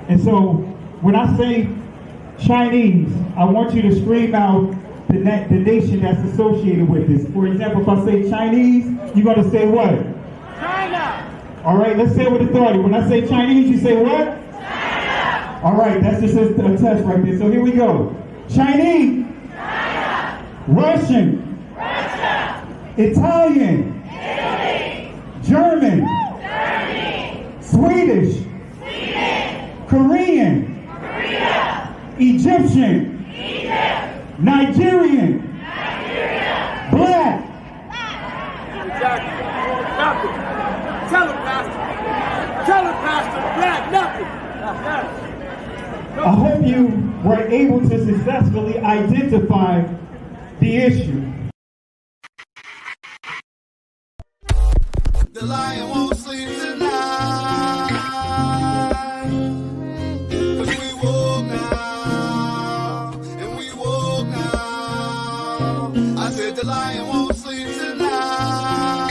And so when I say Chinese, I want you to scream out the nation that's associated with this. For example, if I say Chinese, you're going to say what? China! All right, let's say it with authority. When I say Chinese, you say what? China! All right, that's just a test right there. So here we go. Chinese. China! Russian. Russia! Italian. Italy! German. Germany! Swedish. Sweden! Korean. Korea! Egyptian. Egypt! Nigerian. Nigeria! Black. Exactly. Nothing. Tell him, Pastor. Tell him, Pastor. Black, nothing. I hope you were able to successfully identify the issue. The lion won't sleep tonight, 'cause we woke now, and we woke now. I said the lion won't sleep tonight,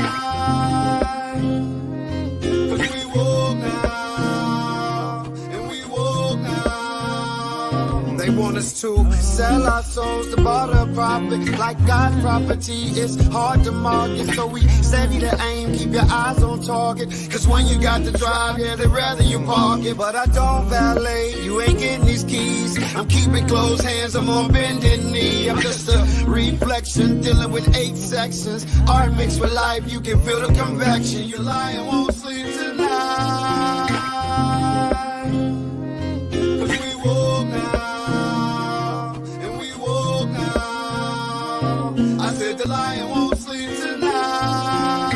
'cause we woke now, and we woke now. They want us to sell our souls to barter profit, like God's property. It's hard to market, so we steady to aim, keep your eyes on target. 'Cause when you got to drive, yeah, they'd rather you park it. But I don't valet, you ain't getting these keys. I'm keeping closed hands, I'm on bended knee. I'm just a reflection, dealing with 8 sections. Art mixed with life, you can feel the convection. Your lion won't sleep tonight, 'cause we woke now, and we woke now. I said the lion won't sleep tonight,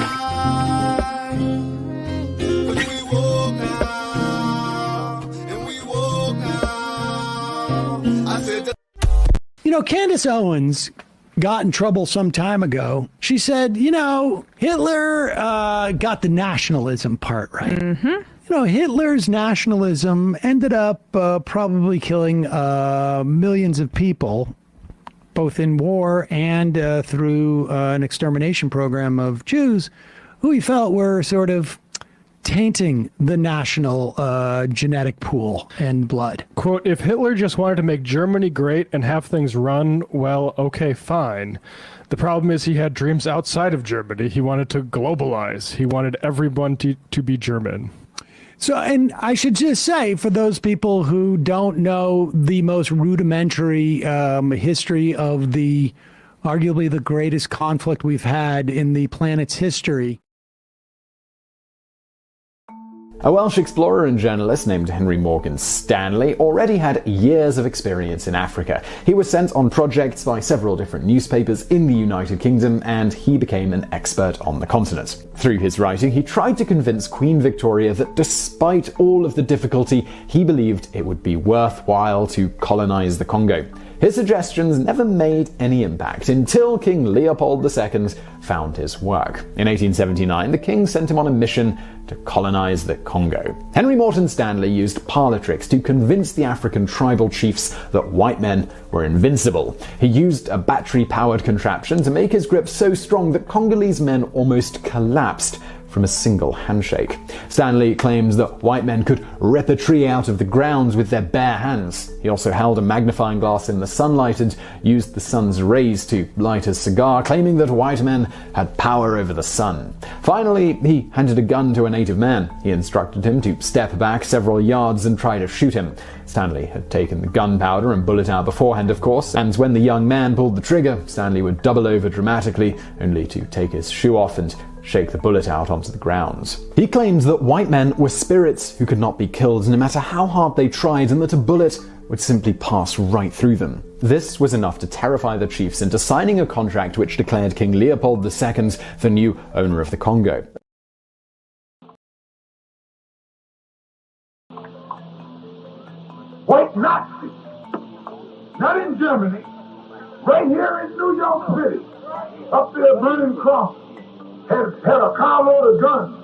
'cause we woke now, and we woke now. I said the You know, Candace Owens got in trouble some time ago. She said, you know, Hitler got the nationalism part right. Mm-hmm. You know, Hitler's nationalism ended up probably killing millions of people, both in war and through an extermination program of Jews who he felt were sort of tainting the national genetic pool and blood. Quote, if Hitler just wanted to make Germany great and have things run, well, okay, fine. The problem is he had dreams outside of Germany. He wanted to globalize. He wanted everyone to be German. So, and I should just say, for those people who don't know the most rudimentary history of the arguably the greatest conflict we've had in the planet's history. A Welsh explorer and journalist named Henry Morgan Stanley already had years of experience in Africa. He was sent on projects by several different newspapers in the United Kingdom, and he became an expert on the continent. Through his writing, he tried to convince Queen Victoria that despite all of the difficulty, he believed it would be worthwhile to colonize the Congo. His suggestions never made any impact until King Leopold II found his work. In 1879, the king sent him on a mission to colonize the Congo. Henry Morton Stanley used parlor tricks to convince the African tribal chiefs that white men were invincible. He used a battery-powered contraption to make his grip so strong that Congolese men almost collapsed from a single handshake. Stanley claims that white men could rip a tree out of the ground with their bare hands. He also held a magnifying glass in the sunlight and used the sun's rays to light a cigar, claiming that white men had power over the sun. Finally, he handed a gun to a native man. He instructed him to step back several yards and try to shoot him. Stanley had taken the gunpowder and bullet out beforehand, of course, and when the young man pulled the trigger, Stanley would double over dramatically, only to take his shoe off and shake the bullet out onto the ground. He claimed that white men were spirits who could not be killed no matter how hard they tried, and that a bullet would simply pass right through them. This was enough to terrify the chiefs into signing a contract which declared King Leopold II the new owner of the Congo. White Nazis, not in Germany, right here in New York City, up there burning crosses. Had a carload of guns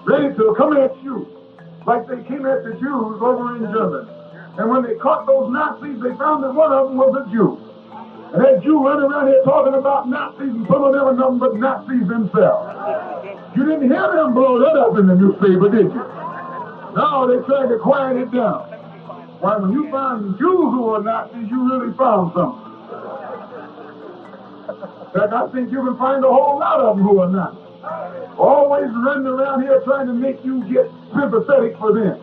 ready to come at you like they came at the Jews over in Germany. And when they caught those Nazis, they found that one of them was a Jew. And that Jew running around here talking about Nazis, and some of them were nothing but Nazis themselves. You didn't hear them blow that up in the newspaper, did you? No, they tried to quiet it down. Why, when you find Jews who are Nazis, you really found something. In fact, I think you can find a whole lot of them who are Nazis. Always running around here trying to make you get sympathetic for them.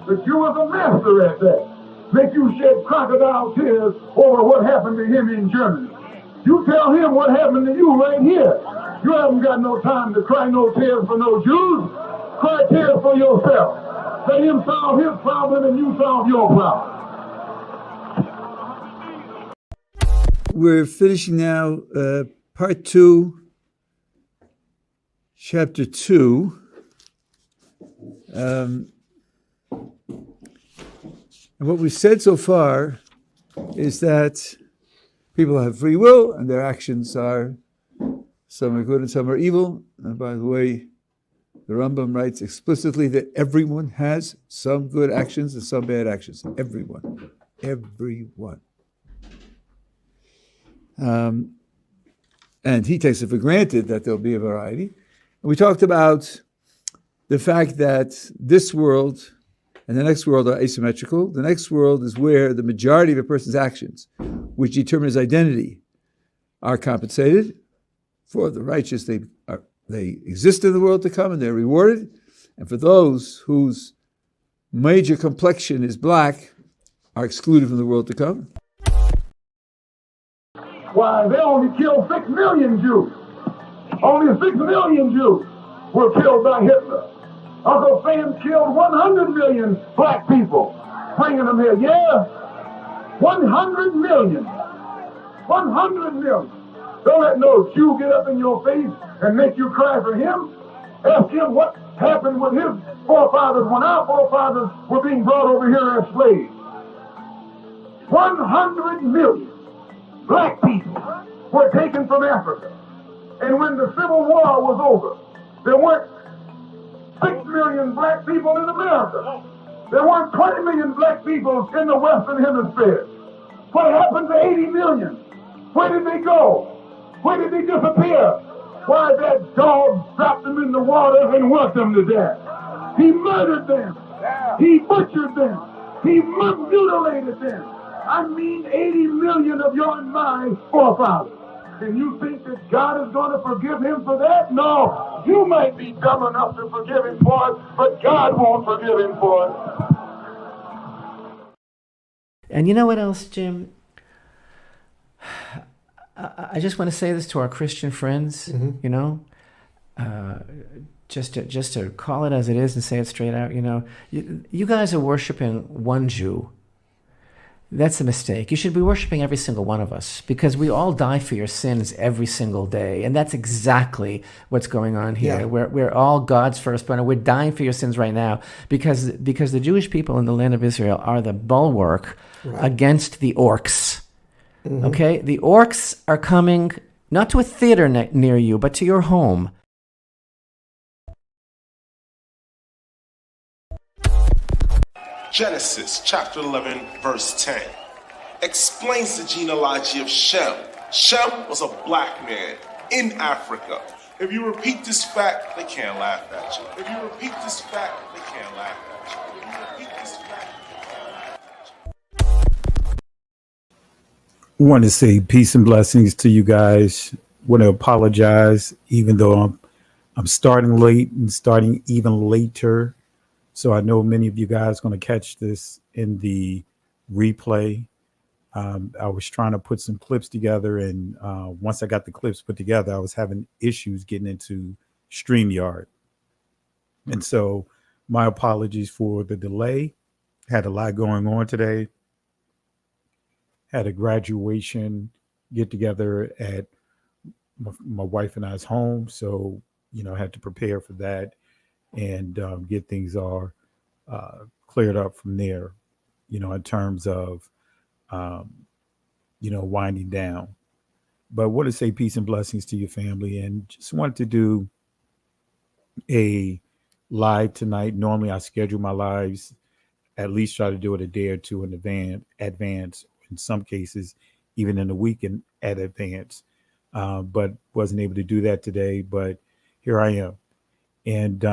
But you was a master at that. Make you shed crocodile tears over what happened to him in Germany. You tell him what happened to you right here. You haven't got no time to cry no tears for no Jews. Cry tears for yourself. Let him solve his problem and you solve your problem. We're finishing now part 2, chapter 2. And what we've said so far is that people have free will and their actions are, some are good and some are evil. And by the way, the Rambam writes explicitly that everyone has some good actions and some bad actions. Everyone. Everyone. And he takes it for granted that there'll be a variety. And we talked about the fact that this world and the next world are asymmetrical. The next world is where the majority of a person's actions, which determine his identity, are compensated. For the righteous, they exist in the world to come and they're rewarded. And for those whose major complexion is black, are excluded from the world to come. Why, they only killed 6 million Jews. Only 6 million Jews were killed by Hitler. Uncle Sam killed 100 million black people, bringing them here. Yeah, 100 million. 100 million. Don't let no Jew get up in your face and make you cry for him. Ask him what happened with his forefathers when our forefathers were being brought over here as slaves. 100 million black people were taken from Africa. And when the Civil War was over, there weren't 6 million black people in America. There weren't 20 million black people in the Western Hemisphere. What happened to 80 million? Where did they go? Where did they disappear? Why, that dog dropped them in the water and worked them to death. He murdered them. He butchered them. He mutilated them. I mean 80 million of your and my forefathers. And you think that God is going to forgive him for that? No. You might be dumb enough to forgive him for it, but God won't forgive him for it. And you know what else, Jim? I just want to say this to our Christian friends, you know, just to call it as it is and say it straight out, you know, you guys are worshiping one Jew. That's a mistake. You should be worshiping every single one of us because we all die for your sins every single day. And that's exactly what's going on here. Yeah. We're all God's firstborn, and we're dying for your sins right now because the Jewish people in the land of Israel are the bulwark against the orcs. Mm-hmm. Okay? The orcs are coming not to a theater near you, but to your home. Genesis chapter 11, verse 10 explains the genealogy of Shem. Shem was a black man in Africa. If you repeat this fact, they can't laugh at you. If you repeat this fact, they can't laugh at you. If you repeat this fact, they can't laugh at you. I want to say peace and blessings to you guys. Want to apologize, even though I'm starting late and starting even later. So I know many of you guys are going to catch this in the replay. I was trying to put some clips together, and once I got the clips put together, I was having issues getting into StreamYard. And so my apologies for the delay. Had a lot going on today. Had a graduation get together at my wife and I's home. So, you know, I had to prepare for that and get things all cleared up from there, you know, in terms of, you know, winding down. But I want to say peace and blessings to your family, and just wanted to do a live tonight. Normally I schedule my lives, at least try to do it a day or two in advance, in some cases, even in a week in advance, but wasn't able to do that today, but here I am. And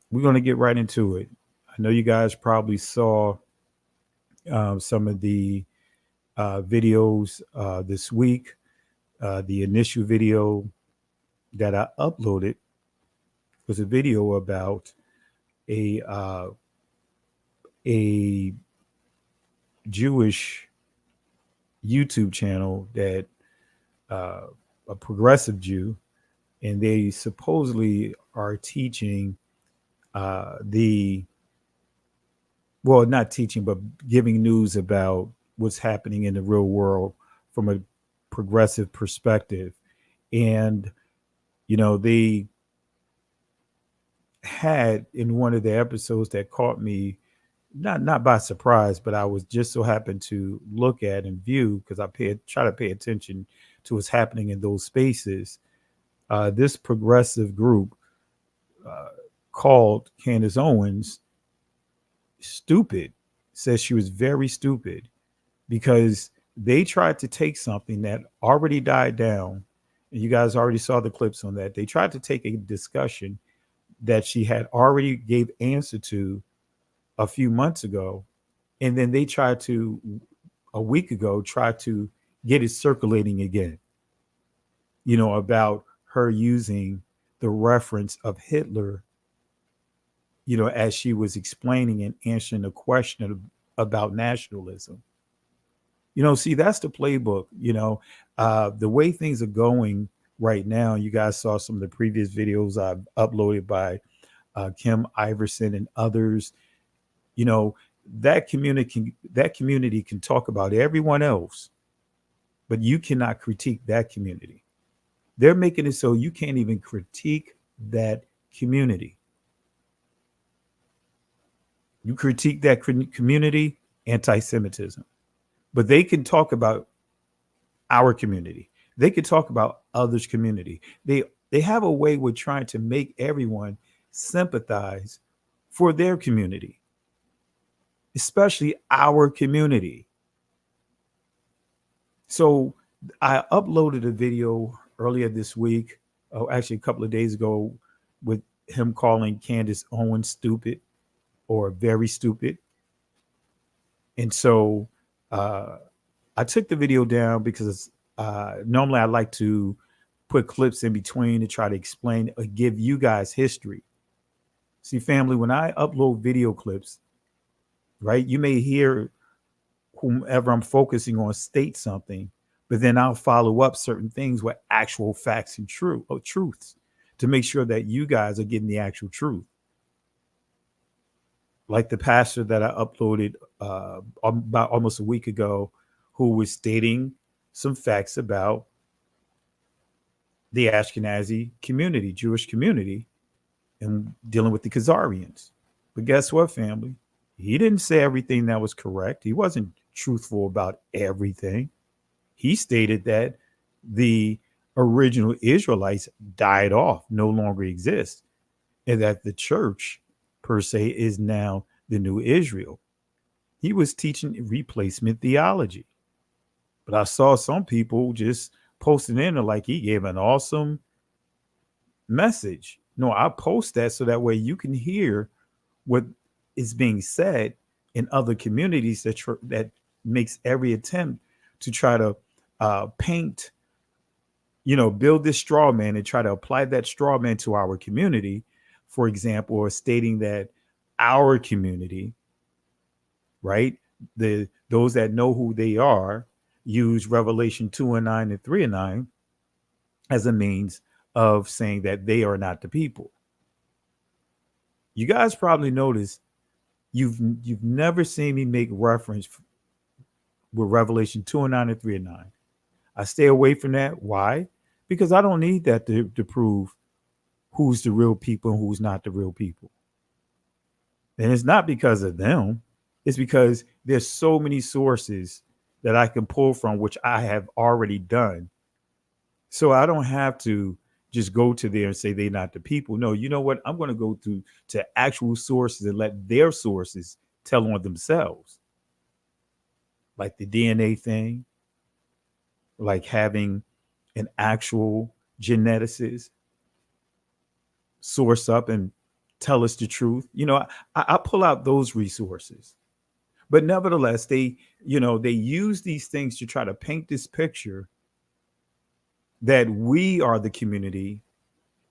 we're going to get right into it. I know you guys probably saw some of the videos this week. The initial video that I uploaded was a video about a a Jewish YouTube channel that a progressive Jew, and they supposedly are teaching not teaching, but giving news about what's happening in the real world from a progressive perspective. And, they had in one of the episodes that caught me not by surprise, but I was just so happened to look at and view because try to pay attention to what's happening in those spaces. This progressive group called Candace Owens stupid, says she was very stupid because they tried to take something that already died down. And you guys already saw the clips on that. They tried to take a discussion that she had already gave answer to a few months ago. And then they tried to, a week ago, try to get it circulating again, about her using the reference of Hitler, as she was explaining and answering a question about nationalism. See, that's the playbook, the way things are going right now. You guys saw some of the previous videos I've uploaded by Kim Iverson and others. That community can talk about everyone else, but you cannot critique that community. They're making it so you can't even critique that community. You critique that community, anti-Semitism. But they can talk about our community. They can talk about others' community. They have a way with trying to make everyone sympathize for their community, especially our community. So I uploaded a video earlier this week, actually a couple of days ago, with him calling Candace Owens stupid or very stupid. And so I took the video down because normally I like to put clips in between to try to explain or give you guys history. See, family, when I upload video clips, right, you may hear whomever I'm focusing on state something, but then I'll follow up certain things with actual facts and truths to make sure that you guys are getting the actual truth. Like the pastor that I uploaded about almost a week ago, who was stating some facts about the Ashkenazi community, Jewish community, and dealing with the Khazarians. But guess what, family? He didn't say everything that was correct. He wasn't truthful about everything. He stated that the original Israelites died off, no longer exist, and that the church per se is now the new Israel. He was teaching replacement theology. But I saw some people just posting in like he gave an awesome message. No, I post that so that way you can hear what is being said in other communities that makes every attempt to try to paint, build this straw man and try to apply that straw man to our community, for example, or stating that our community, right, those that know who they are, use Revelation 2:9 and 3:9 as a means of saying that they are not the people. You guys probably noticed you've never seen me make reference with Revelation 2:9 and 3:9. I stay away from that. Why? Because I don't need that to prove who's the real people and who's not the real people. And it's not because of them. It's because there's so many sources that I can pull from, which I have already done. So I don't have to just go to there and say they're not the people. No, you know what? I'm going to go to actual sources and let their sources tell on themselves. Like the DNA thing, like having an actual geneticist source up and tell us the truth. I pull out those resources. But nevertheless, they use these things to try to paint this picture that we are the community,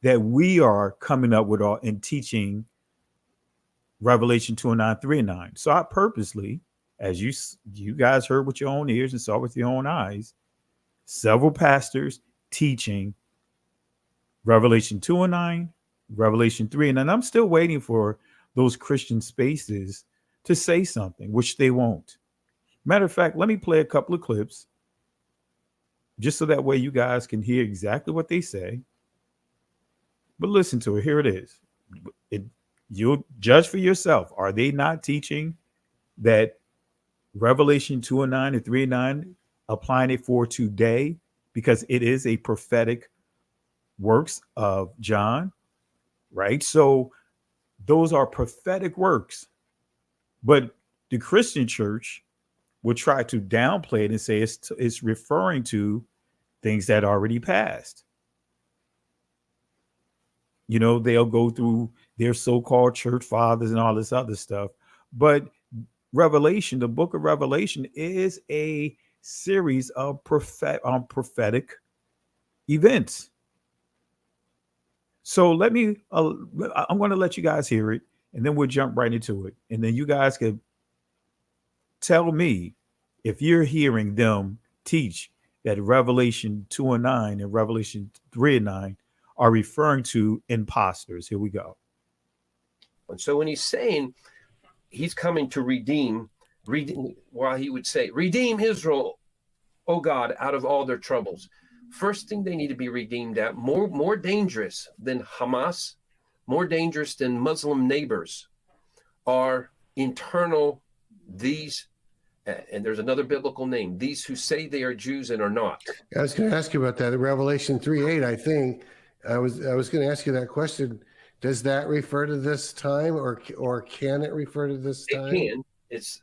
that we are coming up with all and teaching Revelation 2:9, 3 and 9. So I purposely, as you guys heard with your own ears and saw with your own eyes, several pastors teaching Revelation 2 and 9, Revelation 3 and 9. I'm still waiting for those Christian spaces to say something, which they won't. Matter of fact, let me play a couple of clips just so that way you guys can hear exactly what they say. But listen to it. Here it is. You'll judge for yourself. Are they not teaching that Revelation 2 and 9 and 3 and 9, applying it for today, because it is a prophetic works of John, right? So those are prophetic works. But the Christian church will try to downplay it and say it's referring to things that already passed. You know, they'll go through their so-called church fathers and all this other stuff. But Revelation, the book of Revelation, is a series of prophetic events. So I'm going to let you guys hear it, and then we'll jump right into it. And then you guys can tell me if you're hearing them teach that Revelation 2 and 9 and Revelation 3 and 9 are referring to imposters. Here we go. And so when he's saying he's coming to redeem, while he would say, redeem Israel, oh God, out of all their troubles. First thing they need to be redeemed at, more dangerous than Hamas, more dangerous than Muslim neighbors, are internal these, and there's another biblical name, these who say they are Jews and are not. I was going to ask you about that. In Revelation 3:8, I think, I was going to ask you that question. Does that refer to this time, or can it refer to this time? It can. It's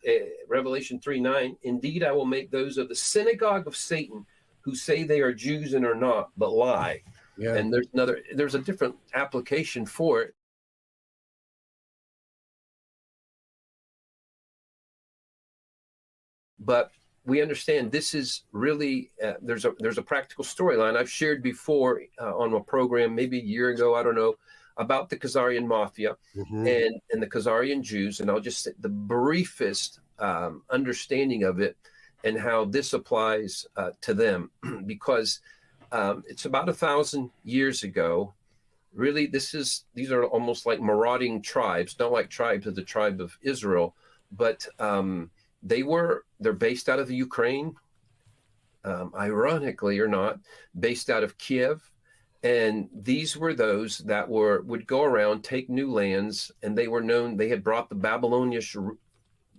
Revelation 3:9. Indeed, I will make those of the synagogue of Satan who say they are Jews and are not, but lie. Yeah. And there's a different application for it. But we understand this is really there's a practical storyline I've shared before on a program maybe a year ago, I don't know, about the Khazarian mafia and the Khazarian Jews, and I'll just say the briefest understanding of it and how this applies to them, because it's about 1,000 years ago. Really, these are almost like marauding tribes, not like tribes of the tribe of Israel, but they're based out of the Ukraine, ironically or not, based out of Kiev. And these were those that would go around, take new lands, and they were known, they had brought the Babylonian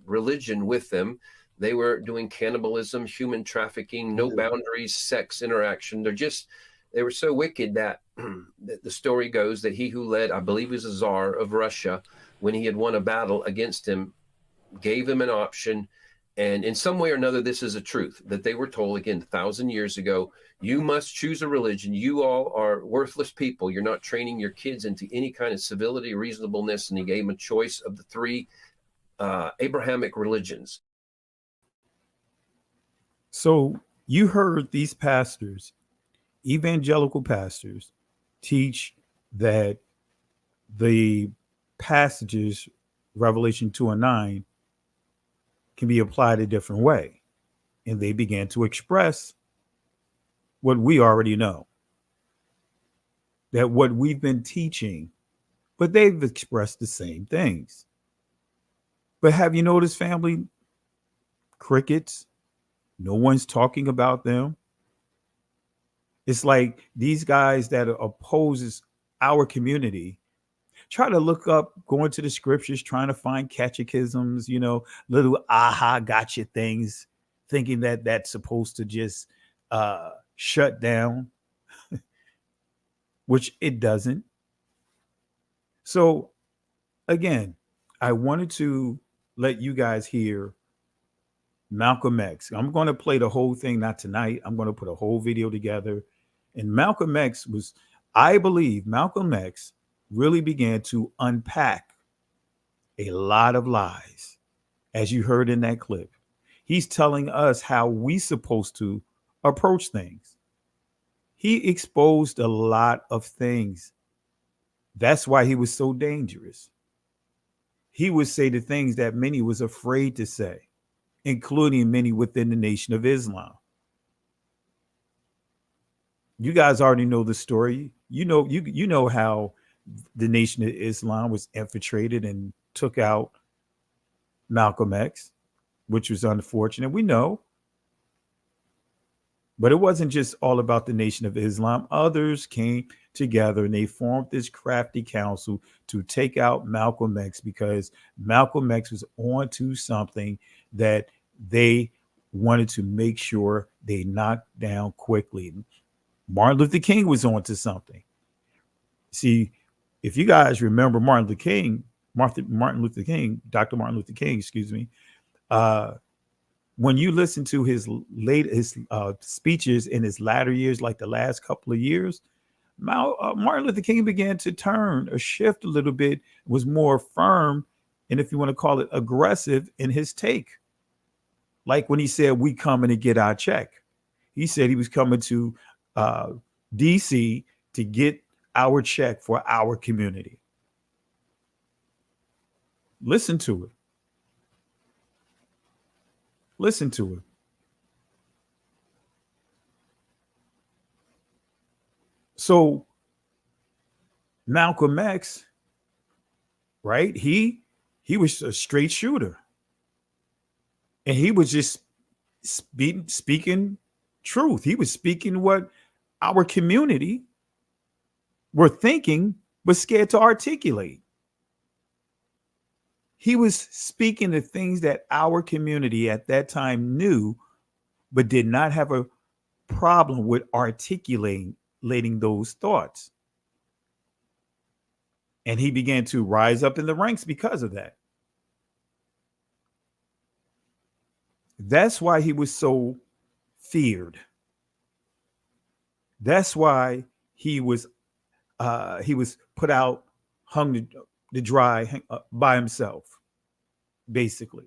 religion with them. They were doing cannibalism, human trafficking, no boundaries, sex interaction. They were so wicked that the story goes that he who led, I believe he was a czar of Russia, when he had won a battle against him, gave him an option. And in some way or another, this is a truth that they were told, again, 1,000 years ago, you must choose a religion. You all are worthless people. You're not training your kids into any kind of civility, reasonableness. And he gave them a choice of the three Abrahamic religions. So you heard these pastors, evangelical pastors, teach that the passages, Revelation 2 and 9, can be applied a different way. And they began to express what we already know, that what we've been teaching, but they've expressed the same things. But have you noticed, family? Crickets. No one's talking about them. It's like these guys that opposes our community try to look up, going to the scriptures, trying to find catechisms, little aha gotcha things, thinking that that's supposed to just shut down, which it doesn't. So again, I wanted to let you guys hear Malcom X. I'm going to play the whole thing, not tonight. I'm going to put a whole video together. And Malcom X I believe Malcom X really began to unpack a lot of lies as you heard in that clip. He's telling us how we supposed to approach things. He exposed a lot of things. That's why he was so dangerous. He would say the things that many was afraid to say, including many within the Nation of Islam. You guys already know the story. You know how the Nation of Islam was infiltrated and took out Malcolm X, which was unfortunate. We know. But it wasn't just all about the Nation of Islam. Others came together and they formed this crafty council to take out Malcolm X because Malcolm X was on to something that they wanted to make sure they knocked down quickly. Martin Luther King was on to something. See, if you guys remember Dr. Martin Luther King, excuse me, when you listen to his speeches in his latter years, like the last couple of years, Martin Luther King began to turn or shift a little bit, was more firm, and if you want to call it aggressive in his take. Like when he said, "We coming to get our check." He said he was coming to DC to get our check for our community. Listen to it. Listen to it. So Malcolm X, right? He was a straight shooter. And he was just speaking truth. He was speaking what our community were thinking but scared to articulate. He was speaking the things that our community at that time knew, but did not have a problem with articulating those thoughts. And he began to rise up in the ranks because of that. That's why he was so feared. That's why he was put out, hung to dry by himself, basically.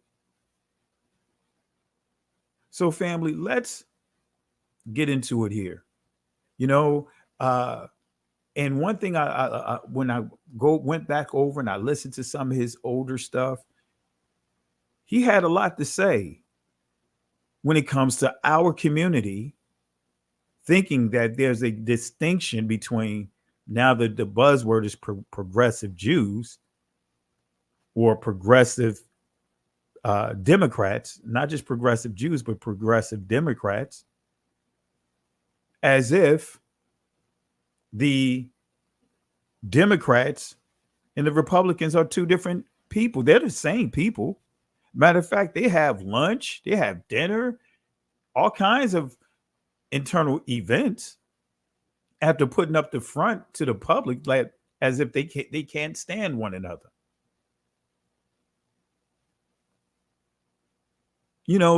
So, family, let's get into it here. And one thing I when I went back over and I listened to some of his older stuff, he had a lot to say when it comes to our community, thinking that there's a distinction between now the buzzword is progressive Jews or progressive Democrats, not just progressive Jews, but progressive Democrats, as if the Democrats and the Republicans are two different people. They're the same people. Matter of fact, they have lunch, they have dinner, all kinds of internal events after putting up the front to the public, like as if they can't stand one another.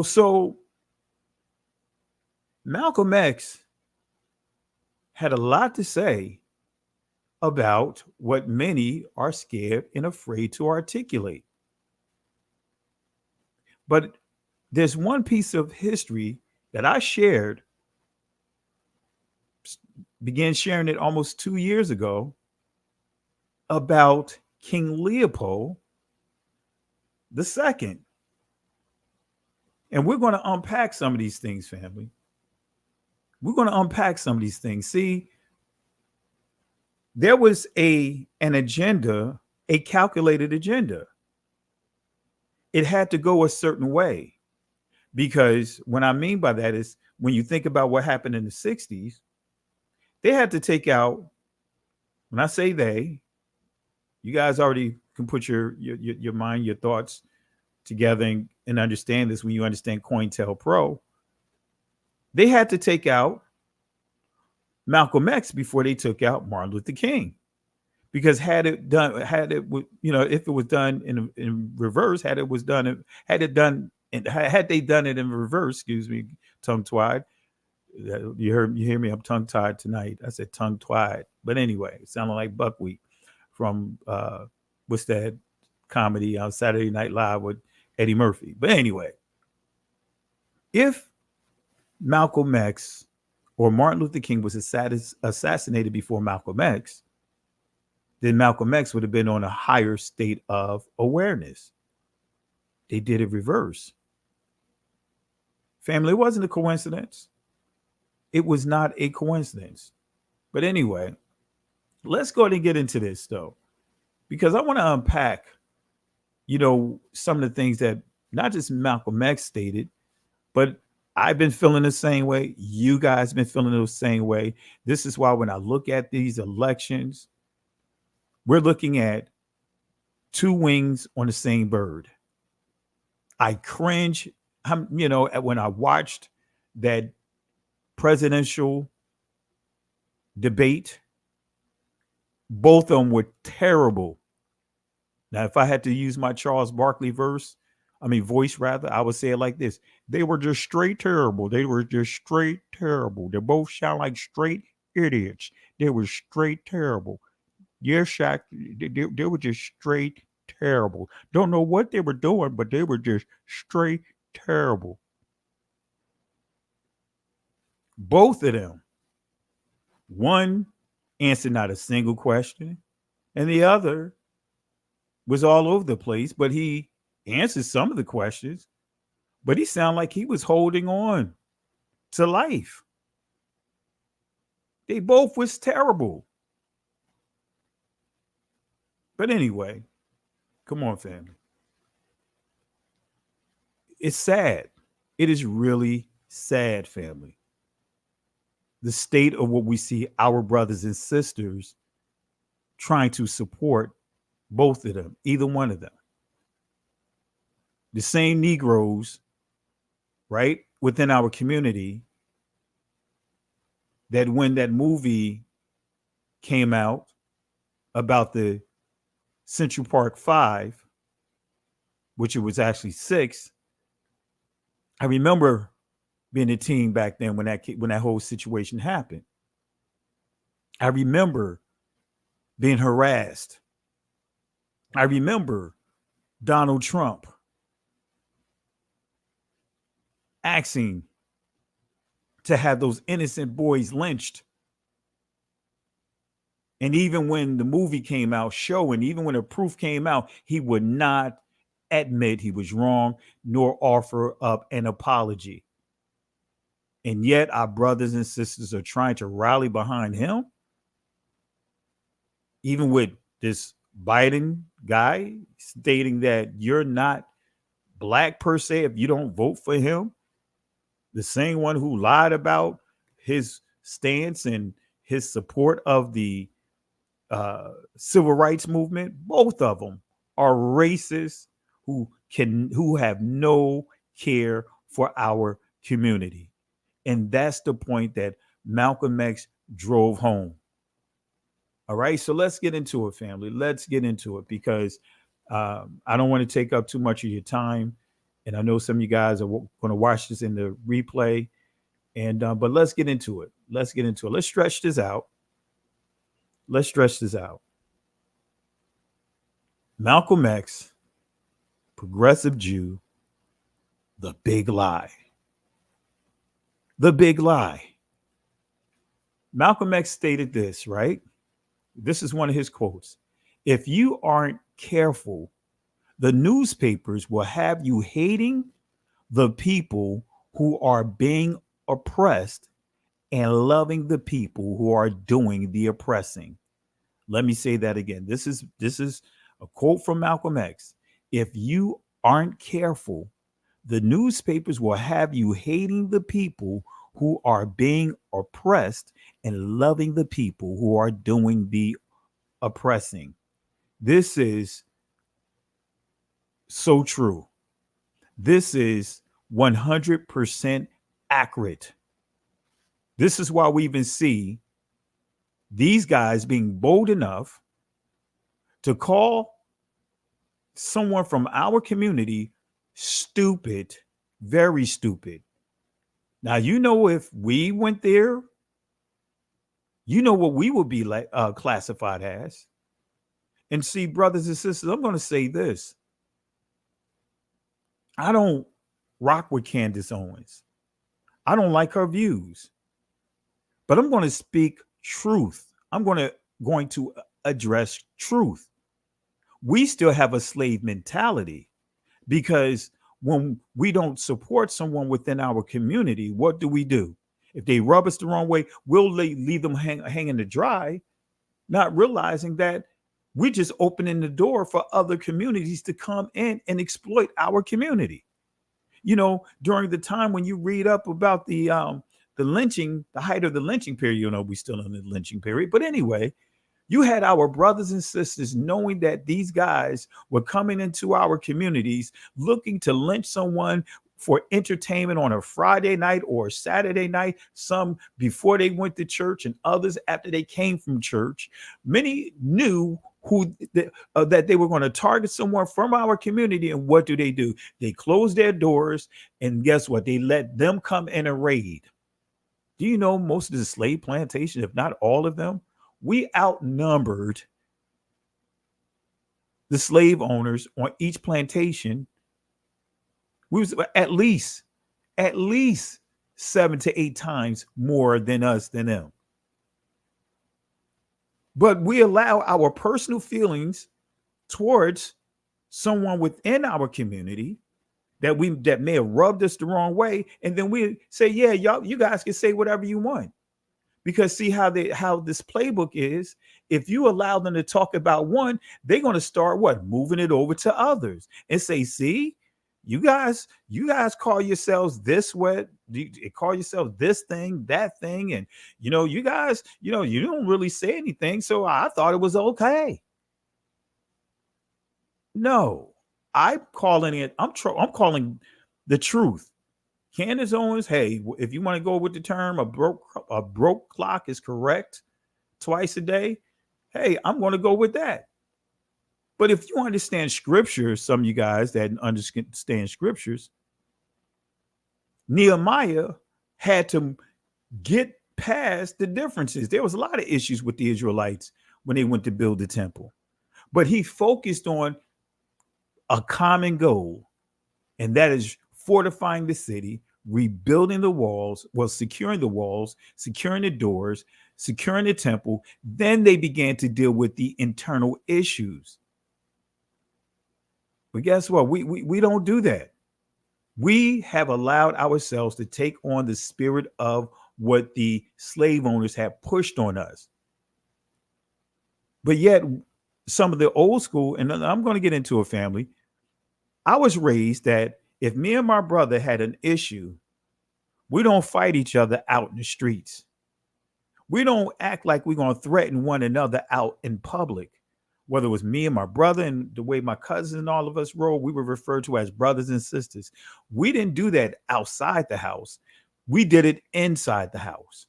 So Malcolm X had a lot to say about what many are scared and afraid to articulate. But there's one piece of history that I began sharing it almost 2 years ago, about King Leopold II. And we're going to unpack some of these things, family. We're going to unpack some of these things. See, there was an agenda, a calculated agenda. It had to go a certain way, because what I mean by that is when you think about what happened in the 60s, they had to take out, when I say they, you guys already can put your mind, your thoughts together and understand this when you understand COINTELPRO. They had to take out Malcolm X before they took out Martin Luther King. Because had they done it in reverse, excuse me, tongue-tied. You hear me? I'm tongue-tied tonight. I said tongue-tied. But anyway, it sounded like buckwheat from what's that comedy on Saturday Night Live with Eddie Murphy. But anyway, if Malcolm X or Martin Luther King was assassinated before Malcolm X, then Malcolm X would have been on a higher state of awareness. They did it reverse. Family, it wasn't a coincidence. It was not a coincidence. But anyway, let's go ahead and get into this, though, because I want to unpack, some of the things that not just Malcolm X stated, but I've been feeling the same way. You guys been feeling the same way. This is why when I look at these elections, we're looking at two wings on the same bird. I cringe, when I watched that presidential debate. Both of them were terrible. Now, if I had to use my Charles Barkley voice, I would say it like this. They were just straight terrible. They were just straight terrible. They both sound like straight idiots. They were straight terrible. Yeah, Shaq, they were just straight terrible. Don't know what they were doing, but they were just straight terrible. Both of them. One answered not a single question, and the other was all over the place, but he answered some of the questions, but he sounded like he was holding on to life. They both was terrible. But anyway, come on, family. It's sad. It is really sad, family. The state of what we see our brothers and sisters trying to support both of them, either one of them. The same Negroes, right, within our community that when that movie came out about the Central Park 5, which it was actually 6, I remember being a teen back then when that whole situation happened. I remember being harassed. I remember Donald Trump asking to have those innocent boys lynched. And even when the movie came out showing, even when the proof came out, he would not admit he was wrong nor offer up an apology. And yet our brothers and sisters are trying to rally behind him. Even with this Biden guy stating that you're not black per se if you don't vote for him. The same one who lied about his stance and his support of the civil rights movement. Both of them are racists who have no care for our community. And that's the point that Malcolm X drove home. All right, so let's get into it, family. Let's get into it because I don't want to take up too much of your time. And I know some of you guys are going to watch this in the replay. But let's get into it. Let's get into it. Let's stretch this out. Malcolm X, progressive Jew, the big lie. The big lie. Malcolm X stated this, right? This is one of his quotes. If you aren't careful, the newspapers will have you hating the people who are being oppressed and loving the people who are doing the oppressing. Let me say that again. This is a quote from Malcolm X. If you aren't careful, the newspapers will have you hating the people who are being oppressed and loving the people who are doing the oppressing. This is so true. This is 100% accurate. This is why we even see these guys being bold enough to call someone from our community stupid, very stupid. Now, if we went there, what we would be classified as. And see, brothers and sisters, I'm going to say this. I don't rock with Candace Owens. I don't like her views. But I'm going to speak truth. I'm going to address truth. We still have a slave mentality because when we don't support someone within our community, what do? If they rub us the wrong way, we'll leave them hanging to dry, not realizing that we're just opening the door for other communities to come in and exploit our community. You know, during the time when you read up about the lynching, the height of the lynching period, you know, we still in the lynching period. But anyway, you had our brothers and sisters knowing that these guys were coming into our communities looking to lynch someone for entertainment on a Friday night or Saturday night, some before they went to church and others after they came from church. Many knew that they were going to target someone from our community. And what do? They closed their doors, and guess what? They let them come in and raid. Do you know most of the slave plantation, if not all of them, we outnumbered the slave owners on each plantation. We was at least 7 to 8 times more than them. But we allow our personal feelings towards someone within our community that may have rubbed us the wrong way, and then we say, yeah, you guys can say whatever you want. Because see how this playbook is, if you allow them to talk about one, they're going to start moving it over to others and say, see, you guys call yourselves this way, you call yourselves this thing, that thing, and you guys, you don't really say anything, so I thought it was okay. No, I'm calling the truth. Candace Owens, hey, if you want to go with the term a broke clock is correct twice a day, hey, I'm going to go with that. But if you understand scripture, some of you guys that understand scriptures, Nehemiah had to get past the differences. There was a lot of issues with the Israelites when they went to build the temple, but he focused on a common goal, and that is fortifying the city, rebuilding the walls, securing the walls, securing the doors, securing the temple. Then they began to deal with the internal issues. But guess what? We don't do that. We have allowed ourselves to take on the spirit of what the slave owners have pushed on us. But yet, some of the old school, and I'm going to get into a family, I was raised that if me and my brother had an issue, we don't fight each other out in the streets. We don't act like we're going to threaten one another out in public. Whether it was me and my brother and the way my cousins and all of us roll, we were referred to as brothers and sisters. We didn't do that outside the house. We did it inside the house.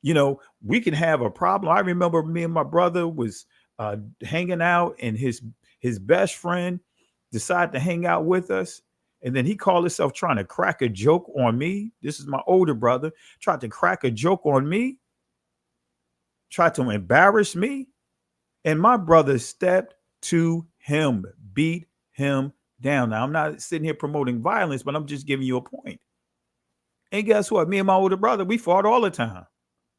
We can have a problem. I remember me and my brother was hanging out, and his best friend decided to hang out with us. And then he called himself trying to crack a joke on me. This is my older brother, tried to crack a joke on me, tried to embarrass me. And my brother stepped to him, beat him down. Now, I'm not sitting here promoting violence, but I'm just giving you a point. And guess what? Me and my older brother, we fought all the time.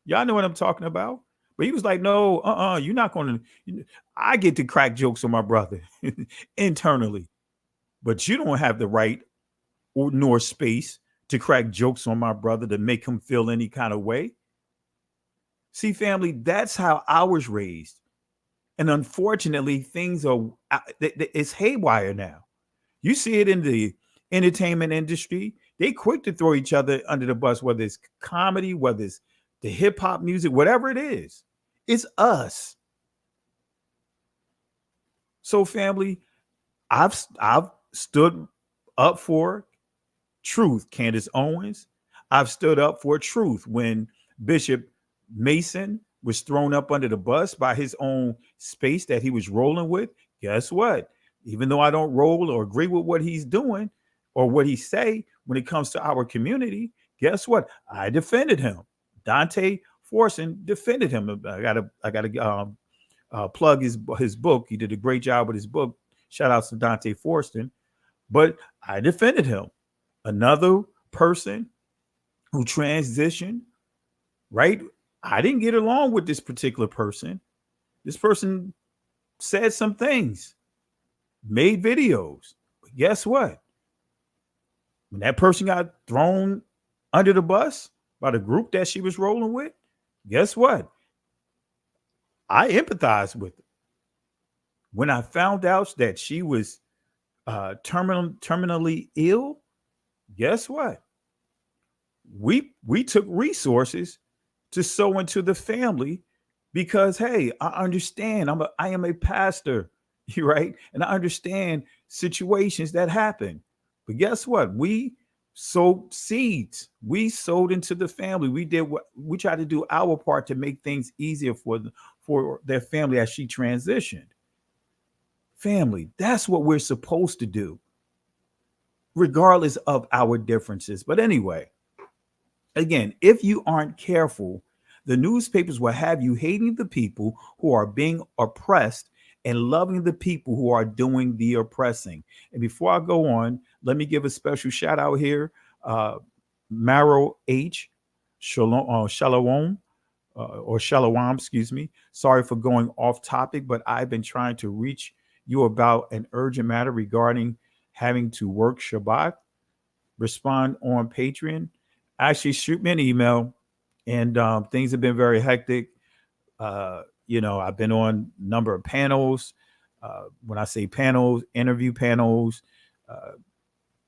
Y'all know what I'm talking about. But he was like, no, you're not going to. I get to crack jokes on my brother internally. But you don't have the right nor space to crack jokes on my brother to make him feel any kind of way. See, family, that's how I was raised. And unfortunately, it's haywire now. You see it in the entertainment industry. They quick to throw each other under the bus, whether it's comedy, whether it's the hip hop music, whatever it is. It's us. So, family, I've stood up for truth, Candace Owens. I've stood up for truth when Bishop Mason was thrown up under the bus by his own space that he was rolling with. Guess what? Even though I don't roll or agree with what he's doing or what he say when it comes to our community, guess what? I defended him. Dante Forson defended him. I gotta plug his book. He did a great job with his book. Shout out to Dante Forson. But I defended him. Another person who transitioned, right? I didn't get along with this particular person. This person said some things, made videos. But guess what? When that person got thrown under the bus by the group that she was rolling with, guess what? I empathized with her. When I found out that she was terminally ill, guess what? We took resources to sow into the family because, hey, I understand. I am a pastor, right? And I understand situations that happen. But guess what? We sowed seeds. We sowed into the family. We tried to do our part to make things easier for their family as she transitioned. Family, that's what we're supposed to do, regardless of our differences. But anyway, again, if you aren't careful, the newspapers will have you hating the people who are being oppressed and loving the people who are doing the oppressing. And before I go on, let me give a special shout out here. Marrow H, Shalom, or Shalom, excuse me. Sorry for going off topic, but I've been trying to reach you about an urgent matter regarding having to work Shabbat. Respond on Patreon. Actually, shoot me an email. And things have been very hectic. I've been on a number of panels. When I say panels, interview panels,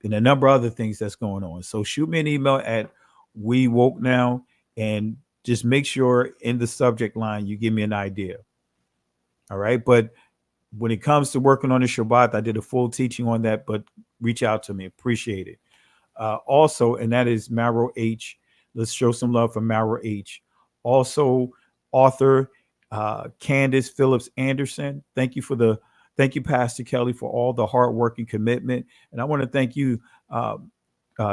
and a number of other things that's going on. So shoot me an email at We Woke Now, and just make sure in the subject line you give me an idea. All right. But when it comes to working on the Shabbat, I did a full teaching on that, but reach out to me. Appreciate it. Also, and that is Marrow H. Let's show some love for Marrow H. Also, author Candace Phillips Anderson. Thank you, Pastor Kelly, for all the hard work and commitment. And I want to thank you,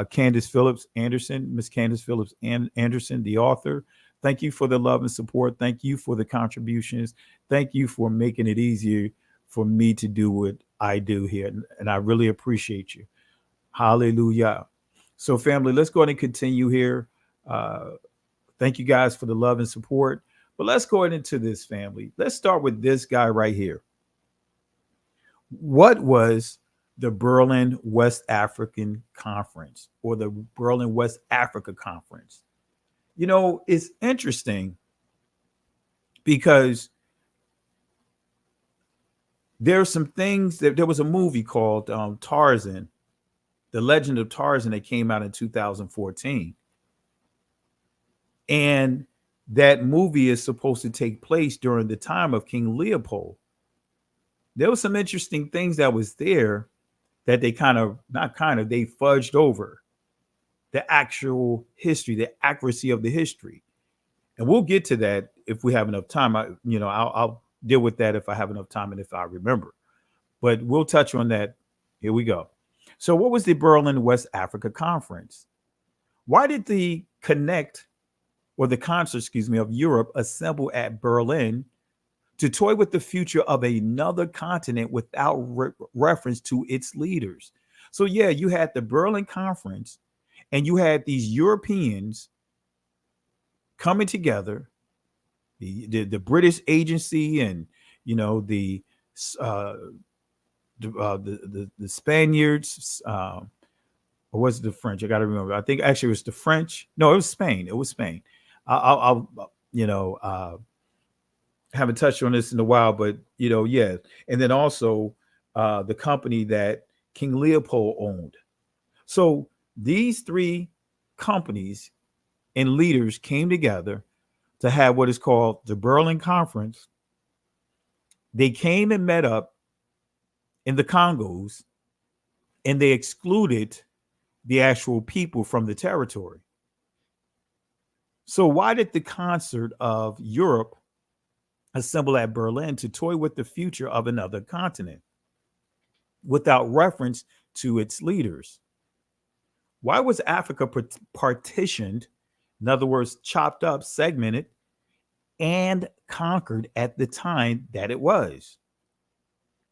Candace Phillips Anderson, Miss Candace Phillips Anderson, the author. Thank you for the love and support. Thank you for the contributions. Thank you for making it easier for me to do what I do here. And I really appreciate you. Hallelujah. So, family, let's go ahead and continue here. Thank you guys for the love and support. But let's go into this, family. Let's start with this guy right here. What was the Berlin West African Conference, or the Berlin West Africa Conference? It's interesting because there are some things that there was a movie called Tarzan, The Legend of Tarzan, that came out in 2014. And that movie is supposed to take place during the time of King Leopold. There was some interesting things that was there that they they fudged over the actual history, the accuracy of the history. And we'll get to that if we have enough time. I'll deal with that if I have enough time and if I remember. But we'll touch on that. Here we go. So what was the Berlin West Africa Conference? Why did the concert of Europe assemble at Berlin to toy with the future of another continent without reference to its leaders? So yeah, you had the Berlin Conference, and you had these Europeans coming together, the British agency, and the Spaniards, or was it the French? I got to remember. I think actually it was the French. No, it was Spain. It was Spain. I'll haven't touched on this in a while, but yeah. And then also the company that King Leopold owned. So these three companies and leaders came together to have what is called the Berlin Conference. They came and met up in the Congos, and they excluded the actual people from the territory. So why did the concert of Europe assemble at Berlin to toy with the future of another continent without reference to its leaders? Why was Africa partitioned, in other words, chopped up, segmented, and conquered at the time that it was?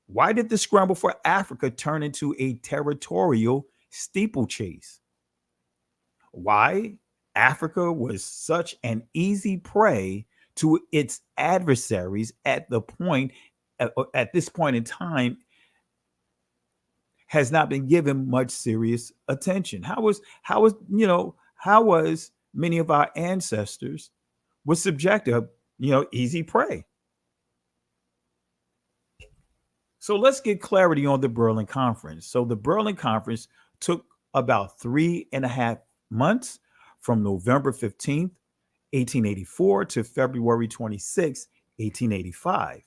Why did the scramble for Africa turn into a territorial steeplechase? Why Africa was such an easy prey to its adversaries at this point in time has not been given much serious attention. How was many of our ancestors was subjected, easy prey. So let's get clarity on the Berlin Conference. So the Berlin Conference took about 3.5 months, from November 15th, 1884 to February 26, 1885.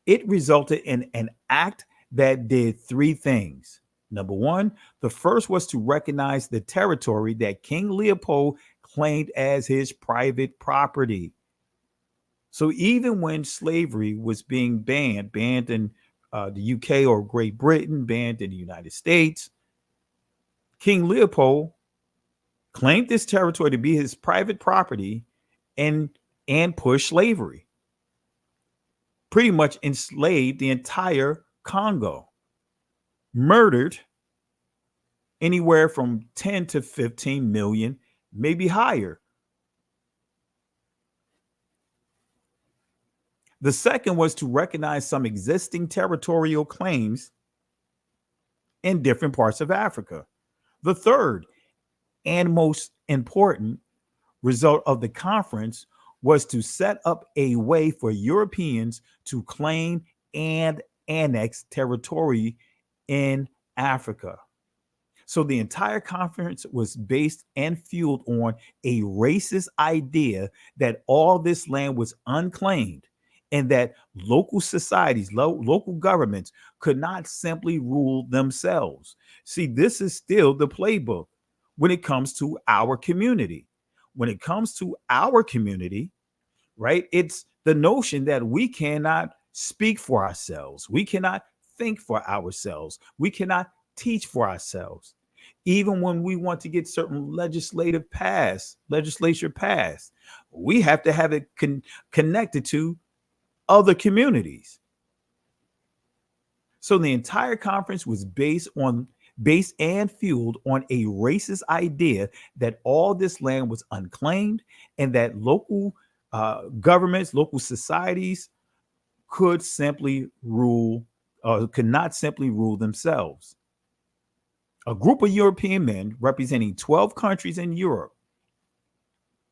It resulted in an act that did three things. Number one, the first was to recognize the territory that King Leopold claimed as his private property. So even when slavery was being banned in the UK or Great Britain, banned in the United States, King Leopold claimed this territory to be his private property and pushed slavery. Pretty much enslaved the entire Congo, murdered anywhere from 10 to 15 million, maybe higher. The second was to recognize some existing territorial claims in different parts of Africa. The third and most important result of the conference was to set up a way for Europeans to claim and annex territory in Africa. So the entire conference was based and fueled on a racist idea that all this land was unclaimed and that local societies, local governments could not simply rule themselves. See, this is still the playbook when it comes to our community. When it comes to our community, right, it's the notion that we cannot speak for ourselves. We cannot think for ourselves. We cannot teach for ourselves. Even when we want to get certain legislature passed, we have to have it connected to other communities. So the entire conference was based and fueled on a racist idea that all this land was unclaimed and that local governments, local societies could not simply rule themselves. A group of European men representing 12 countries in Europe,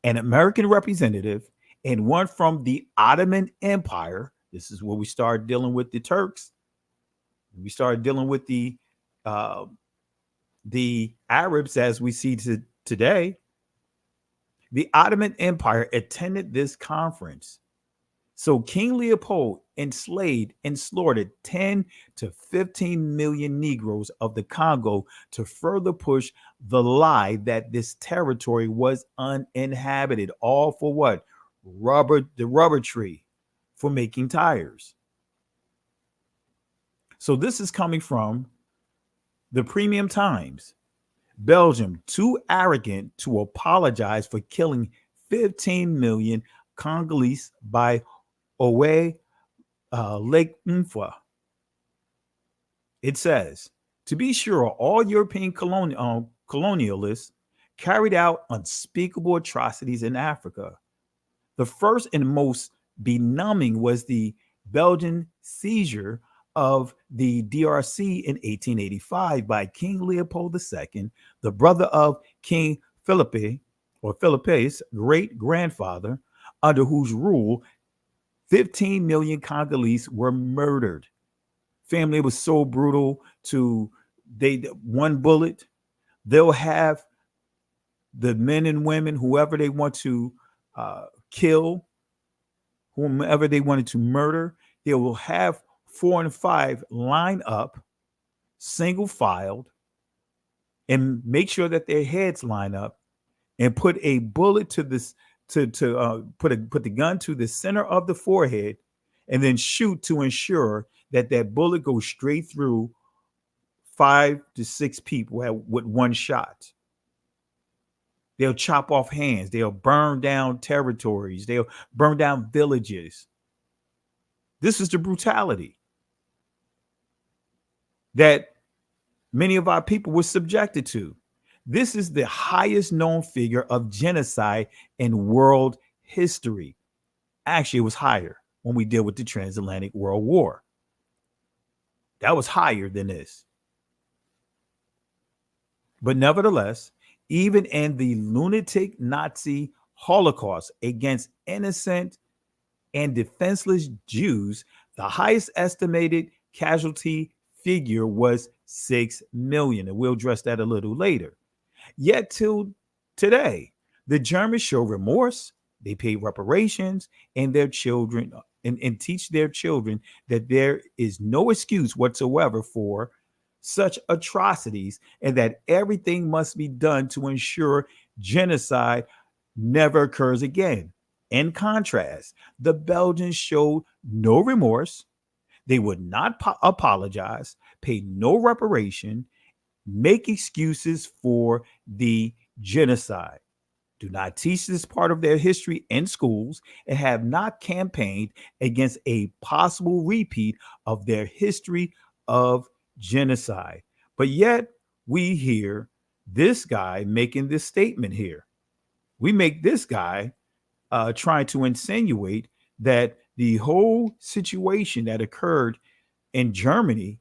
an American representative, and one from the Ottoman Empire. This is where we started dealing with the Turks. We started dealing with the Arabs as we see today. The Ottoman Empire attended this conference. So King Leopold enslaved and slaughtered 10 to 15 million Negroes of the Congo to further push the lie that this territory was uninhabited. All for what? The rubber tree for making tires. So this is coming from the Premium Times. Belgium, too arrogant to apologize for killing 15 million Congolese by Owe Lake Mfwa. It says, to be sure, all European colonialists carried out unspeakable atrocities in Africa. The first and most benumbing was the Belgian seizure of the DRC in 1885 by King Leopold II, the brother of King Philippe's great-grandfather, under whose rule 15 million Congolese were murdered. Family was so brutal one bullet, they'll have the men and women, whoever they want to kill, whomever they wanted to murder, they will have 4 and 5 line up, single filed, and make sure that their heads line up, and put a bullet to this put the gun to the center of the forehead, and then shoot to ensure that bullet goes straight through 5 to 6 people with one shot. They'll chop off hands. They'll burn down territories. They'll burn down villages. This is the brutality. that many of our people were subjected to. This is the highest known figure of genocide in world history. Actually, it was higher when we deal with the Transatlantic World War. That was higher than this. But nevertheless, even in the lunatic Nazi Holocaust against innocent and defenseless Jews, the highest estimated casualty figure was 6 million. And we'll address that a little later. Yet till today, the Germans show remorse, they pay reparations, and their children and teach their children that there is no excuse whatsoever for such atrocities, and that everything must be done to ensure genocide never occurs again. In contrast, the Belgians showed no remorse. They would not apologize, pay no reparation, make excuses for the genocide, do not teach this part of their history in schools, and have not campaigned against a possible repeat of their history of genocide. But yet we hear this guy making this statement here. We make this guy trying to insinuate that the whole situation that occurred in Germany,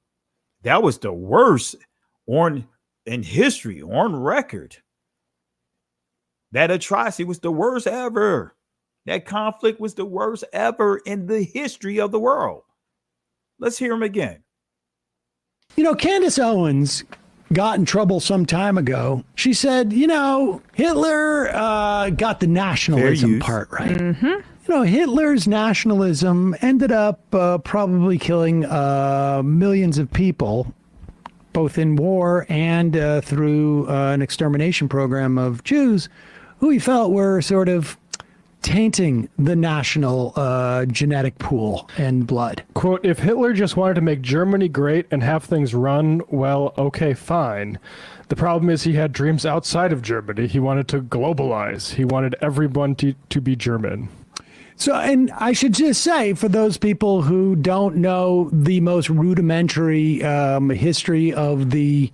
that was the worst in history, on record. That atrocity was the worst ever. That conflict was the worst ever in the history of the world. Let's hear him again. You know, Candace Owens got in trouble some time ago. She said, you know, Hitler got the nationalism part right. Mm-hmm. You know, Hitler's nationalism ended up probably killing millions of people, both in war and through an extermination program of Jews who he felt were sort of tainting the national genetic pool and blood. Quote, if Hitler just wanted to make Germany great and have things run, well, okay, fine. The problem is he had dreams outside of Germany. He wanted to globalize. He wanted everyone to be German. So, and I should just say, for those people who don't know the most rudimentary history of the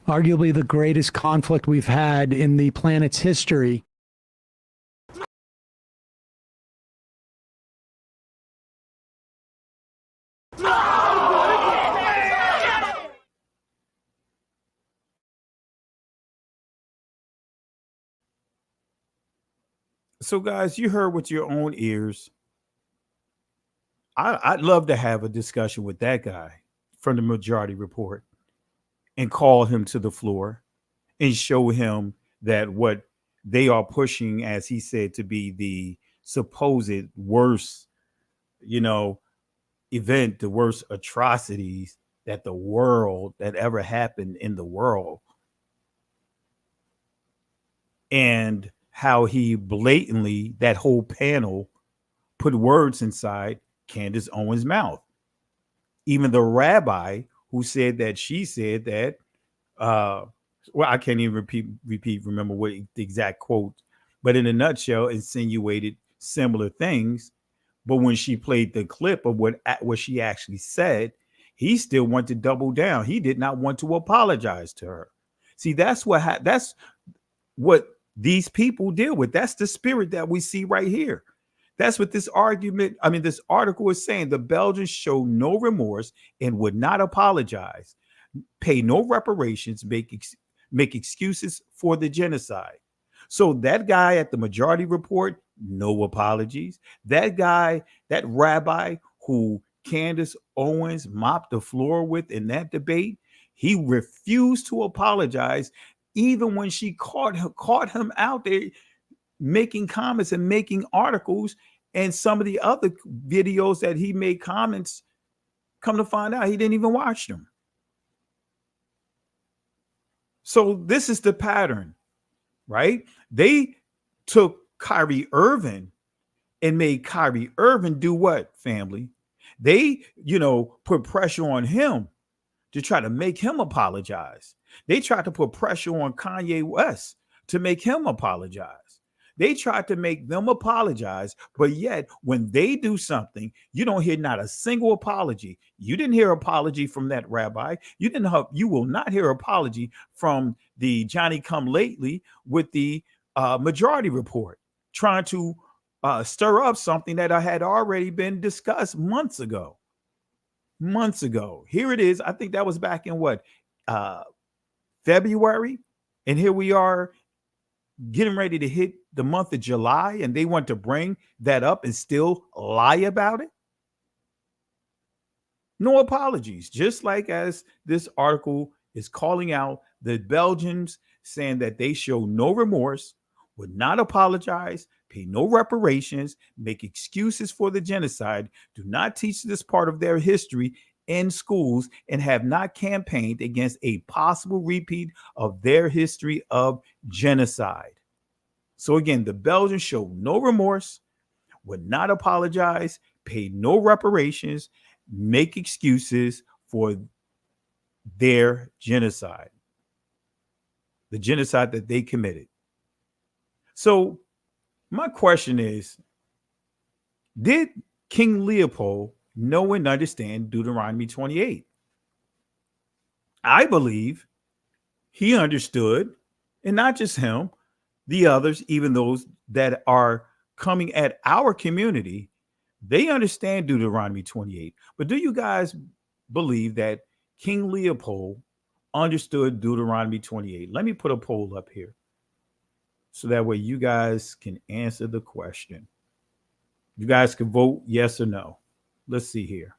arguably the greatest conflict we've had in the planet's history, So, guys, you heard with your own ears. I'd love to have a discussion with that guy from the Majority Report and call him to the floor and show him that what they are pushing, as he said, to be the supposed worst, event, the worst atrocities that ever happened in the world. And how he blatantly, that whole panel, put words inside Candace Owens' mouth. Even the rabbi who said that, she said that, I can't even remember what the exact quote, but in a nutshell, insinuated similar things. But when she played the clip of what she actually said, he still wanted to double down. He did not want to apologize to her. See, that's what these people deal with. That's the spirit that we see right here. That's what this article is saying. The Belgians show no remorse and would not apologize, pay no reparations, make excuses for the genocide. So that guy at the Majority Report, no apologies. That guy, that rabbi who Candace Owens mopped the floor with in that debate, he refused to apologize. Even when she caught him out there making comments and making articles, and some of the other videos that he made comments, come to find out he didn't even watch them. So this is the pattern, right? They took Kyrie Irving and made Kyrie Irving do what, family? They, put pressure on him to try to make him apologize. They tried to put pressure on Kanye West to make him apologize. They tried to make them apologize, but yet when they do something, you don't hear not a single apology. You didn't hear apology from that rabbi. You will not hear apology from the Johnny Come Lately with the majority report, trying to stir up something that had already been discussed months ago. Months ago. Here it is. I think that was back in what? February. And here we are getting ready to hit the month of July, and they want to bring that up and still lie about it. No apologies. Just like as this article is calling out the Belgians, saying that they show no remorse, would not apologize, pay no reparations, make excuses for the genocide, do not teach this part of their history in schools, and have not campaigned against a possible repeat of their history of genocide. So again, the Belgians show no remorse, would not apologize, pay no reparations, make excuses for their genocide, the genocide that they committed. So my question is, did King Leopold know and understand Deuteronomy 28? I believe he understood, and not just him, the others, even those that are coming at our community, they understand Deuteronomy 28. But do you guys believe that King Leopold understood Deuteronomy 28? Let me put a poll up here so that way you guys can answer the question. You guys can vote yes or no. Let's see here.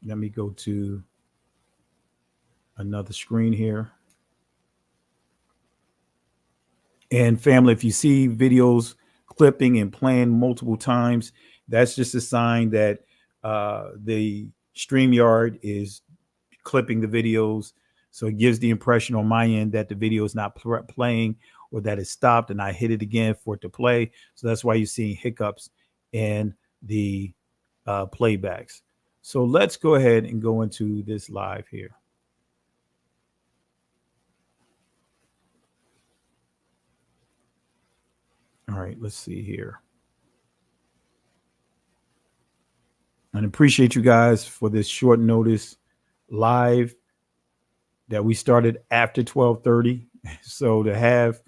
Let me go to another screen here. And family, if you see videos clipping and playing multiple times, that's just a sign that the StreamYard is clipping the videos. So it gives the impression on my end that the video is not playing or that it stopped, and I hit it again for it to play. So that's why you're seeing hiccups in the playbacks. So let's go ahead and go into this live here. All right, let's see here. And appreciate you guys for this short notice live that we started after 12:30. So to have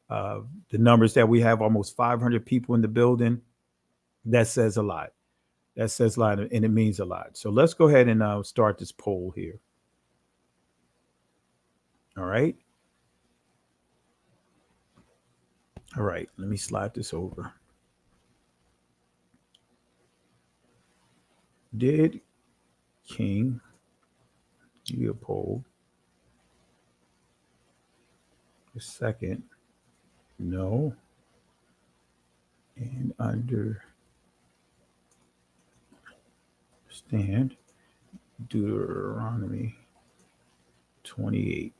the numbers that we have, almost 500 people in the building, that says a lot. That says a lot, and it means a lot. So let's go ahead and start this poll here. All right. All right, let me slide this over. Did King Leopold II know and understand Deuteronomy 28?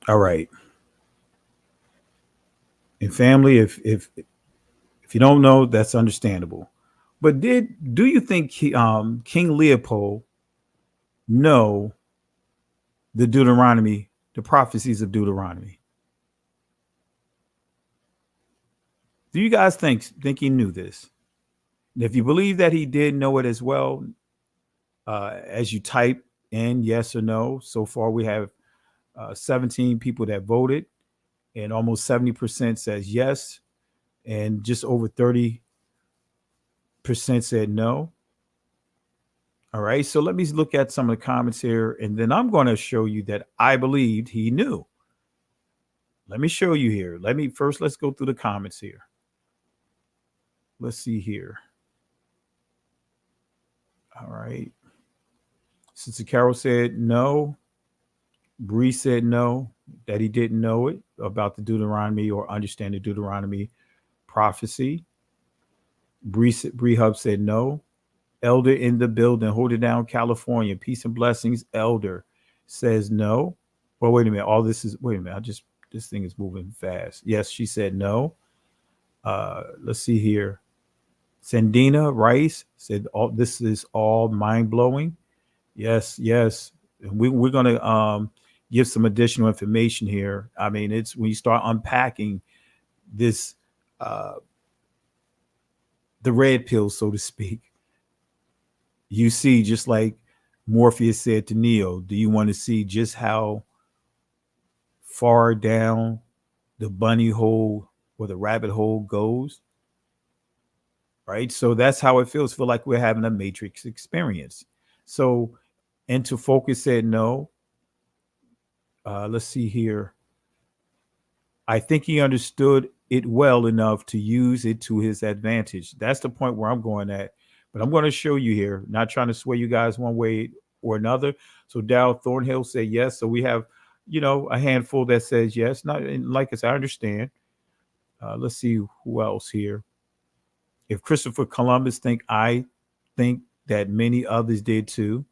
All right. And family, if you don't know, that's understandable. But do you think King Leopold know the Deuteronomy, the prophecies of Deuteronomy? Do you guys think he knew this? And if you believe that he did know it as well, as you type in yes or no, so far we have 17 people that voted, and almost 70% says yes, and just over 30% said no. All right, so let me look at some of the comments here, and then I'm going to show you that I believed he knew. Let me show you here. Let's go through the comments here. Let's see here. All right. Sister Carol said no. Bree said no, that he didn't know it about the Deuteronomy or understand the Deuteronomy prophecy. Bree Hub said no. Elder in the building, hold it down, California. Peace and blessings. Elder says no. Well, wait a minute. Wait a minute. This thing is moving fast. Yes, she said no. Let's see here. Sandina Rice said, "All this is all mind blowing." Yes, yes. We're going to give some additional information here. I mean, it's when you start unpacking this, the red pill, so to speak. You see, just like Morpheus said to Neo, do you want to see just how far down the bunny hole or the rabbit hole goes? Right. So that's how it feels. Feel like we're having a matrix experience. So Into Focus said no. Let's see here. I think he understood it well enough to use it to his advantage. That's the point where I'm going at. But I'm going to show you here, not trying to sway you guys one way or another. So Dow Thornhill said yes. So we have, a handful that says yes. Not like I said, I understand. Let's see who else here. If Christopher Columbus I think that many others did too.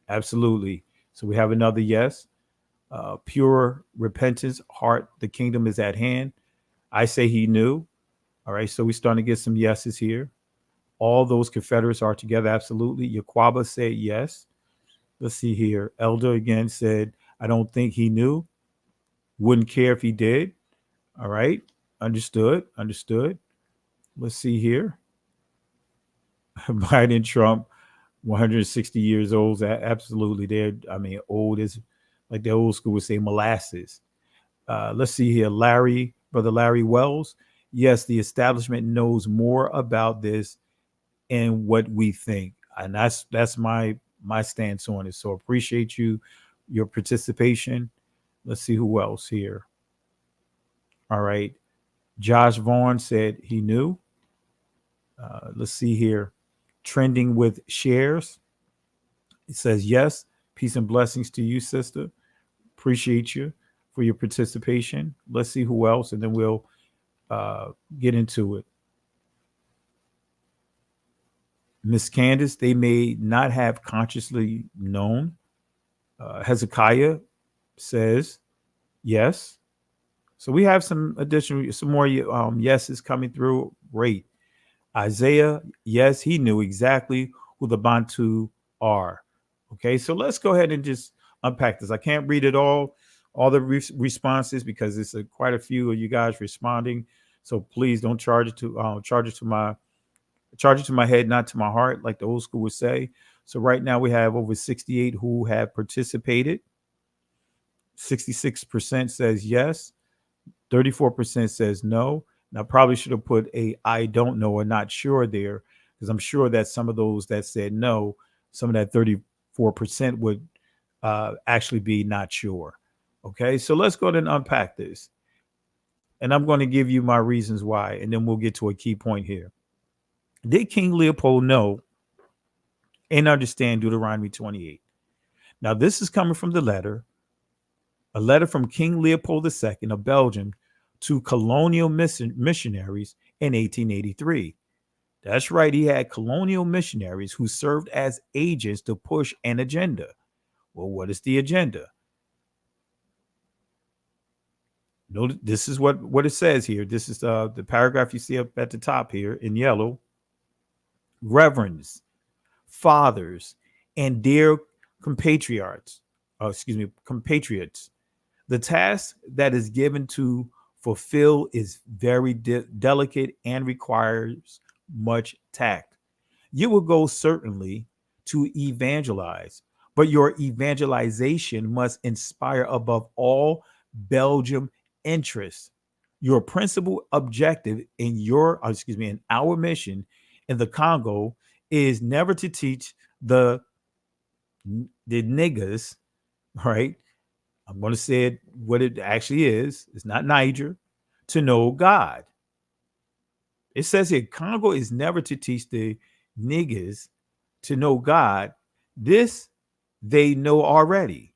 Absolutely. So we have another yes. Pure repentance, heart, the kingdom is at hand. I say he knew. All right. So we're starting to get some yeses here. All those Confederates are together. Absolutely. Yaquaba said yes. Let's see here. Elder again said, I don't think he knew. Wouldn't care if he did. All right. Understood. Let's see here. Biden, Trump, 160 years old. Absolutely. They're, old as, like the old school would say, molasses. Let's see here. Brother Larry Wells. Yes, the establishment knows more about this and what we think. And that's my stance on it. So appreciate your participation. Let's see who else here. All right. Josh Vaughn said he knew. Let's see here. Trending with shares. It says yes. Peace and blessings to you, sister. Appreciate you for your participation. Let's see who else, and then we'll get into it. Miss Candace, they may not have consciously known. Hezekiah says yes. So we have some more yeses coming through. Great. Isaiah, yes, he knew exactly who the Bantu are. Okay, so let's go ahead and just unpack this. I can't read it all the responses because it's quite a few of you guys responding. So please don't charge it to my head, not to my heart, like the old school would say. So right now we have over 68 who have participated. 66% says yes. 34% says no. And I probably should have put a I don't know or not sure there, because I'm sure that some of those that said no, some of that 34% would actually be not sure. Okay, so let's go ahead and unpack this. And I'm going to give you my reasons why, and then we'll get to a key point here. Did King Leopold know and understand Deuteronomy 28? Now, this is coming from a letter from King Leopold II of Belgium to colonial missionaries in 1883. That's right. He had colonial missionaries who served as agents to push an agenda. Well, what is the agenda? No, this is what it says here. This is the paragraph you see up at the top here in yellow. Reverends, fathers, and dear compatriots, the task that is given to fulfill is very delicate and requires much tact. You will go certainly to evangelize, but your evangelization must inspire above all Belgium interests. Your principal objective in our mission in the Congo is never to teach the niggas, right? I'm going to say it what it actually is. It's not Niger, to know God. It says here, Congo is never to teach the niggas to know God. This they know already.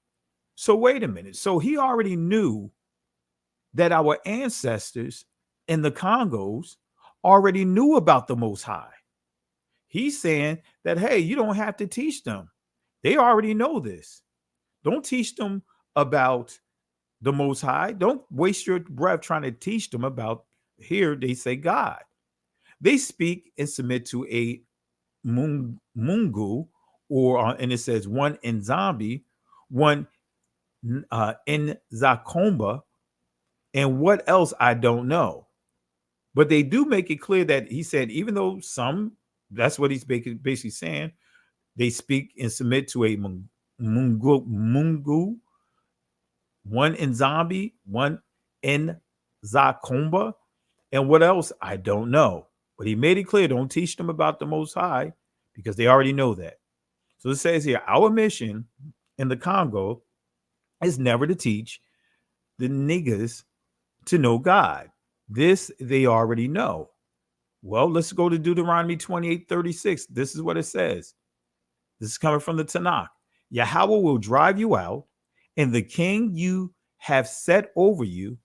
So wait a minute. So he already knew that our ancestors in the Congos already knew about the Most High. He's saying that, hey, you don't have to teach them. They already know this. Don't teach them about the Most High. Don't waste your breath trying to teach them about, here they say God. they speak and submit to a Mungu, or and it says one in Zombie, one in Zakomba, and what else I don't know. But they do make it clear that he said, even though some, that's what he's basically saying, they speak and submit to a Mungu, one in Zombie, one in Zakomba, and what else I don't know. But he made it clear, don't teach them about the Most High, because they already know that. So it says here, our mission in the Congo is never to teach the niggas to know God. This they already know. Well, let's go to Deuteronomy 28:36. This is what it says. This is coming from the Tanakh. Yahweh will drive you out, and the king you have set over you,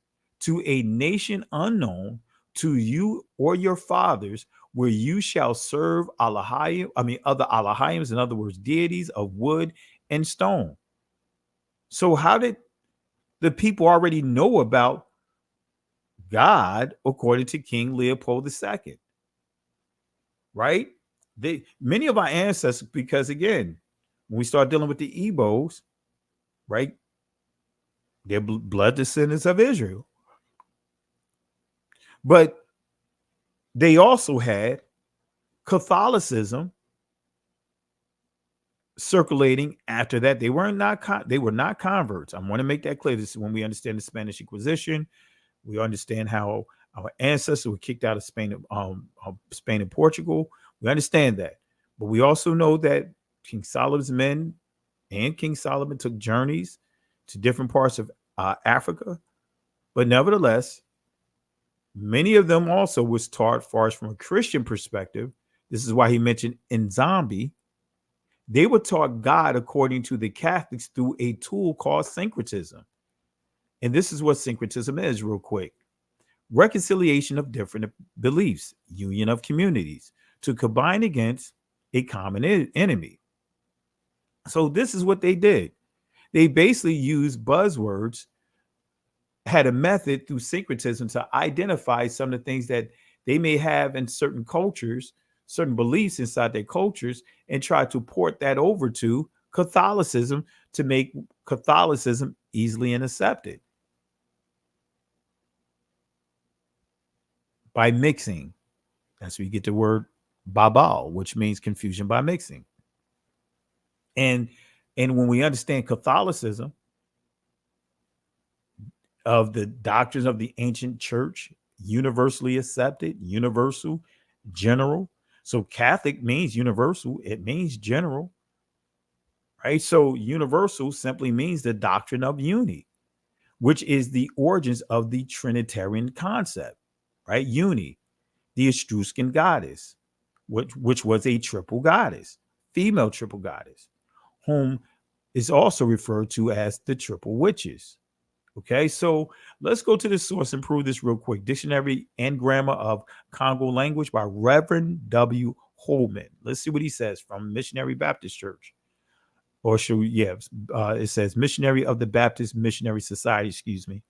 to a nation unknown to you or your fathers, where you shall serve other Alahims, in other words, deities of wood and stone. So how did the people already know about God according to King Leopold II? Right? Many of our ancestors, because again, when we start dealing with the Igbos, right, they're blood descendants of Israel. But they also had Catholicism circulating after that. They were not converts. I want to make that clear. This is when we understand the Spanish Inquisition. We understand how our ancestors were kicked out of Spain and Portugal. We understand that. But we also know that King Solomon's men and King Solomon took journeys to different parts of Africa. But nevertheless, many of them also was taught, far as from a Christian perspective. This is why he mentioned in Zombie. They were taught God, according to the Catholics, through a tool called syncretism. And this is what syncretism is, real quick. Reconciliation of different beliefs, union of communities to combine against a common enemy. So this is what they did. They basically used buzzwords, had a method through syncretism to identify some of the things that they may have in certain cultures, certain beliefs inside their cultures, and try to port that over to Catholicism to make Catholicism easily accepted. By mixing. That's where you get the word babal, which means confusion by mixing. And when we understand Catholicism, of the doctrines of the ancient church, universally accepted, universal, general. So Catholic means universal, it means general, right? So universal simply means the doctrine of unity, which is the origins of the Trinitarian concept, right? Uni, the Etruscan goddess, which was a triple goddess, female triple goddess, whom is also referred to as the triple witches. Okay, so let's go to the source and prove this real quick. Dictionary and Grammar of Congo Language by Reverend W. Holman. Let's see what he says from Missionary Baptist Church. Or should we, it says Missionary of the Baptist Missionary Society, excuse me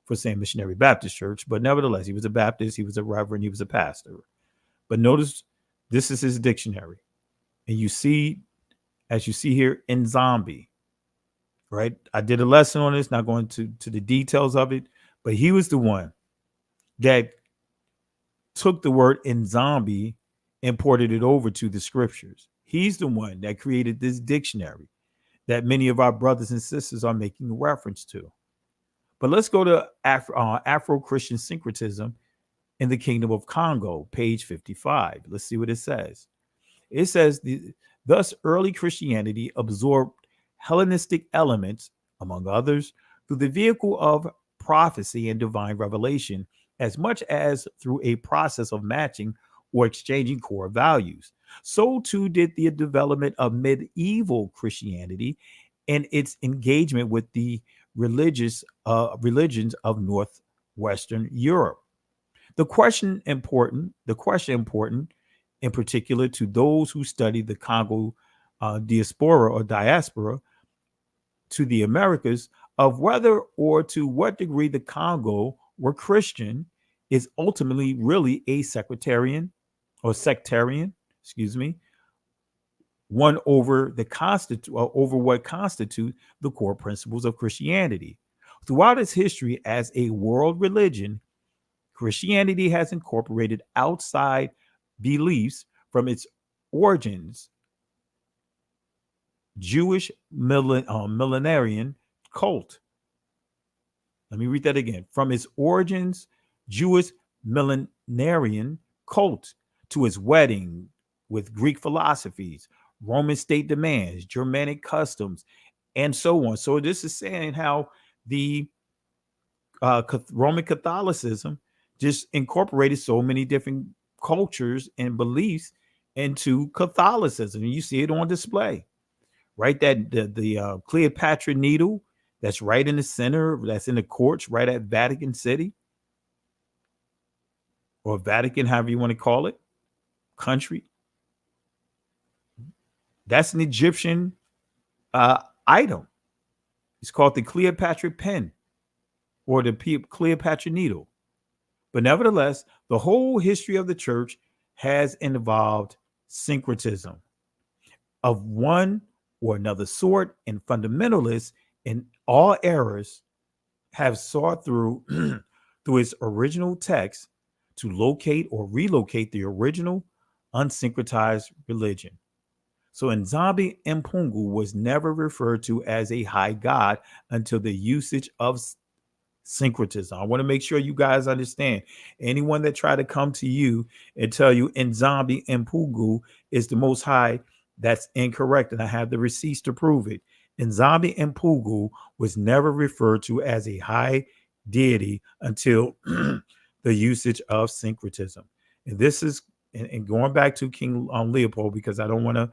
for saying Missionary Baptist Church. But nevertheless, he was a Baptist, he was a reverend, he was a pastor. But notice this is his dictionary. And you see, as you see here, in Zombie. Right. I did a lesson on this, not going to the details of it, but he was the one that took the word in Zombie and ported it over to the scriptures. He's the one that created this dictionary that many of our brothers and sisters are making reference to. But let's go to Afro-Christian syncretism in the Kingdom of Congo, page 55. Let's see what it says. It says, thus early Christianity absorbed Hellenistic elements, among others, through the vehicle of prophecy and divine revelation, as much as through a process of matching or exchanging core values. So too did the development of medieval Christianity and its engagement with the religions of Northwestern Europe. The question important in particular to those who study the Congo diaspora to the Americas, of whether or to what degree the Congo were Christian, is ultimately really a sectarian or sectarian, excuse me, one over over what constitute the core principles of Christianity. Throughout its history as a world religion, Christianity has incorporated outside beliefs from its origins. Jewish millenarian cult. Let me read that again. From its origins, Jewish millenarian cult, to its wedding with Greek philosophies, Roman state demands, Germanic customs, and so on. So this is saying how the Roman Catholicism just incorporated so many different cultures and beliefs into Catholicism. And you see it on display, right? That the Cleopatra needle that's right in the center, that's in the courts right at Vatican City, or Vatican, however you want to call it, country. That's an Egyptian item. It's called the Cleopatra pen or the Cleopatra needle. But nevertheless, the whole history of the church has involved syncretism of one or another sort, and fundamentalists in all eras have sought through through its original text to locate or relocate the original unsyncretized religion. So Nzambi Mpungu was never referred to as a high god until the usage of syncretism. I want to make sure you guys understand. Anyone that try to come to you and tell you Nzambi Mpungu is the most high, that's incorrect. And I have the receipts to prove it. Nzambi Mpungu was never referred to as a high deity until the usage of syncretism. And this is, and going back to King Leopold, because I don't want to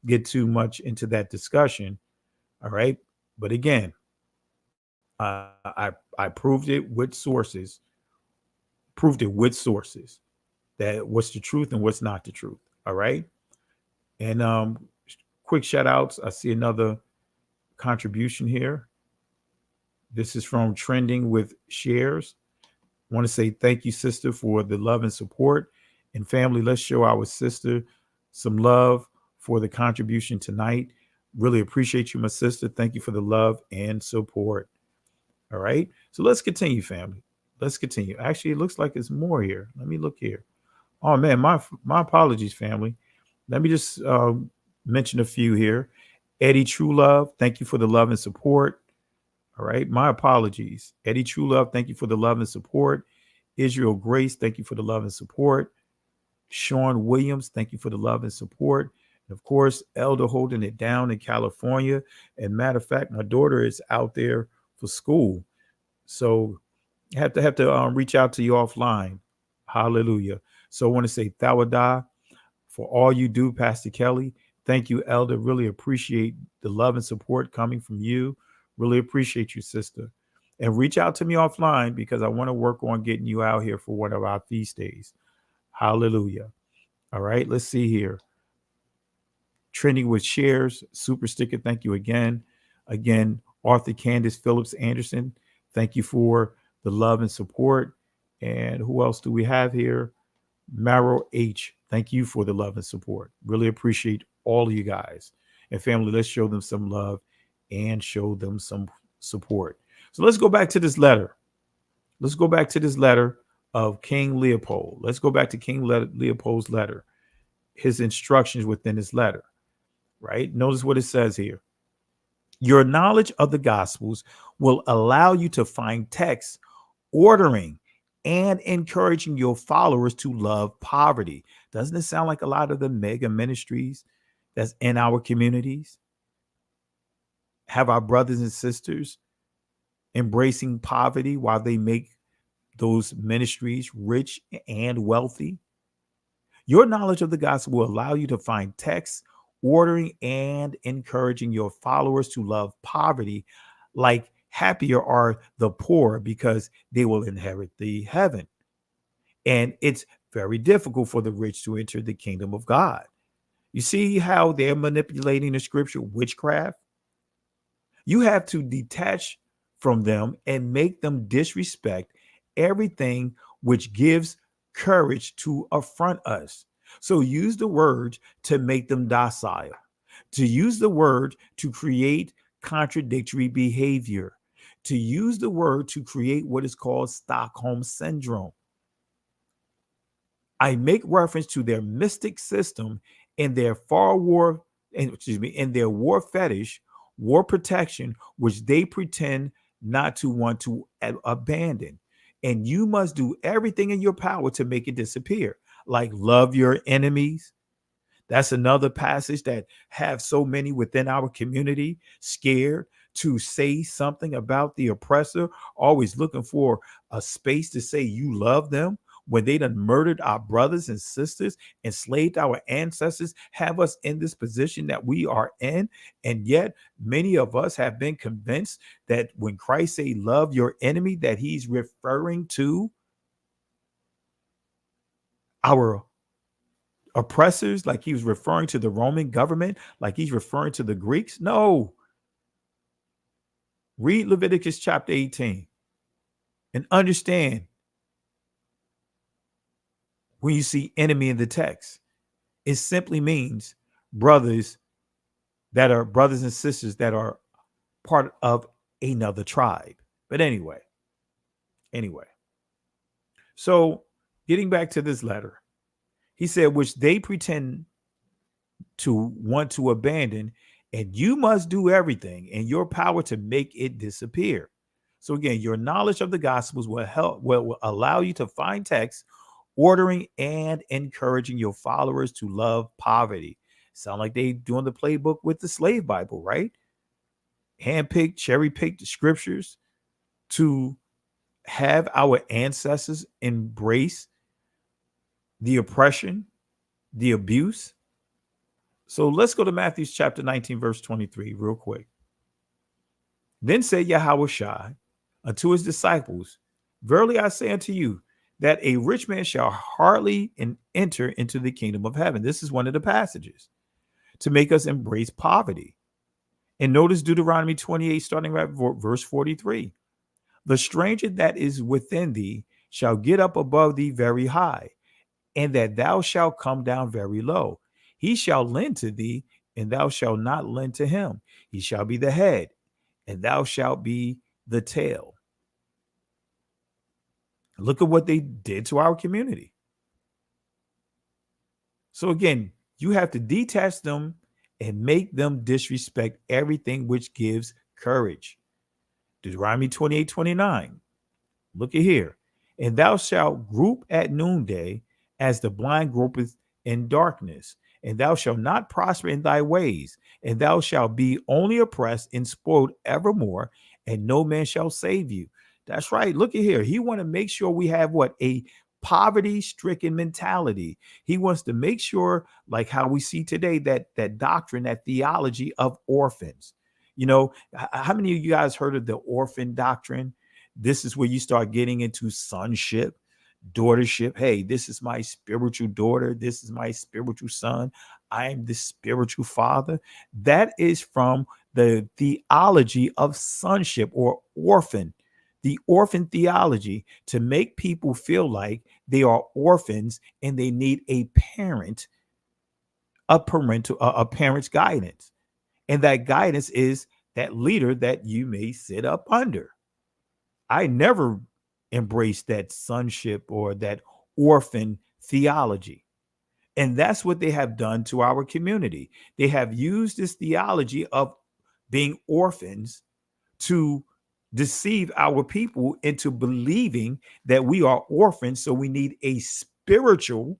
get too much into that discussion. All right. But again, I proved it with sources, that what's the truth and what's not the truth. All right. And quick shout outs. I see another contribution here. This is from Trending with Shares. I want to say thank you, sister, for the love and support. And family, let's show our sister some love for the contribution tonight. Really appreciate you, my sister. Thank you for the love and support. All right. So let's continue, family. Let's continue. Actually, it looks like there's more here. Let me look here. Oh, man, my apologies, family. Let me just mention a few here. Eddie True Love, thank you for the love and support. All right. My apologies. Eddie True Love, thank you for the love and support. Israel Grace, thank you for the love and support. Sean Williams, thank you for the love and support. And of course, Elder holding it down in California. And matter of fact, my daughter is out there for school. So I have to reach out to you offline. Hallelujah. So I want to say Thawadah for all you do, Pastor Kelly. Thank you, Elder. Really appreciate the love and support coming from you. Really appreciate you, sister. And reach out to me offline because I want to work on getting you out here for one of our feast days. Hallelujah. All right, let's see here. Trending with Shares, Super Sticker, thank you again. Again, Arthur Candace Phillips Anderson, thank you for the love and support. And who else do we have here? Maro H, thank you for the love and support. Really appreciate all of you guys. And family, let's show them some love and show them some support. So let's go back to this letter. Let's go back to this letter of King Leopold. Let's go back to King Leopold's letter, his instructions within his letter, right? Notice what it says here. Your knowledge of the Gospels will allow you to find texts ordering and encouraging your followers to love poverty. Doesn't it sound like a lot of the mega ministries that's in our communities have our brothers and sisters embracing poverty while they make those ministries rich and wealthy? Your knowledge of the gospel will allow you to find texts ordering and encouraging your followers to love poverty, like happier are the poor because they will inherit the heaven. And it's very difficult for the rich to enter the kingdom of God. You see how they're manipulating the scripture, witchcraft? You have to detach from them and make them disrespect everything which gives courage to affront us. So use the word to make them docile, to use the word to create contradictory behavior, to use the word to create what is called Stockholm syndrome. I make reference to their mystic system and their and their war fetish, war protection, which they pretend not to want to abandon. And you must do everything in your power to make it disappear. Like love your enemies. That's another passage that have so many within our community scared to say something about the oppressor, always looking for a space to say you love them when they done murdered our brothers and sisters, enslaved our ancestors, have us in this position that we are in. And yet many of us have been convinced that when Christ say love your enemy, that he's referring to our oppressors, like he was referring to the Roman government, like he's referring to the Greeks. No. Read Leviticus chapter 18 and understand when you see enemy in the text, it simply means brothers and sisters that are part of another tribe. But anyway, so getting back to this letter, he said, which they pretend to want to abandon, and you must do everything in your power to make it disappear. So again, your knowledge of the Gospels will allow you to find texts ordering and encouraging your followers to love poverty. Sound like they doing the playbook with the slave Bible, right? Handpicked, cherry-picked scriptures to have our ancestors embrace the oppression, the abuse. So let's go to Matthew chapter 19, verse 23, real quick. Then said Yahushua unto his disciples, verily I say unto you, that a rich man shall hardly enter into the kingdom of heaven. This is one of the passages to make us embrace poverty. And notice Deuteronomy 28, starting at verse 43. The stranger that is within thee shall get up above thee very high, and that thou shalt come down very low. He shall lend to thee, and thou shalt not lend to him. He shall be the head, and thou shalt be the tail. Look at what they did to our community. So again, you have to detach them and make them disrespect everything which gives courage. Deuteronomy 28:29. Look at here. And thou shalt group at noonday as the blind gropeth in darkness. And thou shalt not prosper in thy ways. And thou shalt be only oppressed and spoiled evermore, and no man shall save you. That's right. Look at here. He want to make sure we have what? A poverty-stricken mentality. He wants to make sure, like how we see today, that doctrine, that theology of orphans. You know, how many of you guys heard of the orphan doctrine? This is where you start getting into sonship, daughtership. Hey, this is my spiritual daughter. This is my spiritual son. I am the spiritual father. That is from the theology of sonship or orphan. The orphan theology, to make people feel like they are orphans and they need a parent, a parent's guidance. And that guidance is that leader that you may sit up under. I never embraced that sonship or that orphan theology. And that's what they have done to our community. They have used this theology of being orphans to deceive our people into believing that we are orphans. So we need a spiritual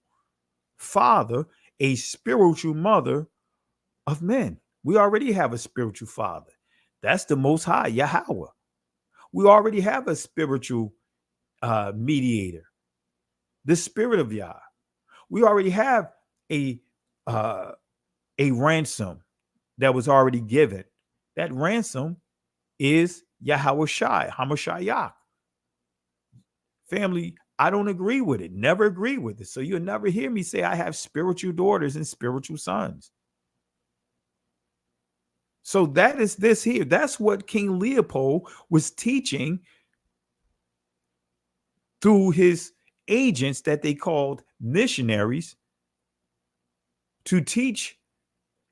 father, a spiritual mother of men. We already have a spiritual father. That's the Most High, Yahweh. We already have a spiritual mediator, the Spirit of Yah. We already have a ransom that was already given. That ransom is Yahushua, Hamashiach. Family, I don't agree with it. Never agree with it. So you'll never hear me say I have spiritual daughters and spiritual sons. So that is this here. That's what King Leopold was teaching through his agents that they called missionaries to teach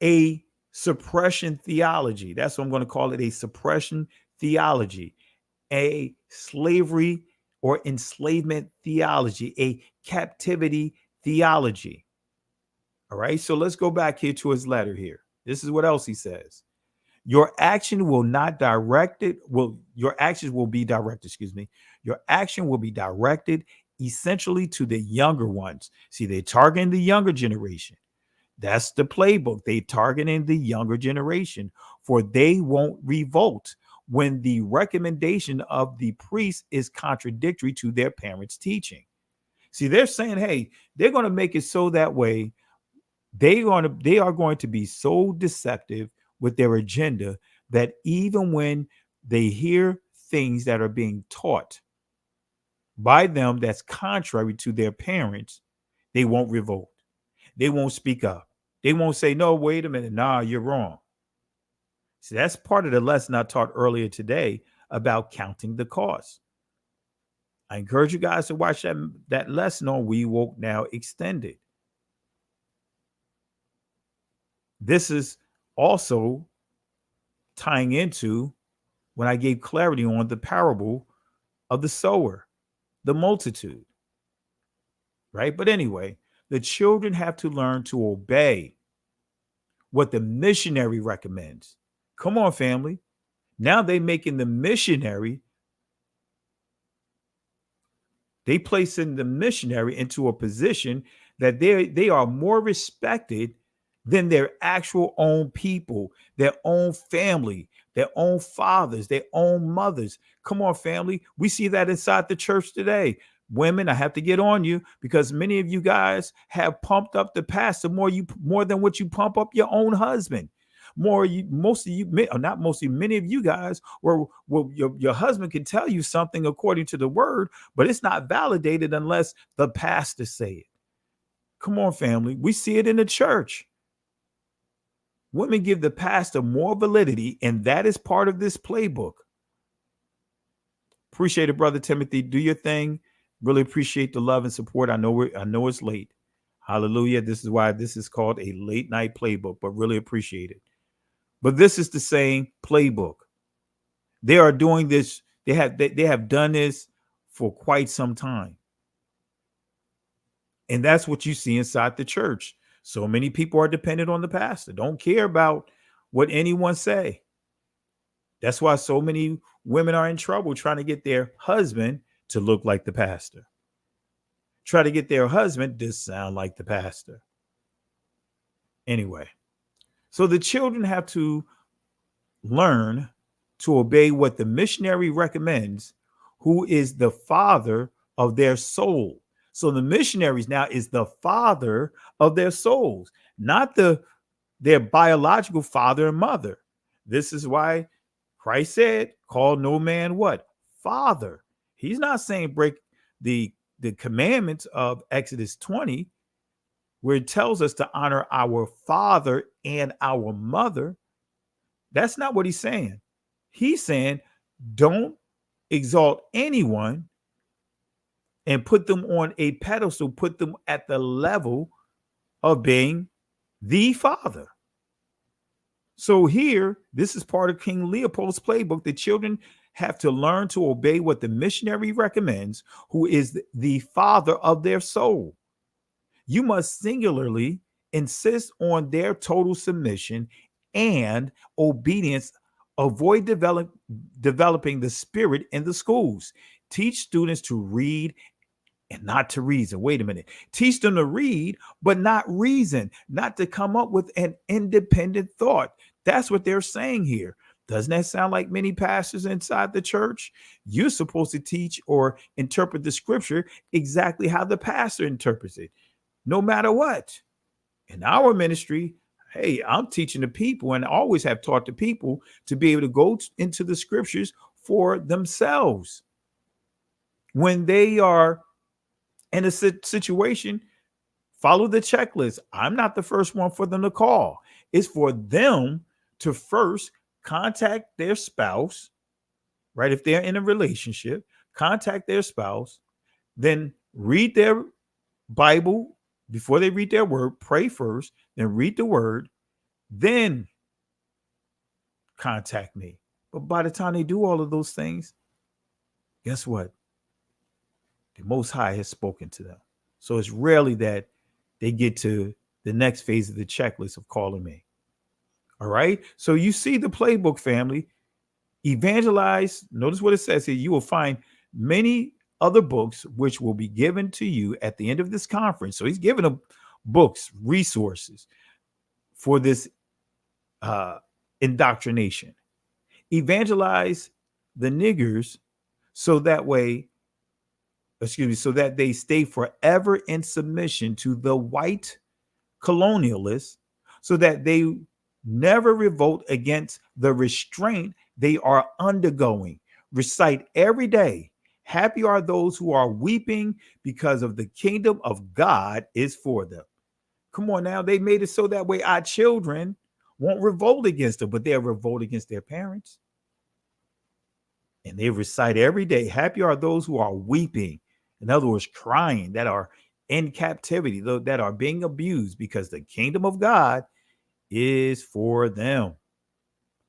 a suppression theology. That's what I'm going to call it, a suppression theology, a slavery or enslavement theology, a captivity theology. All right, so let's go back here to his letter here. This is what else he says. Your action will not direct it. Well, your actions will be directed, excuse me. Your action will be directed essentially to the younger ones. See, they're targeting the younger generation. That's the playbook. They targeting the younger generation, for they won't revolt when the recommendation of the priest is contradictory to their parents' teaching. See, they're saying, hey, they're going to make it so that way they are going to be so deceptive with their agenda that even when they hear things that are being taught by them that's contrary to their parents, they won't revolt. They won't speak up. They won't say, no, wait a minute. Nah, you're wrong. See, that's part of the lesson I taught earlier today about counting the cost. I encourage you guys to watch that lesson on We Woke Now Extended. This is also tying into when I gave clarity on the parable of the sower, the multitude, right? But anyway, the children have to learn to obey what the missionary recommends. Come on, family. Now they're making the missionary, they placing the missionary into a position that they are more respected than their actual own people, their own family, their own fathers, their own mothers. Come on, family. We see that inside the church today. Women, I have to get on you because many of you guys have pumped up the pastor more than what you pump up your own husband. Many of you guys, your husband can tell you something according to the word, but it's not validated unless the pastor say it. Come on, family. We see it in the church. Women give the pastor more validity, and that is part of this playbook. Appreciate it, Brother Timothy. Do your thing. Really appreciate the love and support. I know it's late. Hallelujah. This is why this is called a late night playbook, but really appreciate it. But this is the same playbook. They are doing this. They have done this for quite some time. And that's what you see inside the church. So many people are dependent on the pastor, don't care about what anyone say. That's why so many women are in trouble trying to get their husband to look like the pastor. Try to get their husband to sound like the pastor. Anyway, so the children have to learn to obey what the missionary recommends, who is the father of their soul. So the missionaries now is the father of their souls, not their biological father and mother. This is why Christ said, call no man what? Father. He's not saying break the commandments of Exodus 20, where it tells us to honor our father and our mother. That's not what he's saying. He's saying, don't exalt anyone and put them on a pedestal, put them at the level of being the father. So here, this is part of King Leopold's playbook. The children have to learn to obey what the missionary recommends, who is the father of their soul. You must singularly insist on their total submission and obedience. Avoid developing the spirit in the schools. Teach students to read and not to reason. Wait a minute. Teach them to read, but not reason, not to come up with an independent thought. That's what they're saying here. Doesn't that sound like many pastors inside the church? You're supposed to teach or interpret the scripture exactly how the pastor interprets it, no matter what. In our ministry, hey, I'm teaching the people and always have taught the people to be able to go into the scriptures for themselves. When they are in a situation, follow the checklist. I'm not the first one for them to call. It's for them to first contact their spouse, right? If they're in a relationship, contact their spouse, then read their Bible before they read their word, pray first, then read the word, then contact me. But by the time they do all of those things, guess what? The Most High has spoken to them. So it's rarely that they get to the next phase of the checklist of calling me. All right. So you see the playbook, family. Evangelize. Notice what it says here. You will find many other books which will be given to you at the end of this conference. So he's giving them books, resources for this indoctrination. Evangelize the niggers so that they stay forever in submission to the white colonialists, so that they never revolt against the restraint they are undergoing. Recite every day, happy are those who are weeping, because of the kingdom of God is for them. Come on now, they made it so that way our children won't revolt against them, but they'll revolt against their parents. And they recite every day, happy are those who are weeping. In other words, crying, that are in captivity, that are being abused, because the kingdom of God is for them.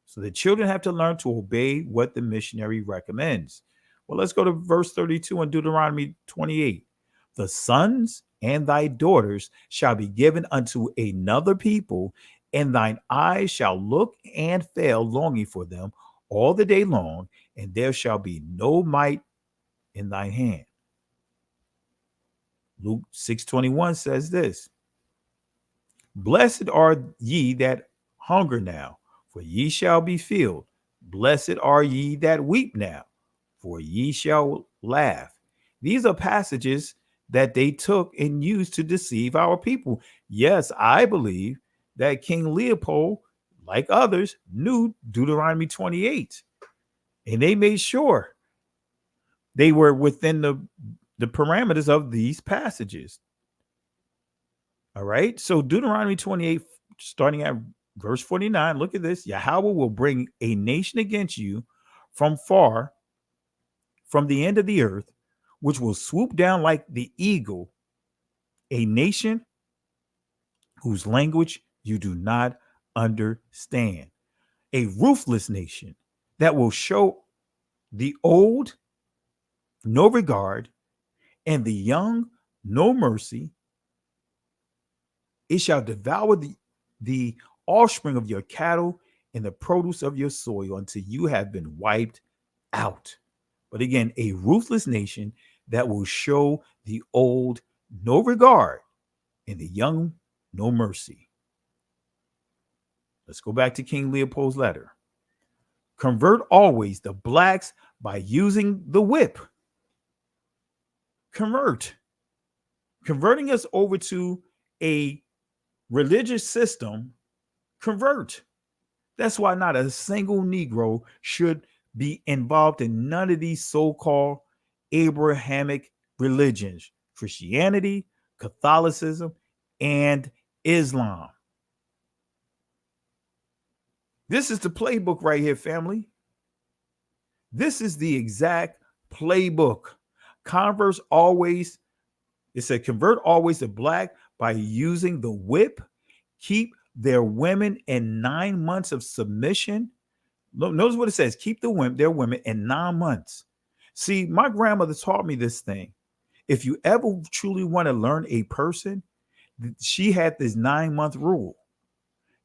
So the children have to learn to obey what the missionary recommends. Well, let's go to verse 32 in Deuteronomy 28. The sons and thy daughters shall be given unto another people, and thine eyes shall look and fail longing for them all the day long, and there shall be no might in thine hand. Luke 6:21 says this: Blessed are ye that hunger now, for ye shall be filled. Blessed are ye that weep now, for ye shall laugh. These are passages that they took and used to deceive our people. Yes, I believe that King Leopold, like others, knew Deuteronomy 28, and they made sure they were within the parameters of these passages. All right. So Deuteronomy 28, starting at verse 49, look at this. Yahweh will bring a nation against you from far, from the end of the earth, which will swoop down like the eagle, a nation whose language you do not understand, a ruthless nation that will show the old no regard and the young no mercy. It shall devour the offspring of your cattle and the produce of your soil until you have been wiped out. But again, a ruthless nation that will show the old no regard and the young no mercy. Let's go back to King Leopold's letter. Convert always the blacks by using the whip. Converting us over to a religious system. Convert. That's why not a single Negro should be involved in none of these so-called Abrahamic religions, Christianity, Catholicism, and Islam. This is the playbook right here, family. This is the exact playbook. Converse always, it said, convert always the black by using the whip. Keep their women in 9 months of submission. Notice what it says. Keep their women in 9 months. See, my grandmother taught me this thing. If you ever truly want to learn a person, she had this 9-month rule.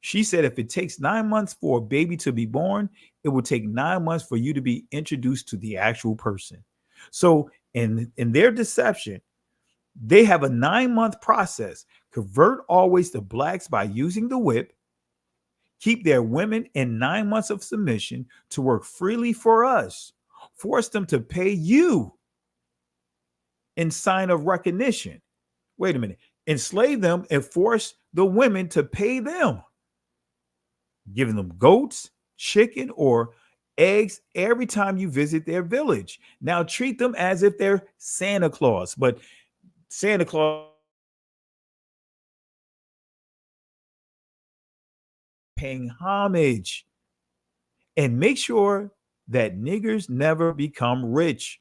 She said if it takes 9 months for a baby to be born, it will take 9 months for you to be introduced to the actual person. So in their deception, they have a 9-month process. Convert always the blacks by using the whip. Keep their women in 9 months of submission to work freely for us. Force them to pay you in sign of recognition. Wait a minute. Enslave them and force the women to pay them. Giving them goats, chicken, or eggs every time you visit their village. Now treat them as if they're Santa Claus, but Santa Claus paying homage. And make sure that niggers never become rich.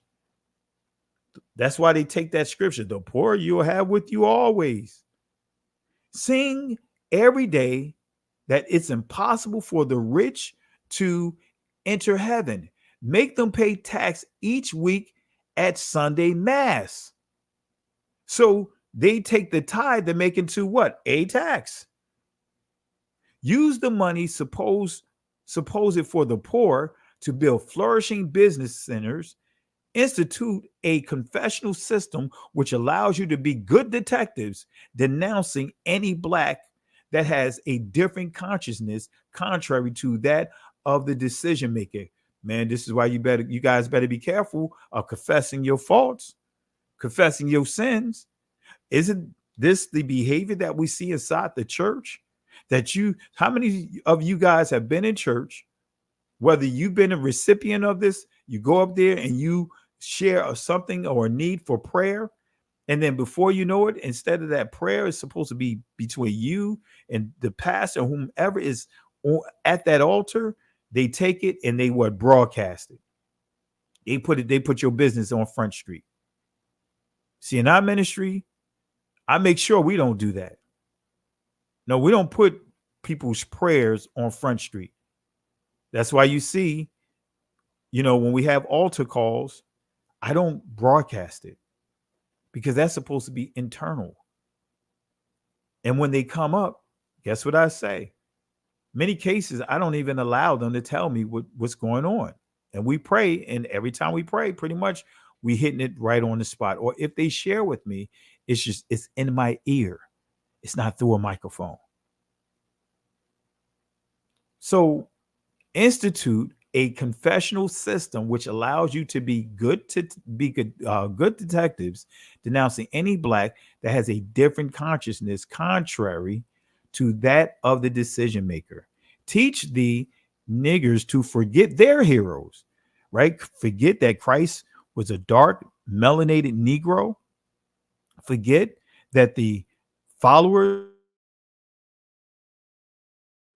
That's why they take that scripture. The poor you'll have with you always. Sing every day that it's impossible for the rich to enter heaven. Make them pay tax each week at Sunday Mass. So they take the tithe to make into what? A tax. Use the money supposed for the poor to build flourishing business centers. Institute a confessional system which allows you to be good detectives, denouncing any black that has a different consciousness contrary to that of the decision maker. Man, this is why you guys better be careful of confessing your faults, confessing your sins. Isn't this the behavior that we see inside the church? How many of you guys have been in church, whether you've been a recipient of this, you go up there and you share something or a need for prayer, and then before you know it, instead of that prayer is supposed to be between you and the pastor, whomever is at that altar, they take it and they broadcast it. They put your business on Front Street. See, in our ministry, I make sure we don't do that. No, we don't put people's prayers on Front Street. That's why you see, when we have altar calls, I don't broadcast it because that's supposed to be internal. And when they come up, guess what I say? Many cases, I don't even allow them to tell me what's going on. And we pray, and every time we pray, pretty much we hitting it right on the spot. Or if they share with me, it's in my ear. It's not through a microphone. So institute a confessional system which allows you to be good detectives, denouncing any black that has a different consciousness contrary to that of the decision maker. Teach the niggers to forget their heroes, right? Forget that Christ was a dark, melanated Negro. Forget that the followers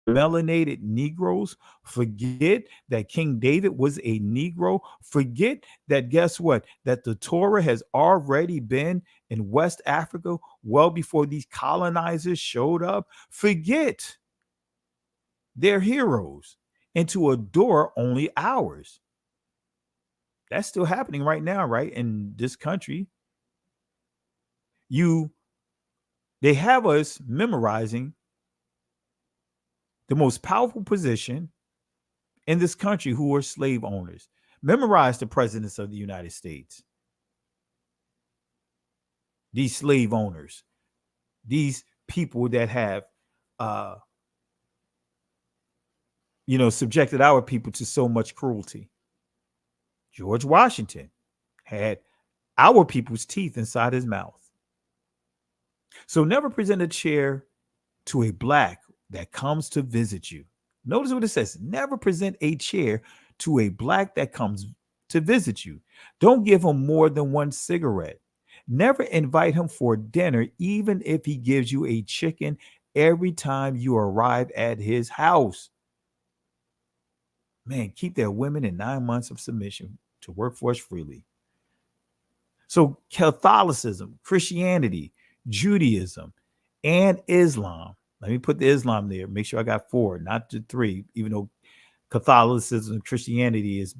melanated Negroes. Forget that King David was a Negro. Forget that, guess what? That the Torah has already been in West Africa well before these colonizers showed up. Forget their heroes and to adore only ours. That's still happening right now, right? In this country. They have us memorizing the most powerful position in this country who are slave owners. Memorize the presidents of the United States. These slave owners, these people that have, subjected our people to so much cruelty. George Washington had our people's teeth inside his mouth. So never present a chair to a black that comes to visit you. Notice what it says. Never present a chair to a black that comes to visit you. Don't give him more than one cigarette. Never invite him for dinner, even if he gives you a chicken every time you arrive at his house. Man, keep their women in 9 months of submission to workforce freely. So Catholicism, Christianity, Judaism, and Islam. Let me put the Islam there. Make sure I got 4, not the 3, even though Catholicism and Christianity is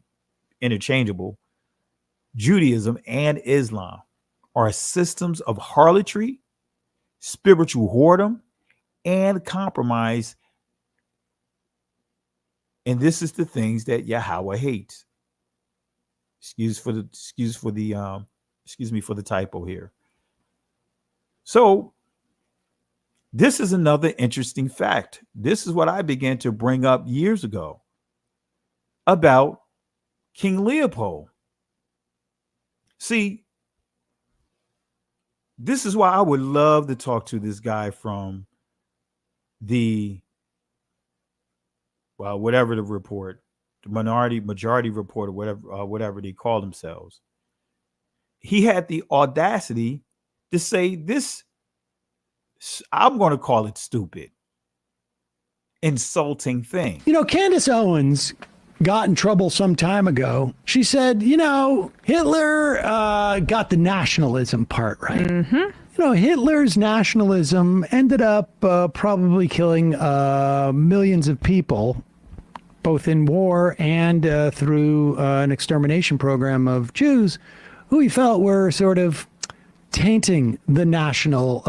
interchangeable. Judaism and Islam are systems of harlotry, spiritual whoredom, and compromise. And this is the things that Yahweh hates. Excuse me for the typo here. So this is another interesting fact. This is what I began to bring up years ago about King Leopold. See, this is why I would love to talk to this guy from whatever the report, the majority report, or whatever they call themselves. He had the audacity to say this, I'm going to call it stupid, insulting thing. Candace Owens got in trouble some time ago. She said, Hitler got the nationalism part right. Hitler's nationalism ended up probably killing millions of people, both in war and through an extermination program of Jews who he felt were sort of tainting the national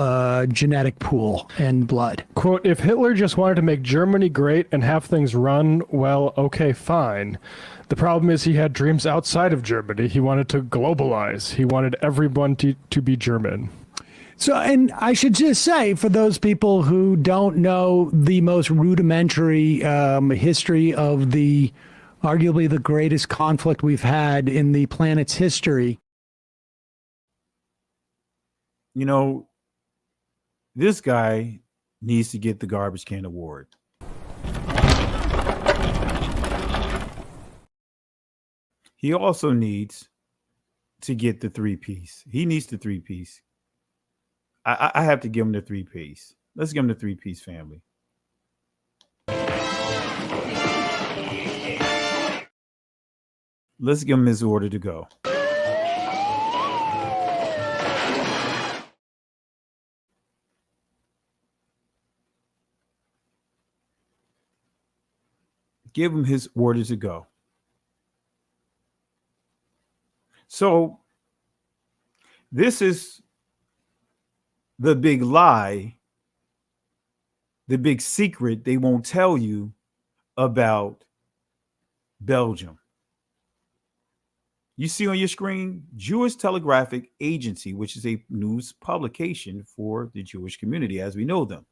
genetic pool and blood. Quote, if Hitler just wanted to make Germany great and have things run, well, okay, fine. The problem is he had dreams outside of Germany. He wanted to globalize. He wanted everyone to be German. So, and I should just say, for those people who don't know the most rudimentary history of arguably the greatest conflict we've had in the planet's history. This guy needs to get the garbage can award. He also needs to get the 3-piece. He needs the 3-piece. I have to give him the 3-piece. Let's give him the 3-piece, family. Let's give him his order to go. Give him his order to go. So this is the big lie, the big secret they won't tell you about Belgium. You see on your screen, Jewish Telegraphic Agency, which is a news publication for the Jewish community as we know them.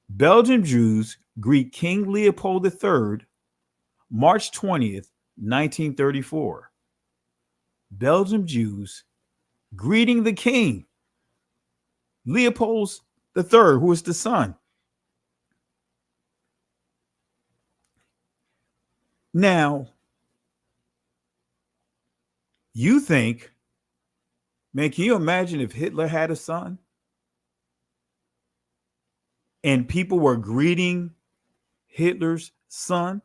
Belgian Jews greet King Leopold III, March 20th, 1934. Belgian Jews greeting the king, Leopold III, who is the son. Now, you think, man, can you imagine if Hitler had a son? And people were greeting Hitler's son?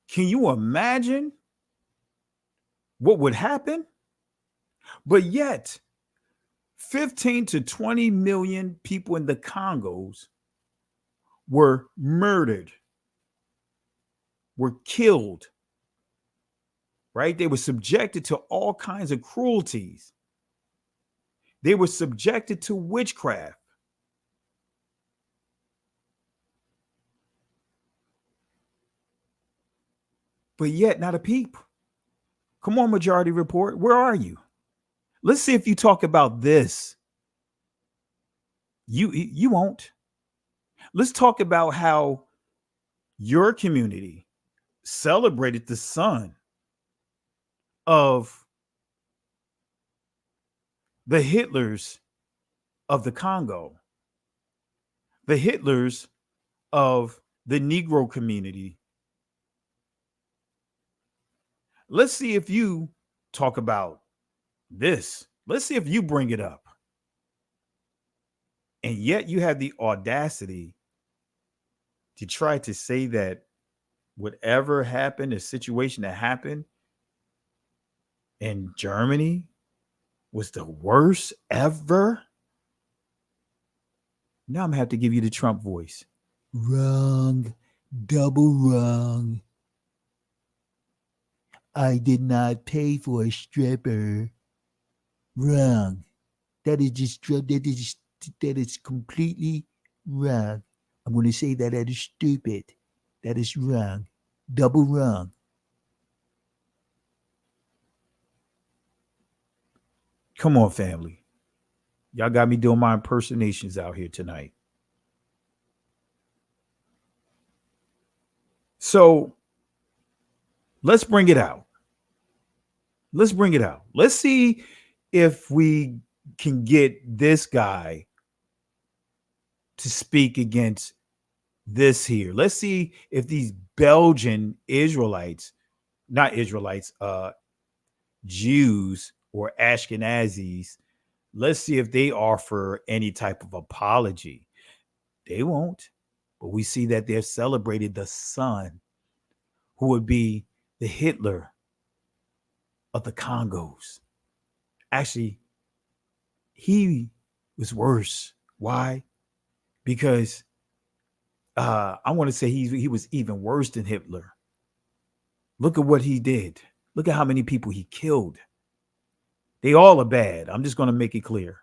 Can you imagine what would happen? But yet, 15 to 20 million people in the Congos were murdered, were killed, right? They were subjected to all kinds of cruelties. They were subjected to witchcraft. But yet, not a peep. Come on, Majority Report. Where are you? Let's see if you talk about this. You won't. Let's talk about how your community celebrated the son of the Hitlers of the Congo, the Hitlers of the Negro community. Let's see if you talk about this. Let's see if you bring it up. And yet you have the audacity to try to say that whatever happened, a situation that happened in Germany was the worst ever. Now I'm gonna have to give you the Trump voice. Wrong, double wrong. I did not pay for a stripper. Wrong. That is completely wrong. I'm going to say that is stupid. That is wrong. Double wrong. Come on, family. Y'all got me doing my impersonations out here tonight. So let's bring it out. Let's bring it out. Let's see if we can get this guy to speak against this here. Let's see if these Belgian Israelites, not Israelites, Jews or Ashkenazis, let's see if they offer any type of apology. They won't. But we see that they're celebrating the son who would be the Hitler of the Congos. Actually, he was worse. Why? Because I want to say he was even worse than Hitler. Look at what he did. Look at how many people he killed. They all are bad. I'm just going to make it clear.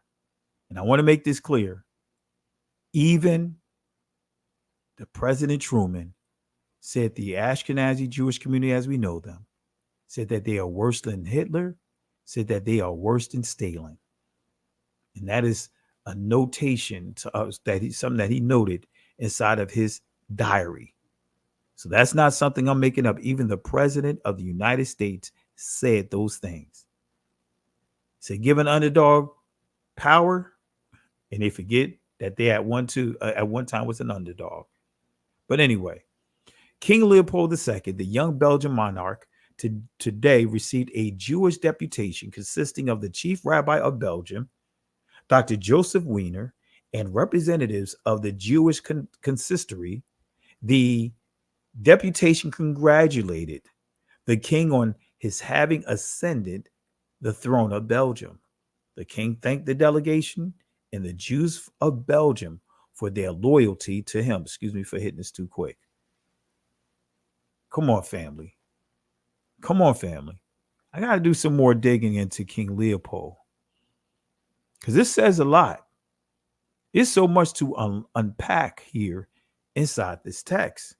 And I want to make this clear. Even the President Truman said the Ashkenazi Jewish community as we know them, said that they are worse than Hitler, said that they are worse than Stalin. And that is a notation to us, something that he noted inside of his diary. So that's not something I'm making up. Even the President of the United States said those things. He said, give an underdog power, and they forget that they at one time was an underdog. But anyway, King Leopold II, the young Belgian monarch, today received a Jewish deputation consisting of the chief rabbi of Belgium, Dr. Joseph Wiener, and representatives of the Jewish consistory. The deputation congratulated the king on his having ascended the throne of Belgium. The king thanked the delegation and the Jews of Belgium for their loyalty to him. Excuse me for hitting this too quick. Come on, family. Come on, family. I got to do some more digging into King Leopold because this says a lot. It's so much to unpack here inside this text.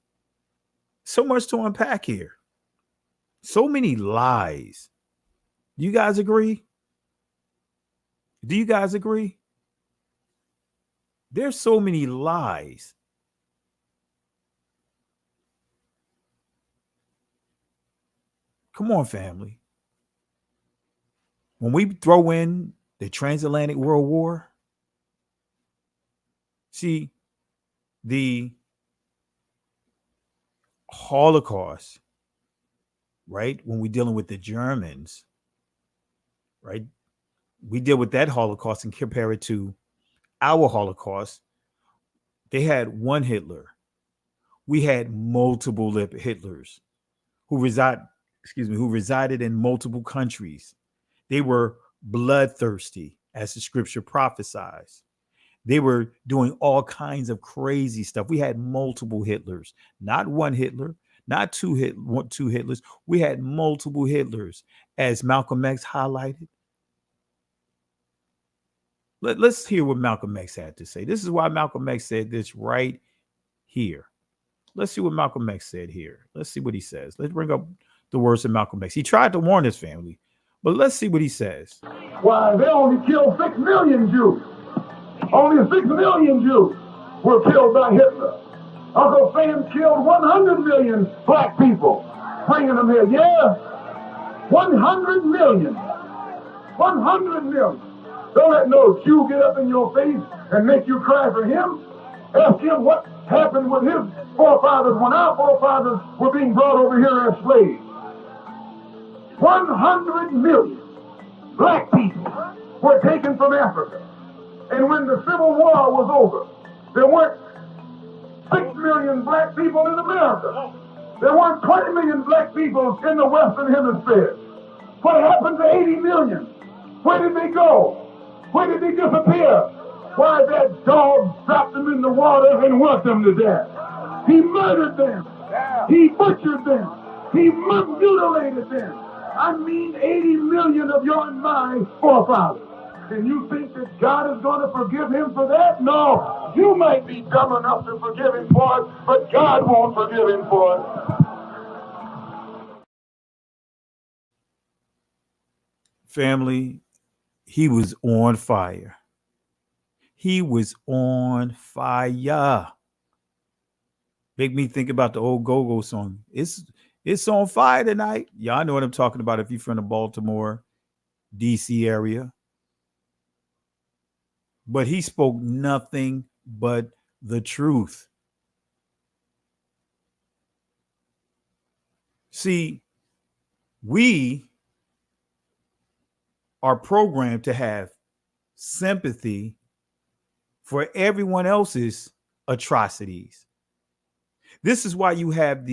So much to unpack here. So many lies. Do you guys agree? Do you guys agree? There's so many lies. Come on, family. When we throw in the transatlantic world war, see, the Holocaust, right? When we're dealing with the Germans, right? We deal with that Holocaust and compare it to our Holocaust. They had one Hitler. We had multiple Hitlers who resided in multiple countries. They were bloodthirsty, as the scripture prophesies. They were doing all kinds of crazy stuff. We had multiple Hitlers, not one Hitler, not two Hitlers. We had multiple Hitlers, as Malcom X highlighted. Let's hear what Malcom X had to say. This is why Malcom X said this right here. Let's see what Malcom X said here. Let's see what he says. Let's bring up the words of Malcom X. He tried to warn his family, but let's see what he says. Why, they only killed 6 million Jews. Only 6 million Jews were killed by Hitler. Uncle Sam killed 100 million black people, bringing them here. Yeah, 100 million. 100 million. Don't let no Jew get up in your face and make you cry for him. Ask him what happened with his forefathers when our forefathers were being brought over here as slaves. 100 million black people were taken from Africa. And when the Civil War was over, there weren't 6 million black people in America. There weren't 20 million black people in the Western Hemisphere. What happened to 80 million? Where did they go? Where did they disappear? Why, that dog dropped them in the water and worked them to death. He murdered them. He butchered them. He mutilated them. I mean 80 million of your and my forefathers. And you think that God is going to forgive him for that? No. You might be dumb enough to forgive him for it, but God won't forgive him for it. Family, he was on fire. He was on fire. Make me think about the old Go-Go song. It's on fire tonight. Y'all know what I'm talking about if you're from the Baltimore, D.C. area. But he spoke nothing but the truth. See, we are programmed to have sympathy for everyone else's atrocities. This is why you have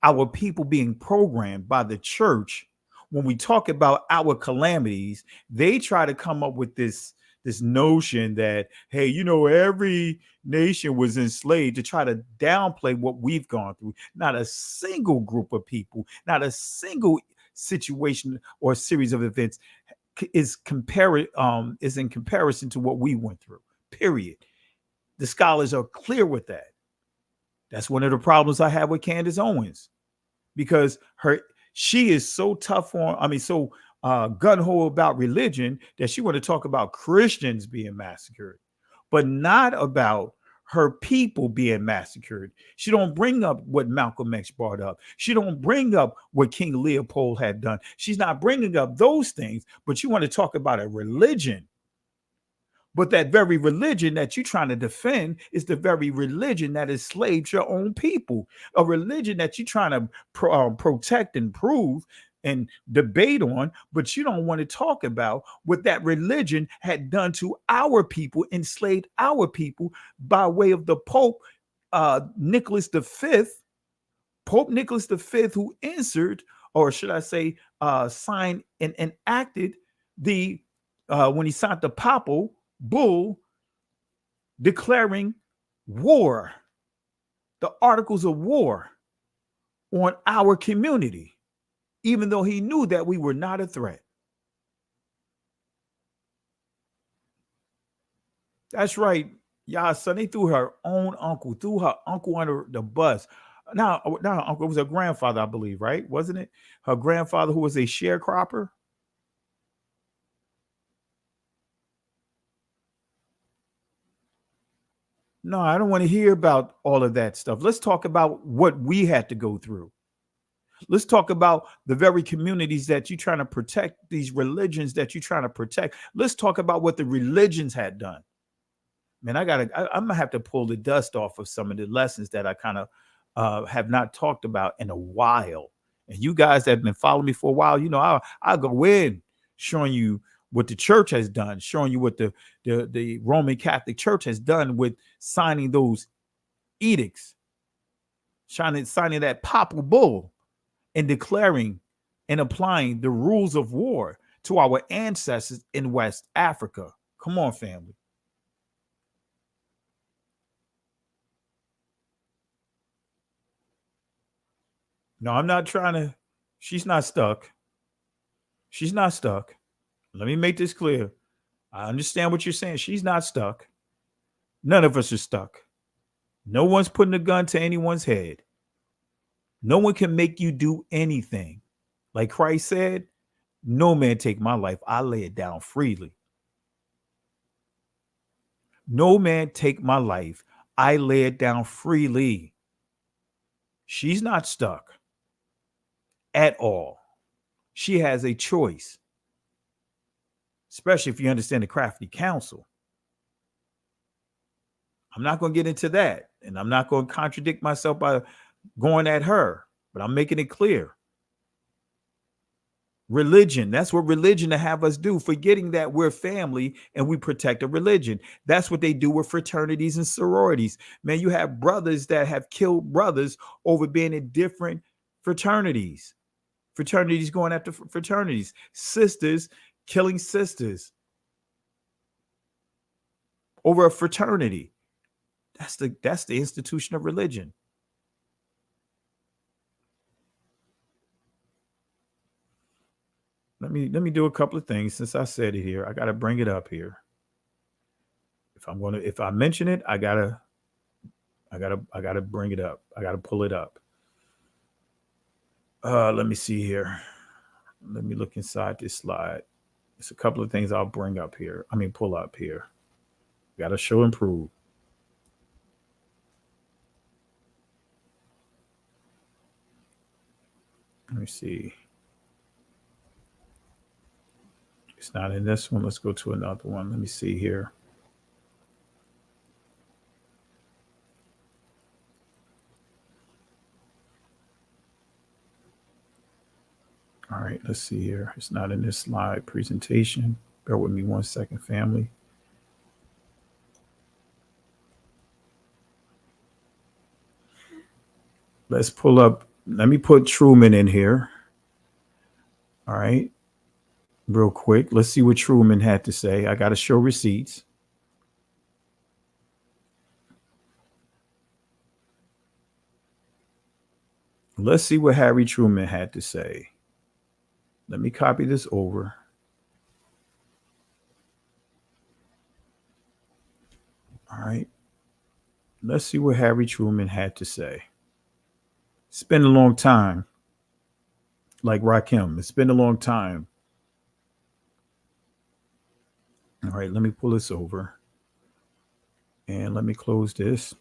our people being programmed by the church. When we talk about our calamities, they try to come up with this notion that, hey, you know, every nation was enslaved, to try to downplay what we've gone through. Not a single group of people, not a single situation or series of events is in comparison to what we went through. Period. The scholars are clear with that. That's one of the problems I have with Candace Owens, because she is so tough so gun-ho about religion that she want to talk about Christians being massacred, but not about her people being massacred. She don't bring up what Malcolm X brought up. She don't bring up what King Leopold had done. She's not bringing up those things, but you want to talk about a religion. But that very religion that you're trying to defend is the very religion that enslaved your own people. A religion that you're trying to protect and prove and debate on, but you don't want to talk about what that religion had done to our people, enslaved our people by way of the Pope Nicholas V. Pope Nicholas V, who answered, or should I say, signed and enacted when he signed the papal bull declaring war, the articles of war on our community, even though he knew that we were not a threat. That's right, y'all, son. They threw her uncle under the bus. Now, her uncle, it was her grandfather, I believe, right? Wasn't it? Her grandfather, who was a sharecropper. No, I don't want to hear about all of that stuff. Let's talk about what we had to go through. Let's talk about the very communities that you're trying to protect, these religions that you're trying to protect. Let's talk about what the religions had done. Man, I'm gonna have to pull the dust off of some of the lessons that I kind of have not talked about in a while. And you guys that have been following me for a while, you know, I'll go in showing you what the church has done, showing you what the Roman Catholic Church has done with signing those edicts, signing that papal bull, and declaring and applying the rules of war to our ancestors in West Africa. Come on, family. No, I'm not trying to. She's not stuck. She's not stuck. Let me make this clear. I understand what you're saying. She's not stuck. None of us are stuck. No one's putting a gun to anyone's head. No one can make you do anything. Like Christ said, no man take my life. I lay it down freely. No man take my life. I lay it down freely. She's not stuck at all. She has a choice, especially if you understand the crafty counsel. I'm not going to get into that, and I'm not going to contradict myself by going at her, but I'm making it clear. Religion, that's what religion to have us do, forgetting that we're family and we protect a religion. That's what they do with fraternities and sororities. Man, you have brothers that have killed brothers over being in different fraternities. Fraternities going after fraternities. Sisters killing sisters over a fraternity. That's the institution of religion. Let me do a couple of things since I said it here. I got to bring it up here. If I mention it, I gotta bring it up. I gotta pull it up. Let me see here. Let me look inside this slide. There's a couple of things I'll bring up here. Pull up here. Got to show and prove. Let me see. It's not in this one. Let's go to another one. Let me see here. All right, let's see here. It's not in this slide presentation. Bear with me 1 second, family. let's pull up. Let me put Truman in here. All right. Real quick. Let's see what Truman had to say. I got to show receipts. Let's see what Harry Truman had to say. Let me copy this over. All right. Let's see what Harry Truman had to say. It's been a long time. Like Rakim, it's been a long time. All right, let me pull this over. And let me close this.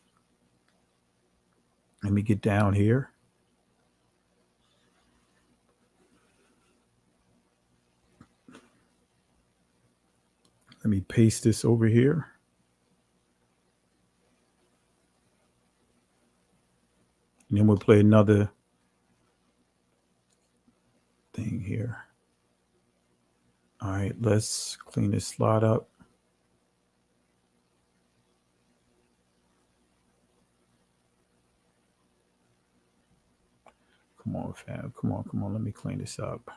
Let me get down here. Let me paste this over here. And then we'll play another thing here. All right, let's clean this slot up. Come on, fam. Come on. Let me clean this up.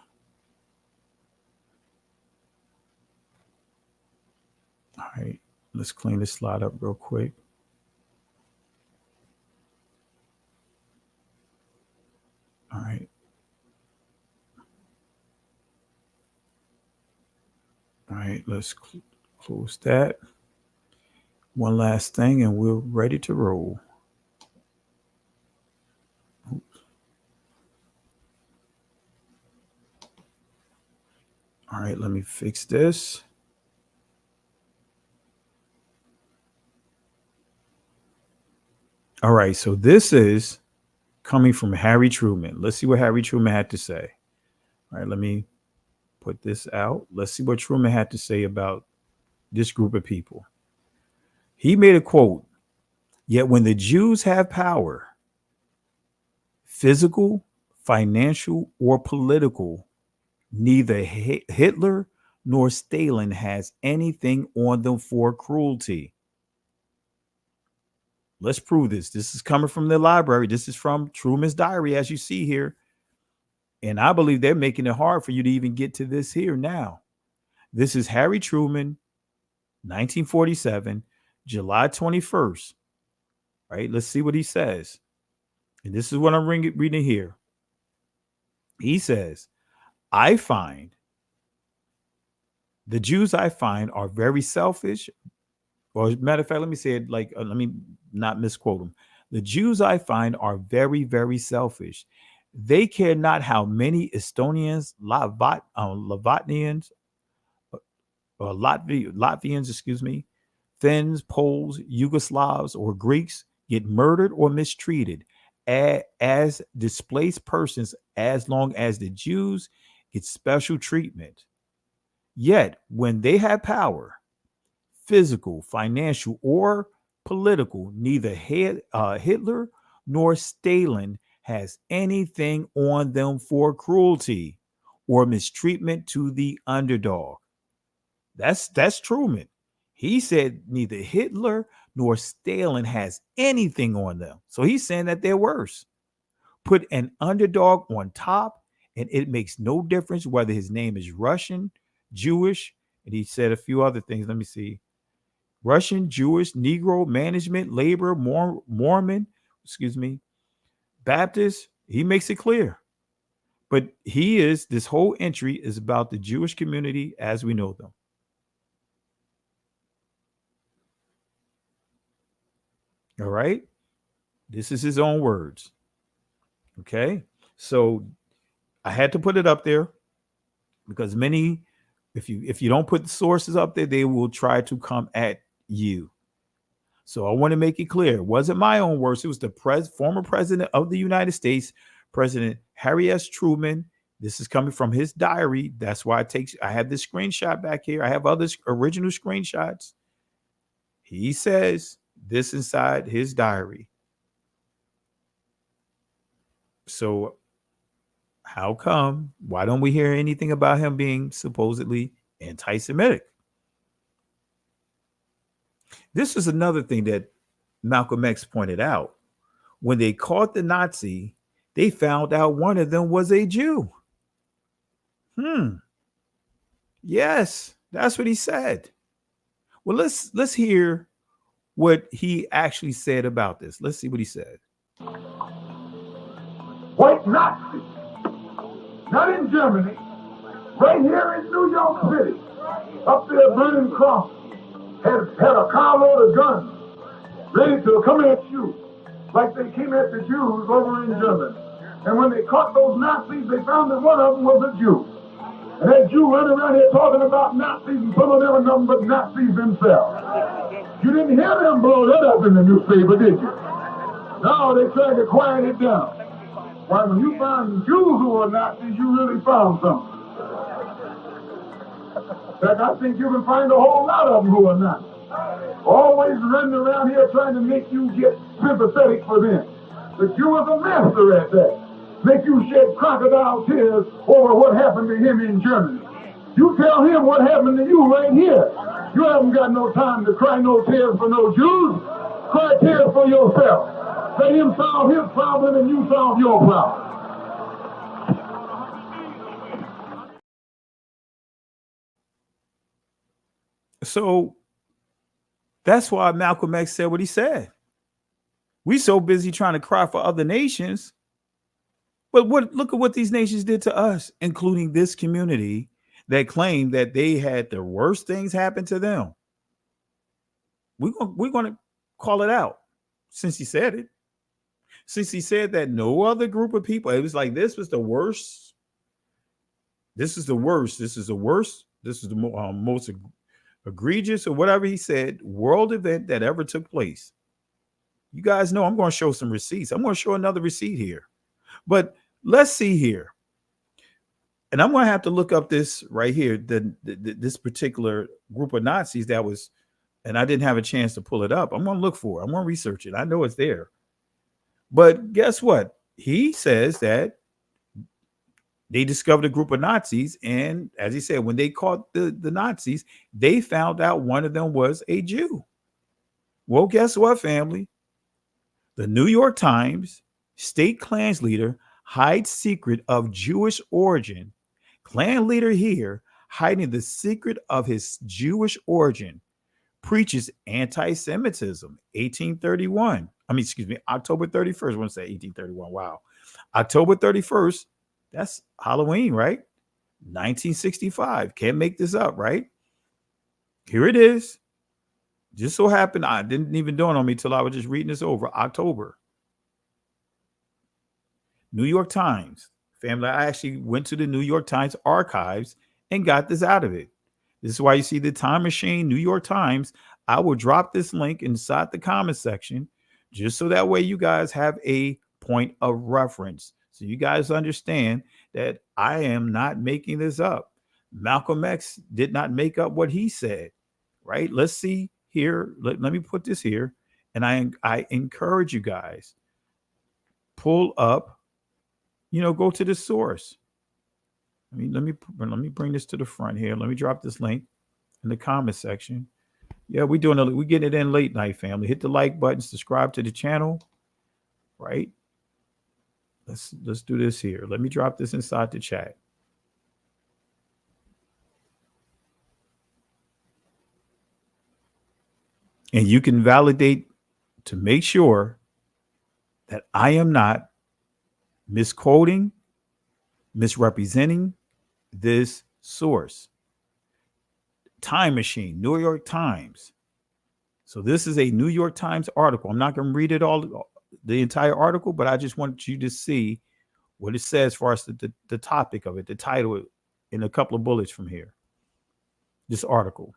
All right, let's clean this slot up real quick. All right. All right, let's close that. One last thing, and we're ready to roll. Oops. All right, let me fix this. All right, so this is coming from Harry Truman. Let's see what Harry Truman had to say. All right, let me put this out. Let's see what Truman had to say about this group of people. He made a quote, "Yet when the Jews have power, physical, financial, or political, neither Hitler nor Stalin has anything on them for cruelty." Let's prove this. This is coming from the library. This is from Truman's diary, as you see here. And I believe they're making it hard for you to even get to this here now. This is Harry Truman, 1947, July 21st. Right? Let's see what he says. And this is what I'm reading here. He says, "I find the Jews are very selfish." Or matter of fact, let me say it like, let me not misquote them. "The Jews I find are very, very selfish. They care not how many Estonians, Latvians, Finns, Poles, Yugoslavs, or Greeks get murdered or mistreated as displaced persons, as long as the Jews get special treatment. Yet when they have power, physical, financial, or political, neither Hitler nor Stalin has anything on them for cruelty or mistreatment to the underdog." That's Truman. He said neither Hitler nor Stalin has anything on them. So he's saying that they're worse. Put an underdog on top, and it makes no difference whether his name is Russian, Jewish, and he said a few other things. Let me see. Russian, Jewish, Negro, management, labor, Mormon, Baptist. He makes it clear. But this whole entry is about the Jewish community as we know them. All right. This is his own words. Okay. So I had to put it up there because many, if you don't put the sources up there, they will try to come at you. So I want to make it clear. It wasn't my own words. It was the former president of the United States, President Harry S. Truman. This is coming from his diary. That's why I have this screenshot back here. I have other original screenshots. He says this inside his diary. So how come? Why don't we hear anything about him being supposedly anti-Semitic? This is another thing that Malcolm X pointed out. when they caught the Nazi, they found out one of them was a Jew. Yes, that's what he said. Well, let's hear what he actually said about this. Let's see what he said. White Nazis, not in Germany, right here in New York City, up there burning cross, had a carload of guns ready to come at you like they came at the Jews over in Germany. And when they caught those Nazis, they found that one of them was a Jew. And that Jew running around here talking about Nazis, and some of them are nothing but Nazis themselves. You didn't hear them blow that up in the newspaper, did you? No, they tried to quiet it down. Why, when you found Jews who were Nazis, you really found something. In fact, I think you can find a whole lot of them who are Nazis. Always running around here trying to make you get sympathetic for them. But you was a master at that. Make you shed crocodile tears over what happened to him in Germany. You tell him what happened to you right here. You haven't got no time to cry no tears for no Jews. Cry tears for yourself. Let him solve his problem and you solve your problem. So that's why Malcolm X said what he said. We so busy trying to cry for other nations. But look at what these nations did to us, including this community that claimed that they had the worst things happen to them. We're going to call it out since he said it. Since he said that no other group of people, it was like this was the worst. This is the worst. This is the worst. This is the most egregious or whatever he said world event that ever took place. You guys know I'm going to show some receipts. I'm going to show another receipt here. But let's see here. And I'm going to have to look up this right here, this particular group of Nazis that was, and I didn't have a chance to pull it up. I'm going to look for it. I'm going to research it. I know it's there. But guess what? He says that they discovered a group of Nazis. And as he said, when they caught the Nazis, they found out one of them was a Jew. Well, guess what, family? The New York Times state Klan's leader hides secret of Jewish origin. Klan leader here hiding the secret of his Jewish origin preaches anti-Semitism. 1831. October 31st. I want to say 1831. Wow. October 31st. That's Halloween, right? 1965. Can't make this up, right? Here it is. Just so happened, I didn't even dawn on me till I was just reading this over. October. New York Times. Family, I actually went to the New York Times archives and got this out of it. This is why you see the Time Machine, New York Times. I will drop this link inside the comment section just so that way you guys have a point of reference. So you guys understand that I am not making this up. Malcolm X did not make up what he said, right? Let's see here. Let me put this here. And I encourage you guys, pull up, go to the source. Let me bring this to the front here. Let me drop this link in the comment section. Yeah, we're getting it in late night, family. Hit the like button, subscribe to the channel, right? Let's do this here. Let me drop this inside the chat. And you can validate to make sure that I am not misquoting, misrepresenting this source. Time Machine, New York Times. So this is a New York Times article. I'm not going to read it all, the entire article, but I just want you to see what it says for us, the topic of it, the title, in a couple of bullets from here. This article.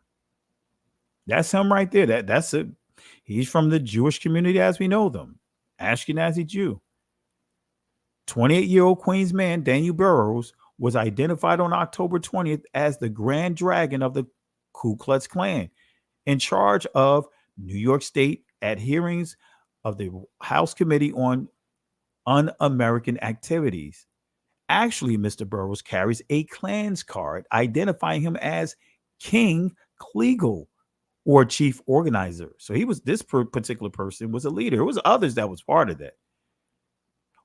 That's him right there. That's it. He's from the Jewish community as we know them. Ashkenazi Jew. 28-year-old Queens man Daniel Burroughs was identified on October 20th as the Grand Dragon of the Ku Klux Klan, in charge of New York State at hearings of the House Committee on Un-American Activities. Actually, Mr. Burroughs carries a Klan's card identifying him as King Kleagle, or chief organizer. So this particular person was a leader. It was others that was part of that.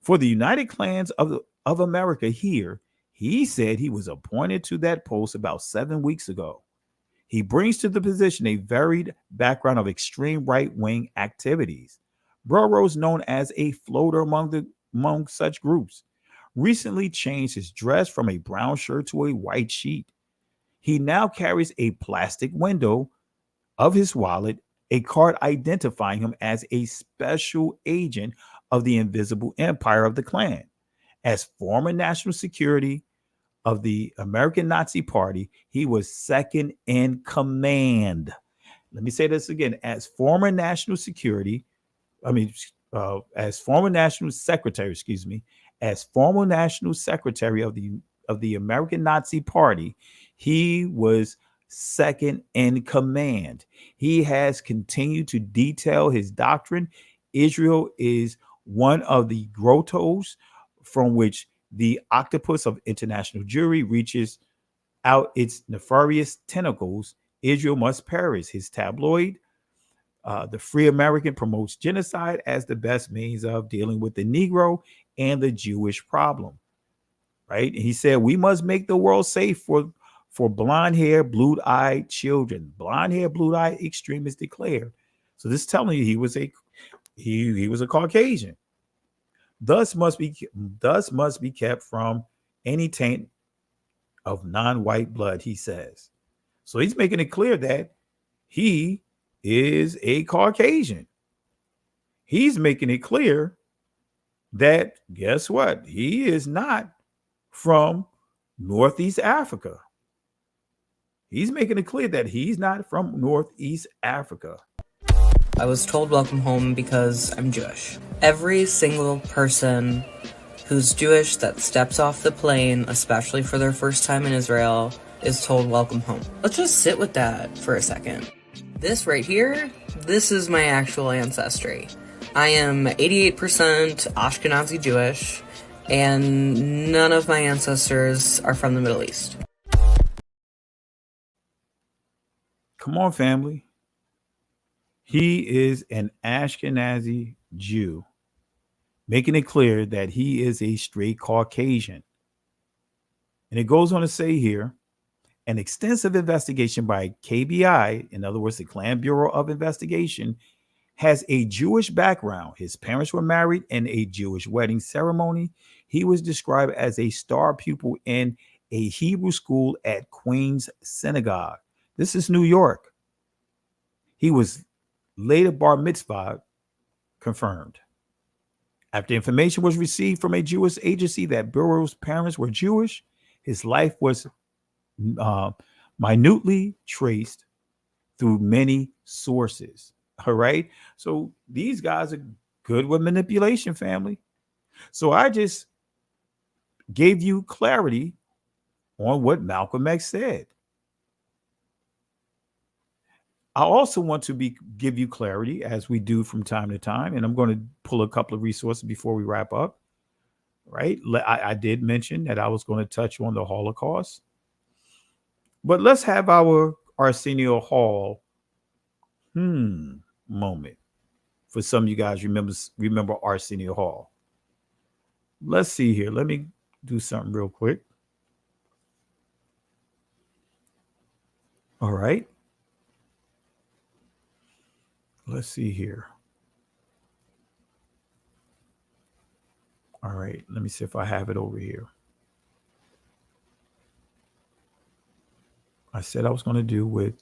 For the United Clans of America here, he said he was appointed to that post about 7 weeks ago. He brings to the position a varied background of extreme right-wing activities. Burroughs, known as a floater among such groups, recently changed his dress from a brown shirt to a white sheet. He now carries a plastic window of his wallet, a card identifying him as a special agent of the invisible empire of the Klan. As former national security of the American Nazi Party, he was second in command. Let me say this again. As former national security, as former national secretary, as former national secretary of the American Nazi Party, he was second in command. He has continued to detail his doctrine. Israel is one of the grottos from which the octopus of international Jewry reaches out its nefarious tentacles. Israel must perish. His tabloid, The Free American, promotes genocide as the best means of dealing with the Negro and the Jewish problem. Right? And he said, we must make the world safe for blonde-haired, blue-eyed children. Blonde-haired, blue-eyed extremists declared. So this is telling you he was a Caucasian. Thus must be kept from any taint of non-white blood, he says. So he's making it clear that he is a Caucasian. He's making it clear that, guess what? He is not from Northeast Africa. He's making it clear that he's not from Northeast Africa. I was told welcome home because I'm Jewish. Every single person who's Jewish that steps off the plane, especially for their first time in Israel, is told welcome home. Let's just sit with that for a second. This right here, this is my actual ancestry. I am 88% Ashkenazi Jewish, and none of my ancestors are from the Middle East. Come on, family. He is an Ashkenazi Jew, making it clear that he is a straight Caucasian. And it goes on to say here, an extensive investigation by KBI, in other words, the Klan Bureau of Investigation, has a Jewish background. His parents were married in a Jewish wedding ceremony. He was described as a star pupil in a Hebrew school at Queens Synagogue. This is New York. He was later bar mitzvah confirmed. After information was received from a Jewish agency that Burroughs' parents were Jewish, his life was minutely traced through many sources. All right. So these guys are good with manipulation, family. So I just gave you clarity on what Malcolm X said. I also want to give you clarity, as we do from time to time, and I'm going to pull a couple of resources before we wrap up. Right? I did mention that I was going to touch on the Holocaust, but let's have our Arsenio Hall moment. For some of you guys remember Arsenio Hall. Let's see here. Let me do something real quick. All right. Let's see here. All right. Let me see if I have it over here. I said I was going to do with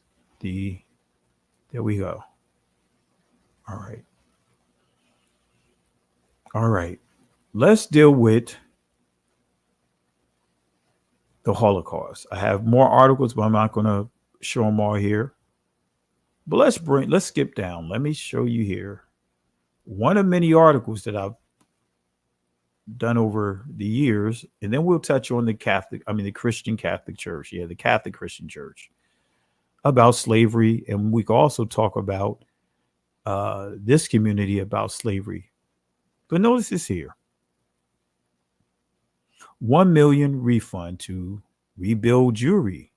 there we go. All right. All right. Let's deal with the Holocaust. I have more articles, but I'm not going to show them all here. But let's skip down. Let me show you here one of many articles that I've done over the years, and then we'll touch on the Christian Catholic Church. Yeah, the Catholic Christian Church, about slavery, and we can also talk about this community about slavery. But notice this here: 1 million refund to rebuild Jewry.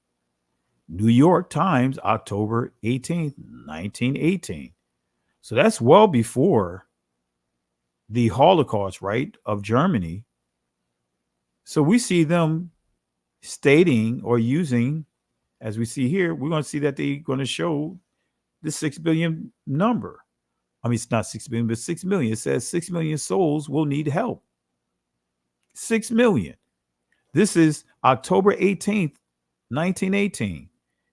New York Times, October 18th, 1918. So that's well before the Holocaust, right, of Germany. So we see them stating or using, as we see here, we're going to see that they're going to show the 6 billion number. I mean, it's not 6 billion, but 6 million. It says 6 million souls will need help. 6 million. This is October 18th, 1918.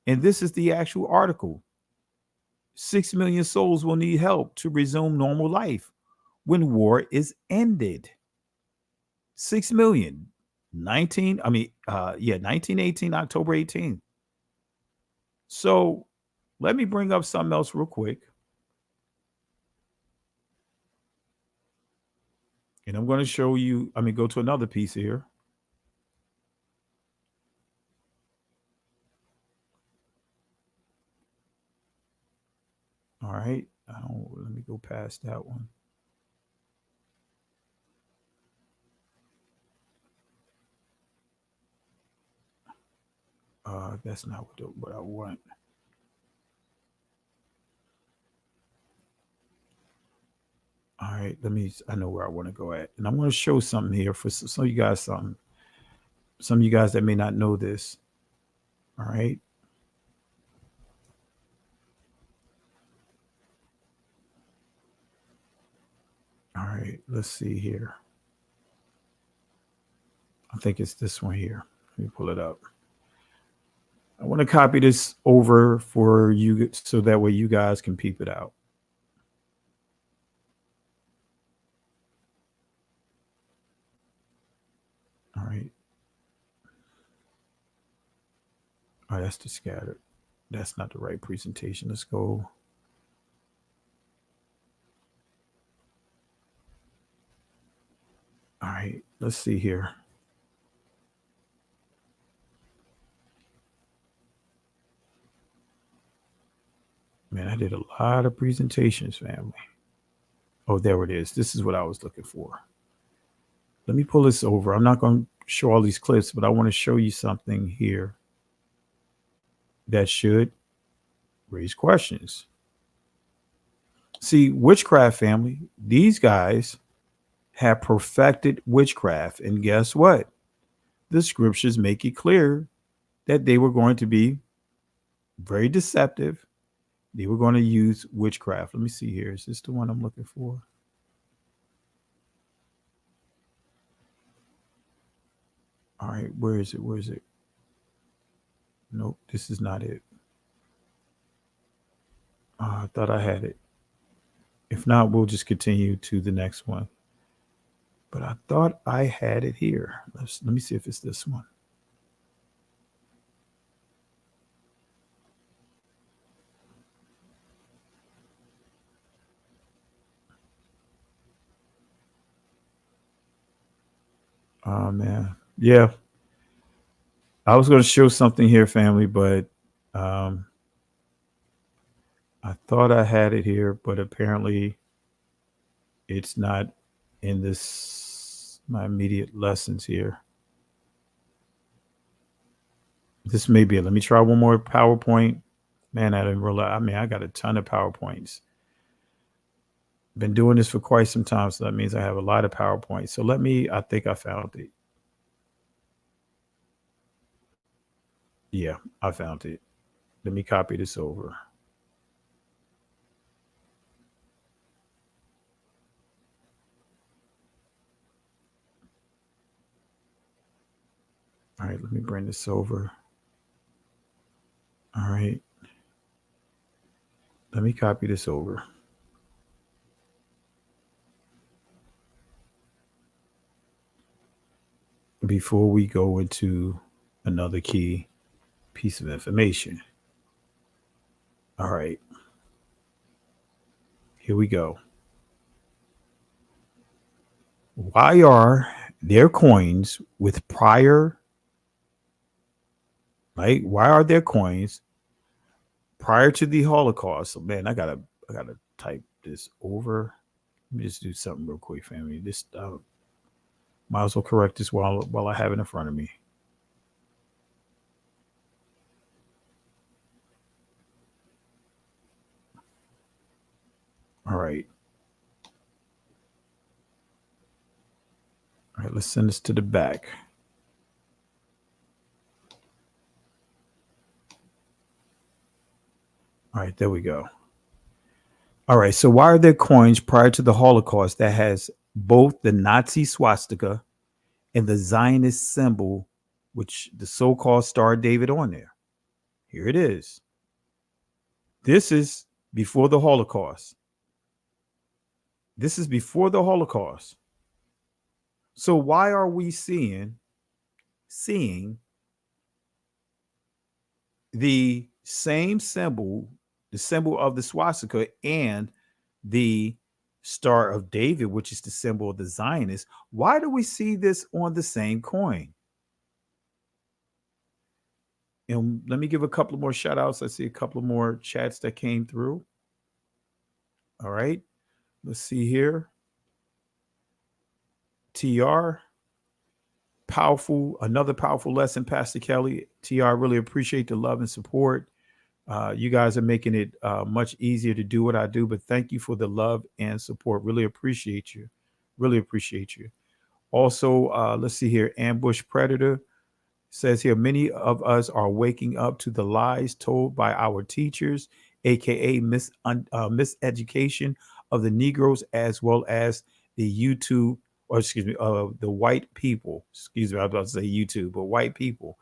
And this is the actual article. 6 million souls will need help to resume normal life when war is ended. 6 million. 1918, October 18th. So let me bring up something else real quick. And I'm going to show you, go to another piece here. All right. Let me go past that one. That's not what I want. All right, I know where I want to go at. And I'm going to show something here for some of you guys, some of you guys that may not know this. All right. All right, let's see here. I think it's this one here. Let me pull it up. I want to copy this over for you so that way you guys can peep it out. All right. Oh, that's the scattered. That's not the right presentation. Let's go. All right, let's see here. Man, I did a lot of presentations, family. Oh, there it is. This is what I was looking for. Let me pull this over. I'm not going to show all these clips, but I want to show you something here that should raise questions. See, witchcraft, family, these guys have perfected witchcraft. And guess what? The scriptures make it clear that they were going to be very deceptive. They were going to use witchcraft. Let me see here. Is this the one I'm looking for? All right, where is it? Where is it? Nope, this is not it. I thought I had it. If not, we'll just continue to the next one. But I thought I had it here. Let me see if it's this one. Oh, man. Yeah. I was going to show something here, family, but I thought I had it here, but apparently it's not in my immediate lessons here. This may be it. Let me try one more PowerPoint. Man, I didn't realize. I got a ton of PowerPoints. Been doing this for quite some time, so that means I have a lot of PowerPoints. So I think I found it. Yeah, I found it. Let me copy this over. All right, let me bring this over. All right. Let me copy this over. Before we go into another key piece of information. All right. Here we go. Why are their coins with prior, right? Why are their coins prior to the Holocaust? So, man, I gotta type this over. Let me just do something real quick, family. This might as well correct this while I have it in front of me. All right. let's send this to the back. All right, there we go. All right, so why are there coins prior to the Holocaust that has both the Nazi swastika and the Zionist symbol, which the so-called Star of David on there? Here it is. This is before the Holocaust. This is before the Holocaust. So why are we seeing the same symbol, the symbol of the swastika and the Star of David, which is the symbol of the Zionists? Why do we see this on the same coin? And let me give a couple of more shout outs. I see a couple of more chats that came through. All right. Let's see here. TR. Another powerful lesson, Pastor Kelly. TR, I really appreciate the love and support. You guys are making it much easier to do what I do, but thank you for the love and support. Really appreciate you. Really appreciate you. Also, let's see here. Ambush Predator says here, many of us are waking up to the lies told by our teachers, aka miseducation of the Negroes, as well as the the white people. Excuse me, I was about to say YouTube, but white people.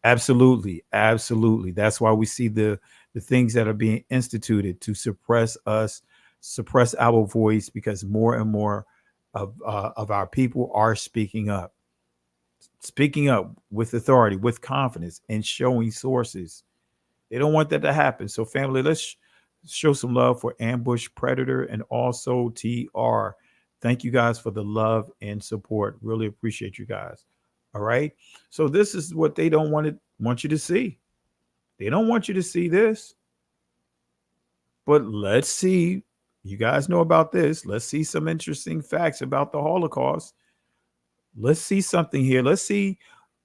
Absolutely, absolutely. That's why we see the things that are being instituted to suppress us, suppress our voice, because more and more of our people are speaking up with authority, with confidence, and showing sources. They don't want that to happen. So family, let's show some love for Ambush Predator and also TR. Thank you guys for the love and support. Really appreciate you guys. All right. So this is what they don't want you to see. They don't want you to see this. But let's see. You guys know about this. Let's see some interesting facts about the Holocaust. Let's see something here. Let's see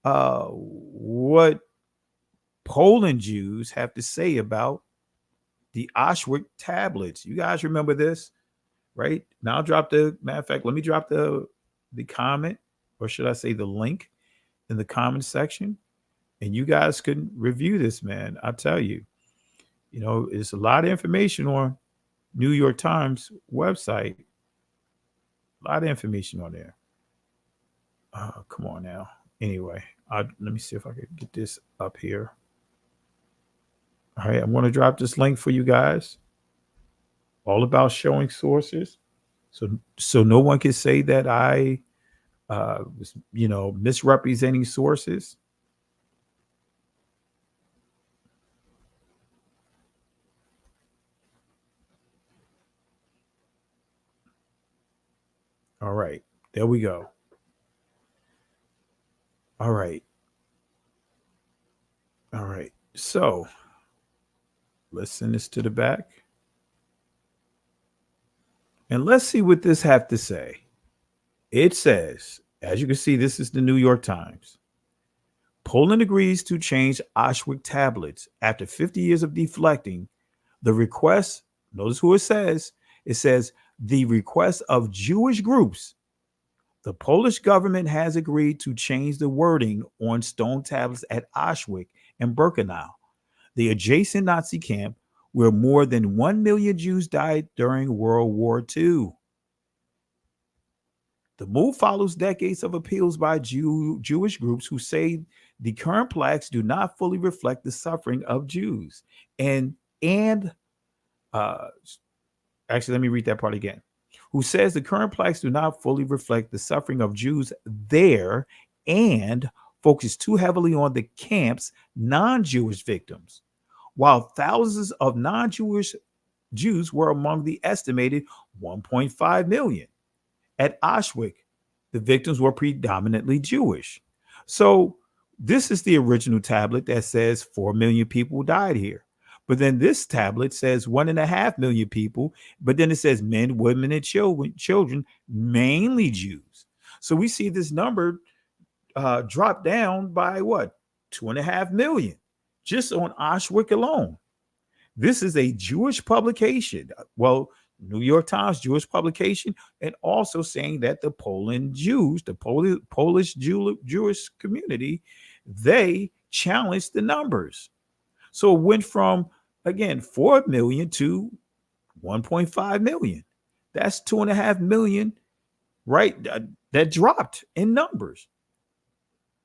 what Poland Jews have to say about the Auschwitz tablets. You guys remember this, right? Now I'll drop matter of fact, let me drop the comment, or should I say the link in the comment section, and you guys can review this, man. I tell you, it's a lot of information on New York Times website. A lot of information on there. Come on now. Anyway, let me see if I can get this up here. All right, I'm going to drop this link for you guys. All about showing sources, so no one can say that I was, misrepresenting sources. All right, there we go. All right. So let's send this to the back. And let's see what this have to say. It says, as you can see, this is the New York Times. Poland agrees to change Auschwitz tablets after 50 years of deflecting. The request, notice who it says. It says, the request of Jewish groups. The Polish government has agreed to change the wording on stone tablets at Auschwitz and Birkenau, the adjacent Nazi camp where more than 1 million Jews died during World War II. The move follows decades of appeals by Jewish groups who say the current plaques do not fully reflect the suffering of Jews. Actually, let me read that part again. Who says the current plaques do not fully reflect the suffering of Jews there and focus too heavily on the camp's non-Jewish victims, while thousands of non-Jewish Jews were among the estimated 1.5 million. At Auschwitz, the victims were predominantly Jewish. So this is the original tablet that says 4 million people died here. But then this tablet says 1.5 million people, but then it says men, women, and children, mainly Jews. So we see this number drop down by what? 2.5 million, just on Auschwitz alone. This is a Jewish publication. Well, New York Times, Jewish publication, and also saying that the Poland Jews, the Polish Jewish community, they challenged the numbers. So it went from, again, 4 million to 1.5 million. That's 2.5 million, right? That dropped in numbers.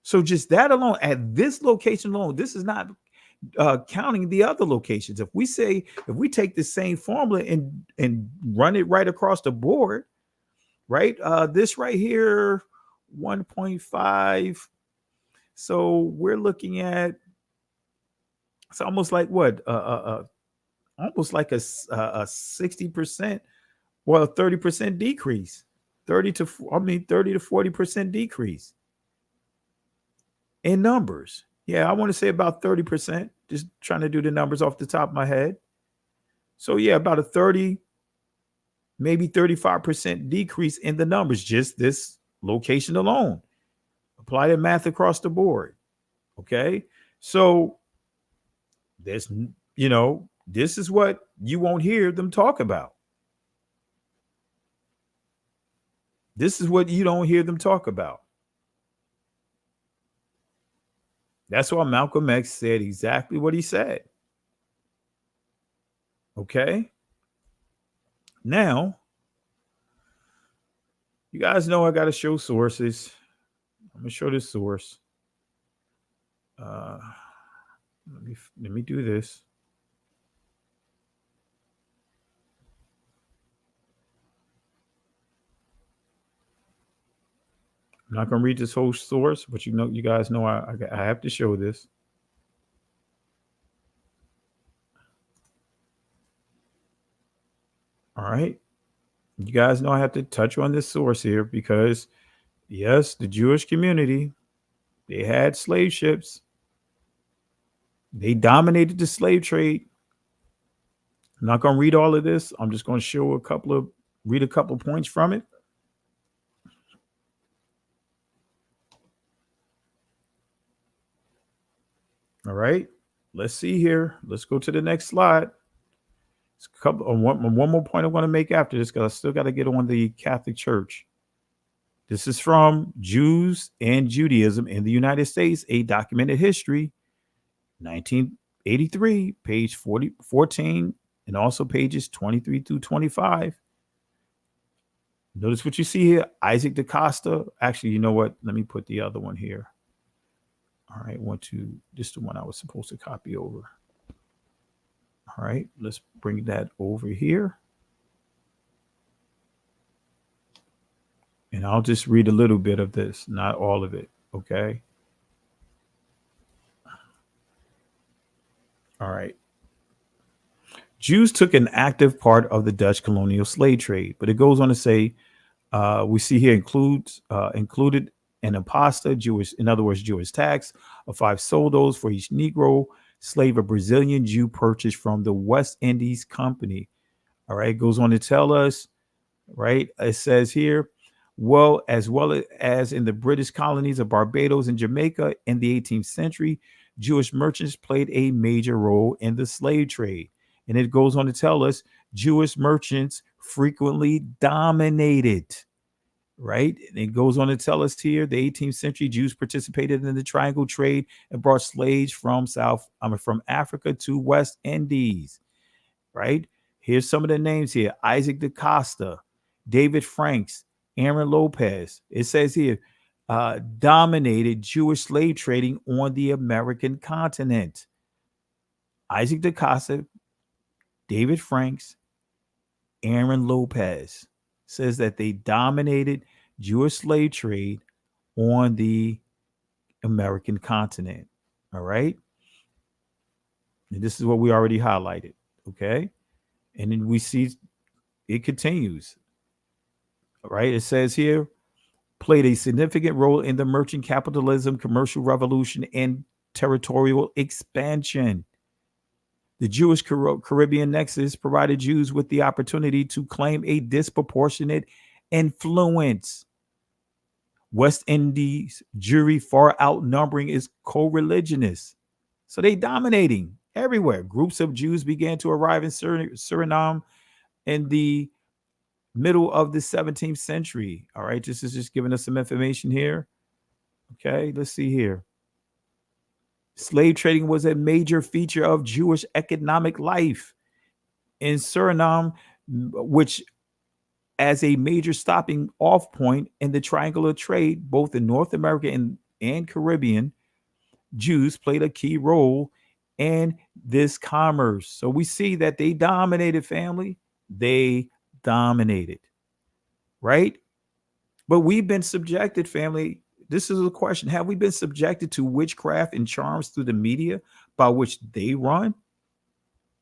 So just that alone, at this location alone, this is not counting the other locations. If we take the same formula and run it right across the board, right? This right here, 1.5. So we're looking at, it's almost like what? Almost like a 60%, well, a 30% decrease, 30 to 40% decrease in numbers. Yeah, I want to say about 30%, just trying to do the numbers off the top of my head. So yeah, about a 30, maybe 35% decrease in the numbers, just this location alone. Apply the math across the board. Okay. So there's, this is what you won't hear them talk about. This is what you don't hear them talk about. That's why Malcolm X said exactly what he said. Okay. Now, you guys know I got to show sources. I'm going to show this source. Let me do this. I'm not going to read this whole source, but you guys know I have to show this. All right. You guys know I have to touch on this source here because, yes, the Jewish community, they had slave ships. They dominated the slave trade. I'm not going to read all of this. I'm just going to read a couple points from it. All right, let's see here. Let's go to the next slide. One more point I want to make after this, because I still got to get on the Catholic Church. This is from Jews and Judaism in the United States, a documented history, 1983, page 14, and also pages 23 through 25. Notice what you see here. Isaac DaCosta. Actually, you know what? Let me put the other one here. All right, this is the one I was supposed to copy over. All right, let's bring that over here. And I'll just read a little bit of this, not all of it, okay? All right. Jews took an active part of the Dutch colonial slave trade, but it goes on to say, we see here included an imposta, Jewish, in other words, Jewish tax of 5 soldos for each Negro slave a Brazilian Jew purchased from the West Indies Company. All right, it goes on to tell us, right? It says here, well as in the British colonies of Barbados and Jamaica in the 18th century, Jewish merchants played a major role in the slave trade. And it goes on to tell us Jewish merchants frequently dominated. Right. And it goes on to tell us here the 18th century Jews participated in the triangle trade and brought slaves from Africa to West Indies. Right. Here's some of the names here. Isaac DaCosta, David Franks, Aaron Lopez. It says here dominated Jewish slave trading on the American continent. Isaac DaCosta, David Franks, Aaron Lopez. Says that they dominated Jewish slave trade on the American continent. All right. And this is what we already highlighted. Okay. And then we see it continues. All right. It says here, played a significant role in the merchant capitalism, commercial revolution, and territorial expansion. The Jewish Caribbean nexus provided Jews with the opportunity to claim a disproportionate influence. West Indies Jewry, far outnumbering its co-religionists. So they dominating everywhere. Groups of Jews began to arrive in Suriname in the middle of the 17th century. All right, this is just giving us some information here. Okay, let's see here. Slave trading was a major feature of Jewish economic life in Suriname, which as a major stopping off point in the triangular trade, both in North America and Caribbean, Jews played a key role in this commerce. So we see that they dominated, family. They dominated, right? But we've been subjected, family. This is a question. Have we been subjected to witchcraft and charms through the media by which they run?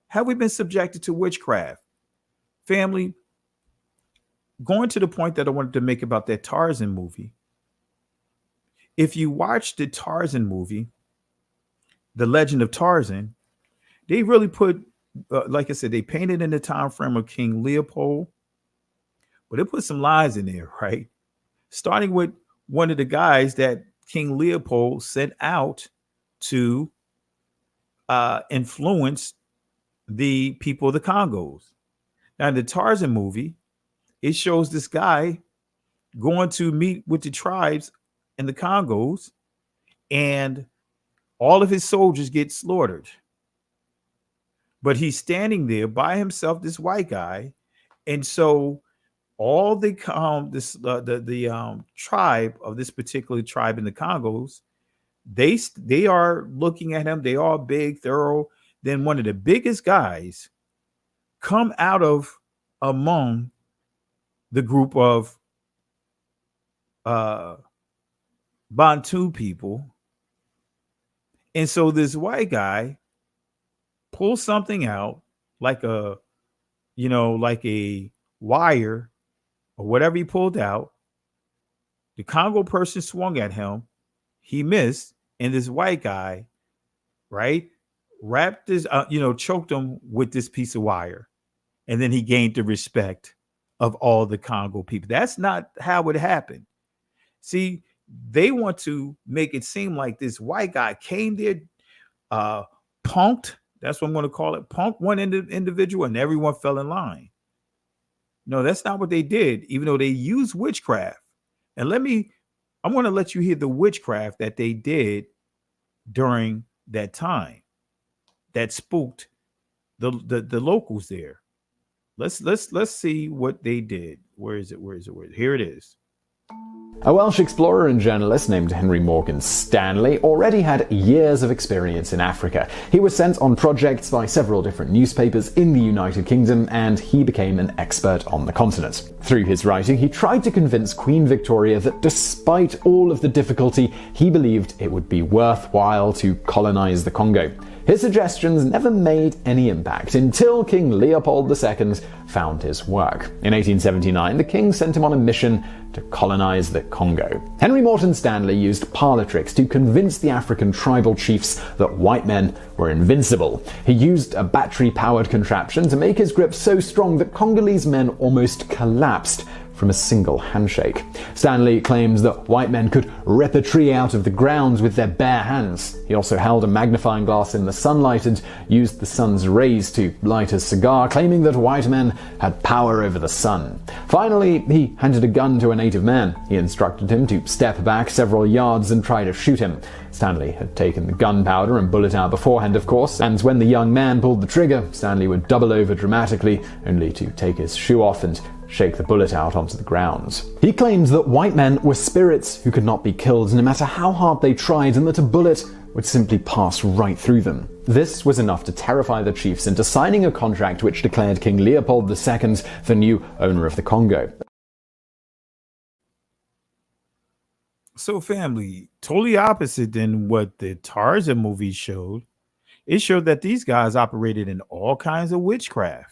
Have we been subjected to witchcraft? Family, going to the point that I wanted to make about that Tarzan movie. If you watch the Tarzan movie, The Legend of Tarzan, they really put, like I said, they painted in the time frame of King Leopold, but they put some lies in there, right? Starting with one of the guys that King Leopold sent out to influence the people of the Congos. Now, in the Tarzan movie, it shows this guy going to meet with the tribes in the Congos, and all of his soldiers get slaughtered. But he's standing there by himself, this white guy, and so all the tribe of this particular tribe in the Congos, they are looking at him. They are big, thorough. Then one of the biggest guys come out of among the group of Bantu people. And so this white guy pulls something out like a wire or whatever he pulled out. The Congo person swung at him. He missed. And this white guy, right, wrapped his, choked him with this piece of wire. And then he gained the respect of all the Congo people. That's not how it happened. See, they want to make it seem like this white guy came there, punked. That's what I'm going to call it. Punked one individual and everyone fell in line. No, that's not what they did, even though they used witchcraft. And I'm going to let you hear the witchcraft that they did during that time that spooked the locals there. Let's see what they did. Where is it? Here it is. A Welsh explorer and journalist named Henry Morgan Stanley already had years of experience in Africa. He was sent on projects by several different newspapers in the United Kingdom, and he became an expert on the continent. Through his writing, he tried to convince Queen Victoria that despite all of the difficulty, he believed it would be worthwhile to colonize the Congo. His suggestions never made any impact until King Leopold II found his work. In 1879, the king sent him on a mission to colonize the Congo. Henry Morton Stanley used parlor tricks to convince the African tribal chiefs that white men were invincible. He used a battery-powered contraption to make his grip so strong that Congolese men almost collapsed from a single handshake. Stanley claims that white men could rip a tree out of the ground with their bare hands. He also held a magnifying glass in the sunlight and used the sun's rays to light a cigar, claiming that white men had power over the sun. Finally, he handed a gun to a native man. He instructed him to step back several yards and try to shoot him. Stanley had taken the gunpowder and bullet out beforehand, of course, and when the young man pulled the trigger, Stanley would double over dramatically, only to take his shoe off and shake the bullet out onto the ground. He claimed that white men were spirits who could not be killed no matter how hard they tried, and that a bullet would simply pass right through them. This was enough to terrify the chiefs into signing a contract which declared King Leopold II the new owner of the Congo. So, family, totally opposite than what the Tarzan movie showed. It showed that these guys operated in all kinds of witchcraft.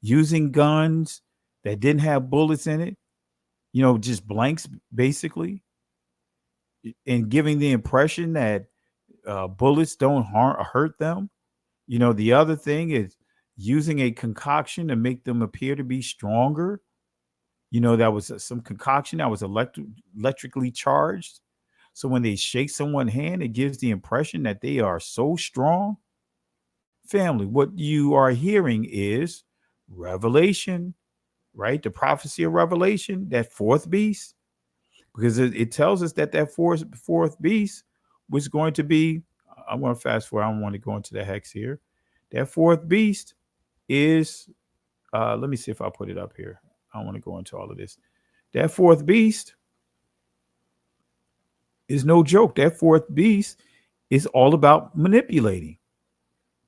Using guns that didn't have bullets in it, just blanks, basically, and giving the impression that bullets don't hurt them. The other thing is using a concoction to make them appear to be stronger. That was some concoction that was electrically charged. So when they shake someone's hand, it gives the impression that they are so strong. Family, what you are hearing is Revelation, right? The prophecy of Revelation, that fourth beast, because it tells us that fourth beast was going to be, I'm going to fast forward. I don't want to go into the hex here. That fourth beast is, let me see if I'll put it up here. I don't want to go into all of this. That fourth beast is no joke. That fourth beast is all about manipulating.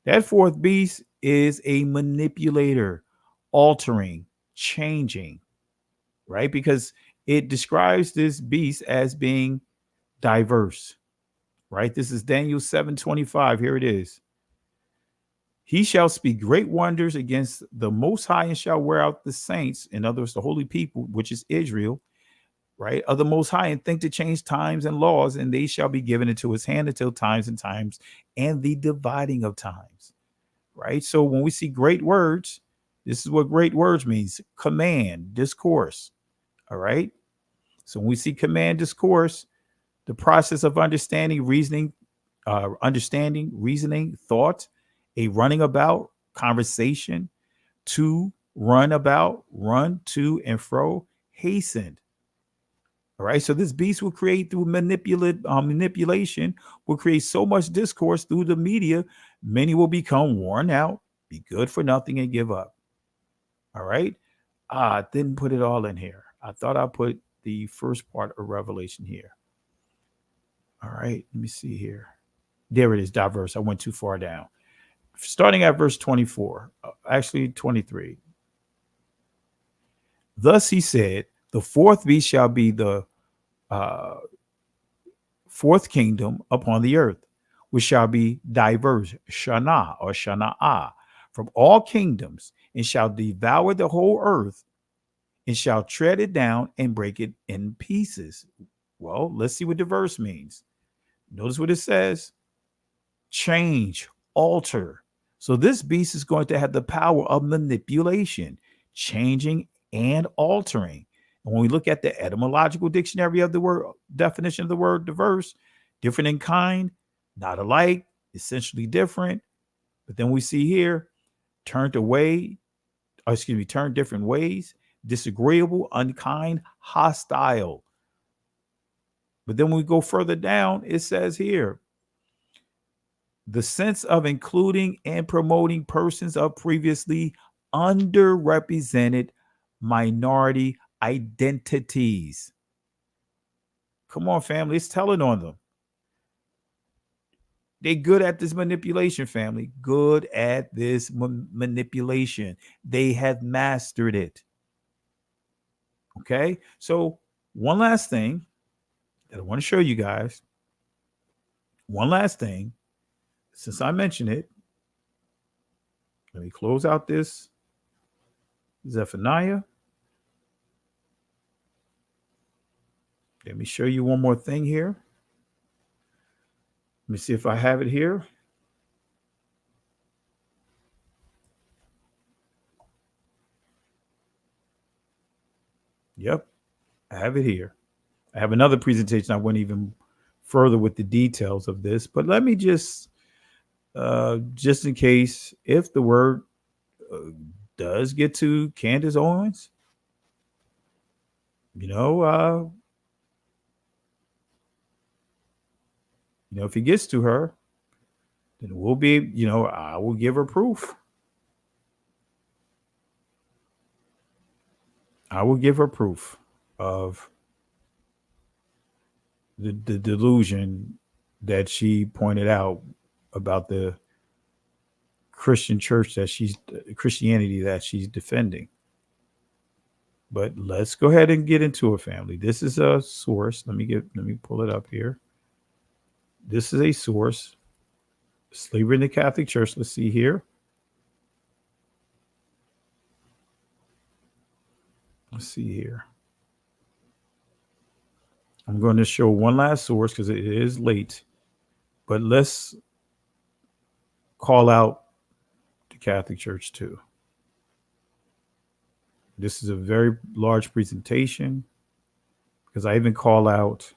That fourth beast is a manipulator, altering, changing, right? Because it describes this beast as being diverse, right? This is Daniel 7:25. Here it is. He shall speak great wonders against the Most High and shall wear out the saints, in other words, the holy people, which is Israel, right, of the Most High, and think to change times and laws, and they shall be given into his hand until times and the dividing of times, right? So when we see great words, this is what great words means: command, discourse, all right? So when we see command, discourse, the process of understanding, reasoning, thought, a running about, conversation, to run about, run to and fro, hastened. All right. So this beast will create through manipulation, will create so much discourse through the media, many will become worn out, be good for nothing, and give up. All right. I didn't put it all in here. I thought I put the first part of Revelation here. All right. Let me see here. There it is. Diverse. I went too far down. Starting at verse 24, actually 23. Thus he said, the fourth beast shall be the fourth kingdom upon the earth, which shall be diverse, Shana or Shana'ah, from all kingdoms, and shall devour the whole earth, and shall tread it down and break it in pieces. Well, let's see what diverse means. Notice what it says: change, alter. So this beast is going to have the power of manipulation, changing and altering. And when we look at the etymological dictionary of the word, definition of the word diverse, different in kind, not alike, essentially different. But then we see here, turned different ways, disagreeable, unkind, hostile. But then when we go further down, it says here, the sense of including and promoting persons of previously underrepresented minority identities. Come on, family. It's telling on them. They're good at this manipulation, family. Good at this manipulation. They have mastered it. Okay. So one last thing that I want to show you guys. One last thing. Since I mentioned it, let me close out this Zephaniah. Let me show you one more thing here. Let me see if I have it here. Yep, I have it here. I have another presentation. I went even further with the details of this, but let me just in case, if the word does get to Candace Owens, if it gets to her, then we'll be, I will give her proof. I will give her proof of the delusion that she pointed out about the Christian church Christianity that she's defending. But let's go ahead and get into it, family. This is a source. Let me pull it up here. This is a source. Slavery in the Catholic Church. Let's see here. Let's see here. I'm going to show one last source because it is late. But let's call out the Catholic Church too. This is a very large presentation because I even call out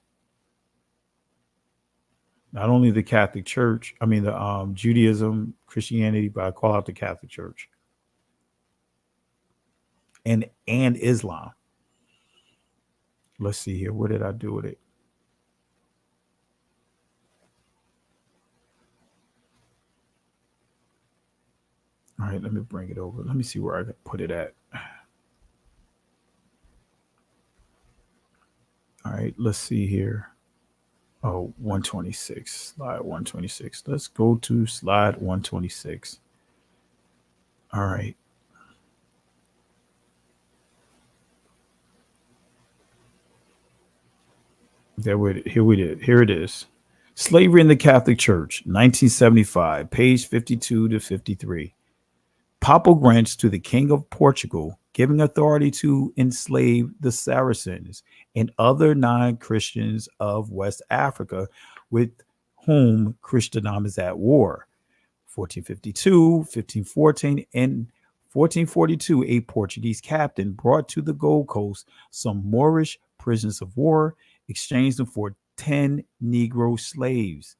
not only the Catholic Church, the Judaism, Christianity, but I call out the Catholic Church. and Islam. Let's see here. What did I do with it? All right, let me bring it over. Let me see where I can put it at. All right, let's see here. Oh, 126, slide 126. Let's go to slide 126. All right. Here it is. Slavery in the Catholic Church, 1975, page 52 to 53. Papal grants to the King of Portugal, giving authority to enslave the Saracens and other non-Christians of West Africa with whom Christendom is at war. 1452, 1514, and 1442, a Portuguese captain brought to the Gold Coast some Moorish prisoners of war, exchanged them for 10 Negro slaves,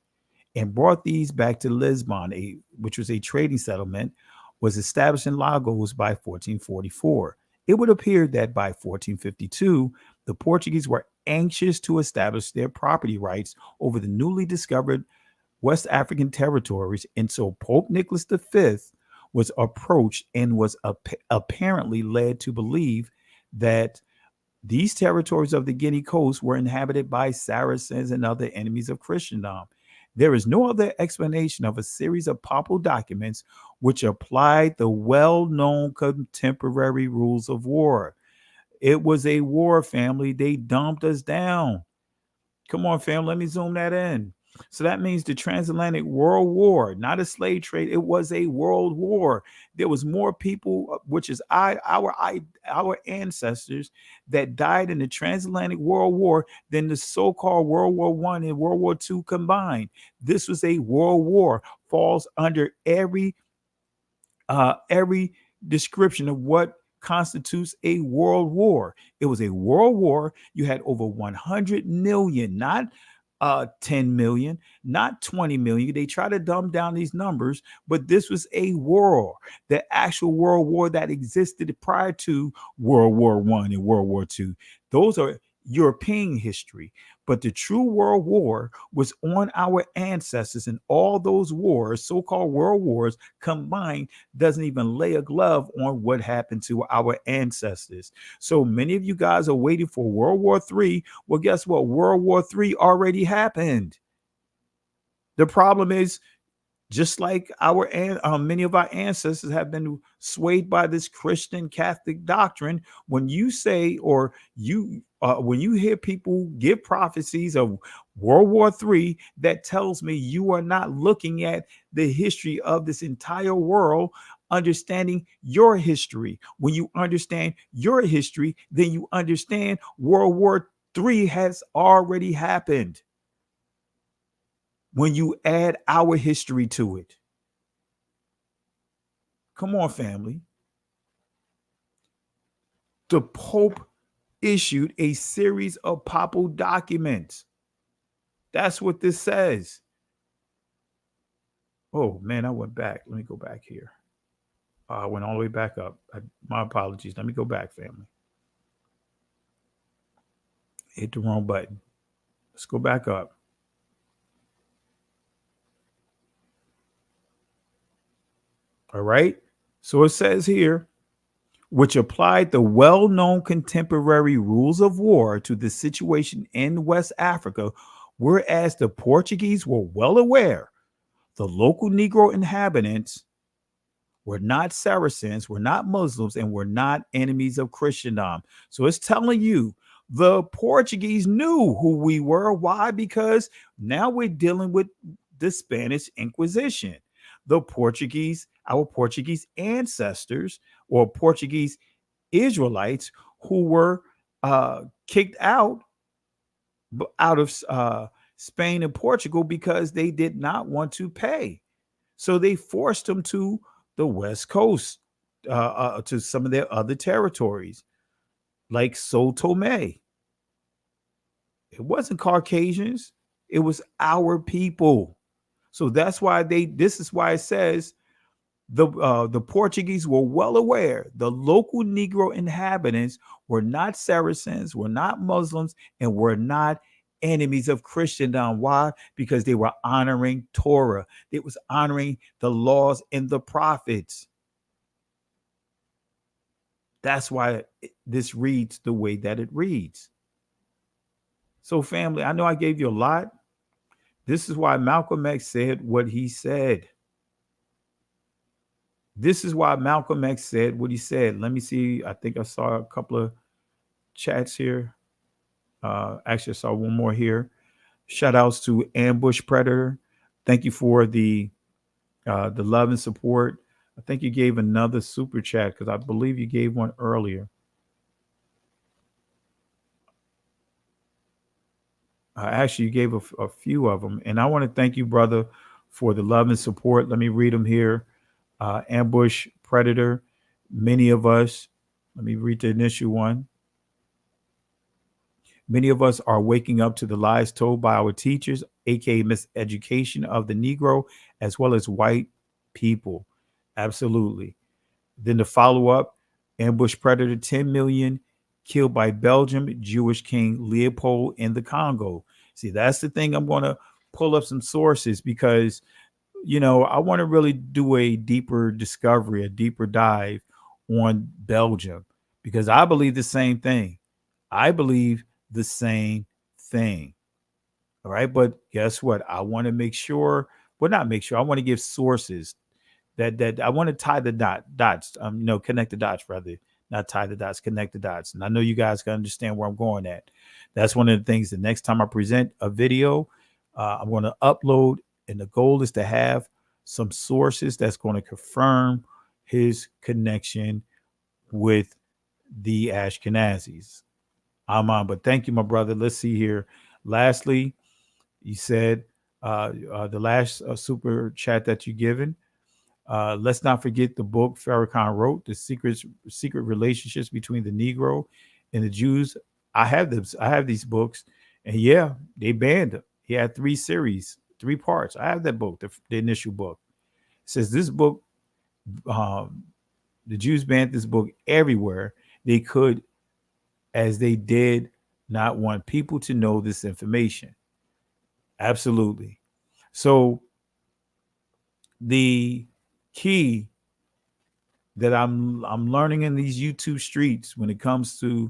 and brought these back to Lisbon, which was a trading settlement, was established in Lagos by 1444. It would appear that by 1452, the Portuguese were anxious to establish their property rights over the newly discovered West African territories, and so Pope Nicholas V was approached and was apparently led to believe that these territories of the Guinea coast were inhabited by Saracens and other enemies of Christendom. There is no other explanation of a series of papal documents which applied the well-known contemporary rules of war. It was a war, family. They dumped us down. Come on, fam. Let me zoom that in. So that means the transatlantic world war, not a slave trade. It was a world war. There was more people, which is our ancestors, that died in the transatlantic world war than the so-called World War I and World War II combined. This was a world war. Falls under every description of what constitutes a world war. It was a world war. You had over 100 million, not 10 million, not 20 million. They try to dumb down these numbers, but this was a war, the actual world war that existed prior to World War I and World War II. Those are European history, but the true world war was on our ancestors, and all those wars, so-called world wars combined, doesn't even lay a glove on what happened to our ancestors. So many of you guys are waiting for World War III. Well, guess what? World War III already happened. The problem is, just like many of our ancestors have been swayed by this Christian Catholic doctrine, when you say when you hear people give prophecies of World War III, that tells me you are not looking at the history of this entire world, understanding your history. When you understand your history, then you understand World War III has already happened. When you add our history to it. Come on, family. The Pope issued a series of papal documents. That's what this says. Oh, man, I went back. Let me go back here. I went all the way back up. My apologies. Let me go back, family. Hit the wrong button. Let's go back up. All right. So it says here, which applied the well-known contemporary rules of war to the situation in West Africa, whereas the Portuguese were well aware the local Negro inhabitants were not Saracens, were not Muslims, and were not enemies of Christendom. So it's telling you the Portuguese knew who we were. Why? Because now we're dealing with the Spanish Inquisition. The Portuguese, our Portuguese ancestors or Portuguese Israelites who were kicked out of Spain and Portugal because they did not want to pay. So they forced them to the West Coast, to some of their other territories, like Sao Tome. It wasn't Caucasians. It was our people. So that's why this is why it says The Portuguese were well aware the local Negro inhabitants were not Saracens, were not Muslims, and were not enemies of Christendom. Why? Because they were honoring Torah. It was honoring the laws and the prophets. That's why this reads the way that it reads. So, family, I know I gave you a lot. This is why Malcolm X said what he said. This is why Malcolm X said what he said. Let me see. I think I saw a couple of chats here. Actually, I saw one more here. Shout outs to Ambush Predator. Thank you for the love and support. I think you gave another super chat because I believe you gave one earlier. Actually, you gave a few of them. And I want to thank you, brother, for the love and support. Let me read them here. Ambush Predator. Many of us, let me read the initial one. Many of us are waking up to the lies told by our teachers, aka miseducation of the Negro, as well as white people. Absolutely. Then the follow-up, Ambush Predator, 10 million killed by Belgian Jewish King Leopold in the Congo. See, that's the thing. I'm going to pull up some sources because, you know, I want to really do a deeper discovery, a deeper dive on Belgium, because I believe the same thing. I believe the same thing. All right. But guess what? I want to make sure, well, not make sure, I want to give sources that I want to tie the dots, connect the dots rather, not tie the dots, connect the dots. And I know you guys can understand where I'm going at. That's one of the things. The next time I present a video, I'm going to upload, and the goal is to have some sources that's going to confirm his connection with the Ashkenazis. But thank you, my brother. Let's see here. Lastly, you said the last super chat that you given. Let's not forget the book Farrakhan wrote, The Secret Relationships Between the Negro and the Jews. I have these books, and yeah, they banned them. He had 3 series, 3 parts. I have that book, the initial book. It says this book, the Jews banned this book everywhere they could, as they did not want people to know this information. Absolutely. So the key that I'm learning in these YouTube streets when it comes to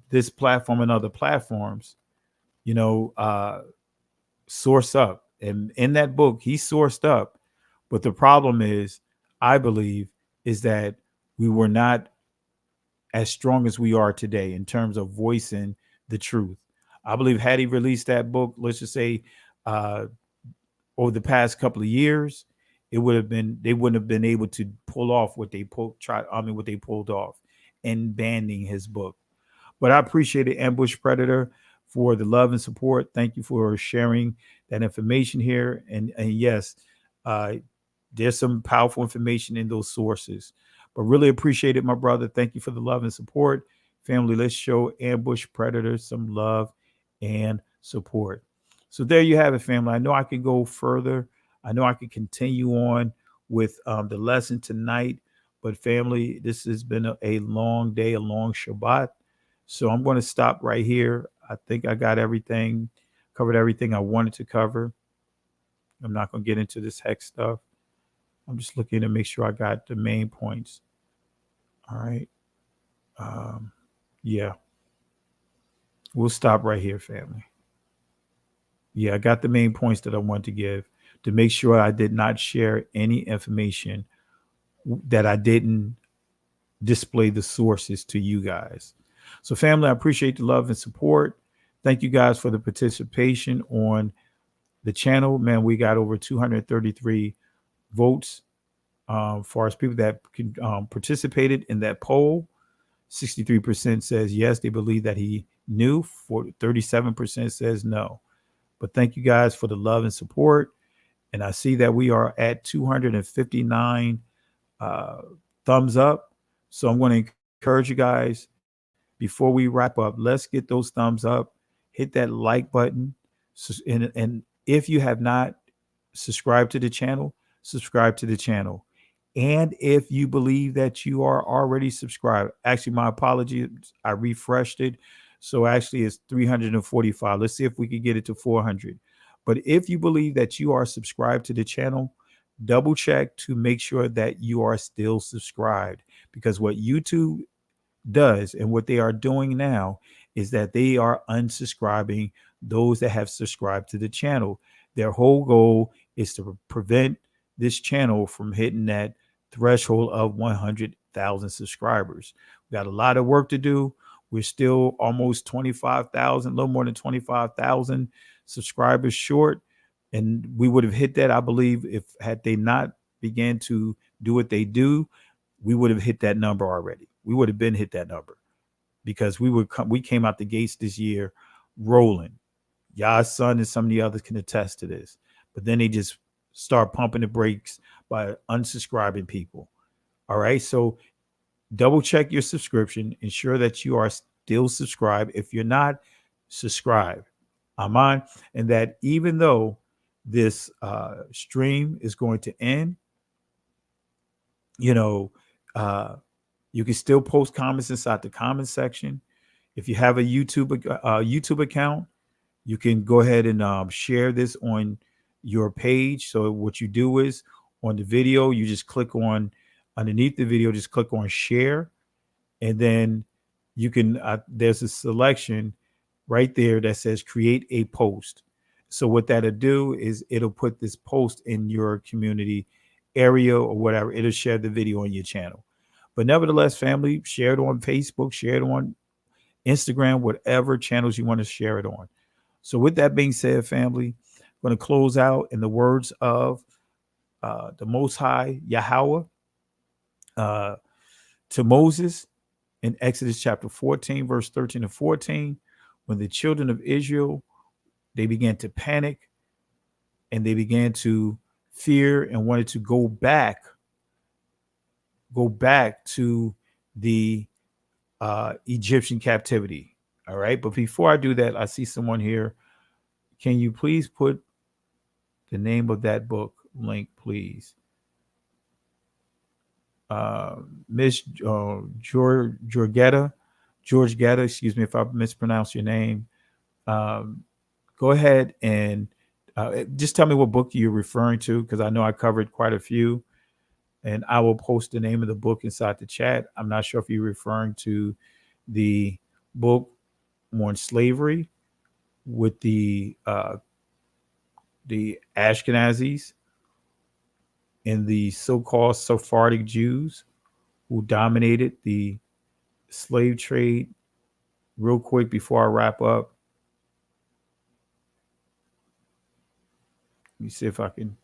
this platform and other platforms, source up. And in that book, he sourced up. But the problem is, I believe, is that we were not as strong as we are today in terms of voicing the truth. I believe had he released that book, let's just say over the past couple of years, they wouldn't have been able to pull off what they pulled off in banning his book. But I appreciate it, Ambush Predator, for the love and support. Thank you for sharing that information here. And yes, there's some powerful information in those sources. But really appreciate it, my brother. Thank you for the love and support. Family, let's show Ambush Predator some love and support. So there you have it, family. I know I can go further. I know I can continue on with the lesson tonight. But family, this has been a long day, a long Shabbat. So I'm going to stop right here. I think I got everything, covered everything I wanted to cover. I'm not going to get into this hex stuff. I'm just looking to make sure I got the main points. All right. Yeah. We'll stop right here, family. Yeah, I got the main points that I want to give to make sure I did not share any information that I didn't display the sources to you guys. So family, I appreciate the love and support. Thank you guys for the participation on the channel. Man, we got over 233 votes far as people that participated in that poll. 63% says yes, they believe that he knew. 37% says no. But thank you guys for the love and support. And I see that we are at 259 thumbs up. So I'm going to encourage you guys, before we wrap up, let's get those thumbs up. Hit that like button. And if you have not subscribed to the channel, subscribe to the channel. And if you believe that you are already subscribed, actually, my apologies, I refreshed it. So actually, it's 345. Let's see if we can get it to 400. But if you believe that you are subscribed to the channel, double check to make sure that you are still subscribed. Because what YouTube does and what they are doing now is that they are unsubscribing those that have subscribed to the channel. Their whole goal is to prevent this channel from hitting that threshold of 100,000 subscribers. We got a lot of work to do. We're still almost 25,000, a little more than 25,000 subscribers short. And we would have hit that, I believe, if had they not began to do what they do, we would have hit that number already. We would have been hit that number because we came out the gates this year rolling. Y'all's son and some of the others can attest to this. But then they just start pumping the brakes by unsubscribing people. All right. So double check your subscription. Ensure that you are still subscribed. If you're not, subscribe. Amen. And that even though this stream is going to end, you can still post comments inside the comment section. If you have a YouTube account, you can go ahead and share this on your page. So what you do is on the video, you just click on underneath the video, just click on share. And then you can, there's a selection right there that says create a post. So what that'll do is it'll put this post in your community area or whatever. It'll share the video on your channel. But nevertheless, family, share it on Facebook, share it on Instagram, whatever channels you want to share it on. So with that being said, family, I'm going to close out in the words of the Most High Yahweh to Moses in Exodus chapter 14, verse 13 and 14, when the children of Israel, they began to panic and they began to fear and wanted to go back to the Egyptian captivity. All right. But before I do that, I see someone here. Can you please put the name of that book link, please? Miss George Getta, excuse me if I mispronounce your name. Go ahead and just tell me what book you're referring to, because I know I covered quite a few, and I will post the name of the book inside the chat. I'm not sure if you're referring to the book on slavery with the Ashkenazis and the so-called Sephardic Jews who dominated the slave trade. Real quick before I wrap up, let me see if I can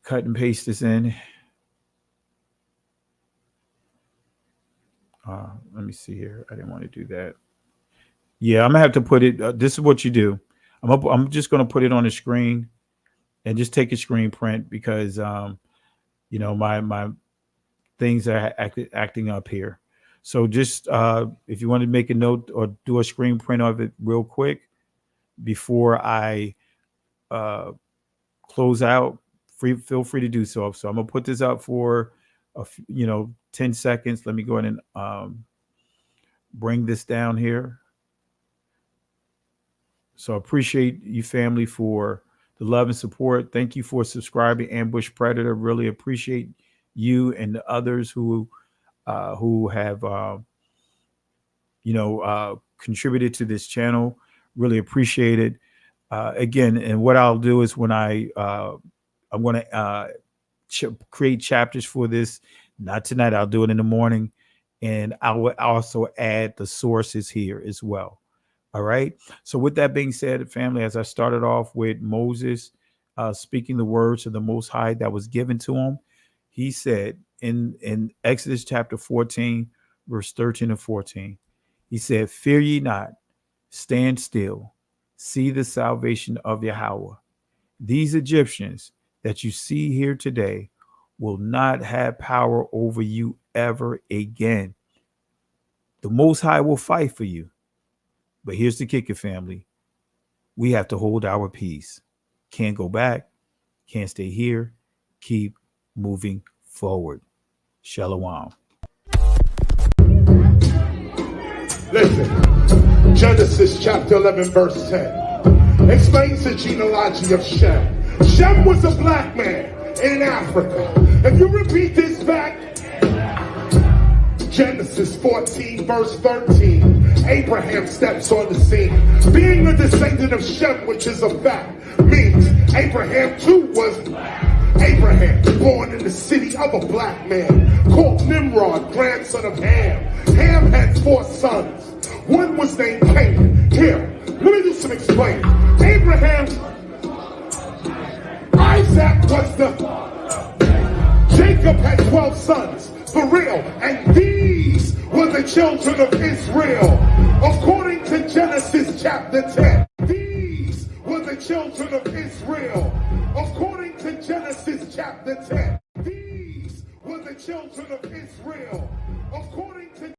cut and paste this in. Let me see here. I didn't want to do that. Yeah, I'm gonna have to put it. This is what you do. I'm just gonna put it on the screen and just take a screen print because my things are acting up here. So just if you want to make a note or do a screen print of it real quick before I close out, feel free to do so. So I'm gonna put this up for 10 seconds. Let me go ahead and bring this down here. So I appreciate you, family, for the love and support. Thank you for subscribing, Ambush Predator. Really appreciate you and the others who have contributed to this channel. Really appreciate it. Again, and what I'll do is when I'm going to create chapters for this. Not tonight. I'll do it in the morning, and I will also add the sources here as well. All right. So with that being said, family, as I started off with Moses speaking the words of the Most High that was given to him, he said in Exodus chapter 14, verse 13 and 14, he said, "Fear ye not, stand still, see the salvation of Yahweh. These Egyptians that you see here today will not have power over you ever again. The Most High will fight for you." But here's the kicker, family. We have to hold our peace. Can't go back. Can't stay here. Keep moving forward. Shalom. Listen, Genesis chapter 11 verse 10 explains the genealogy of Shem. Shem was a black man in Africa. If you repeat this fact, Genesis 14 verse 13, Abraham steps on the scene. Being a descendant of Shem, which is a fact, means Abraham too was black. Abraham, born in the city of a black man, called Nimrod, grandson of Ham. Ham had 4 sons. One was named Canaan. Here, let me do some explaining. Abraham, Isaac was Jacob had 12 sons, for real, and these were the children of Israel. According to Genesis chapter 10, these were the children of Israel. According to Genesis chapter 10, these were the children of Israel. According to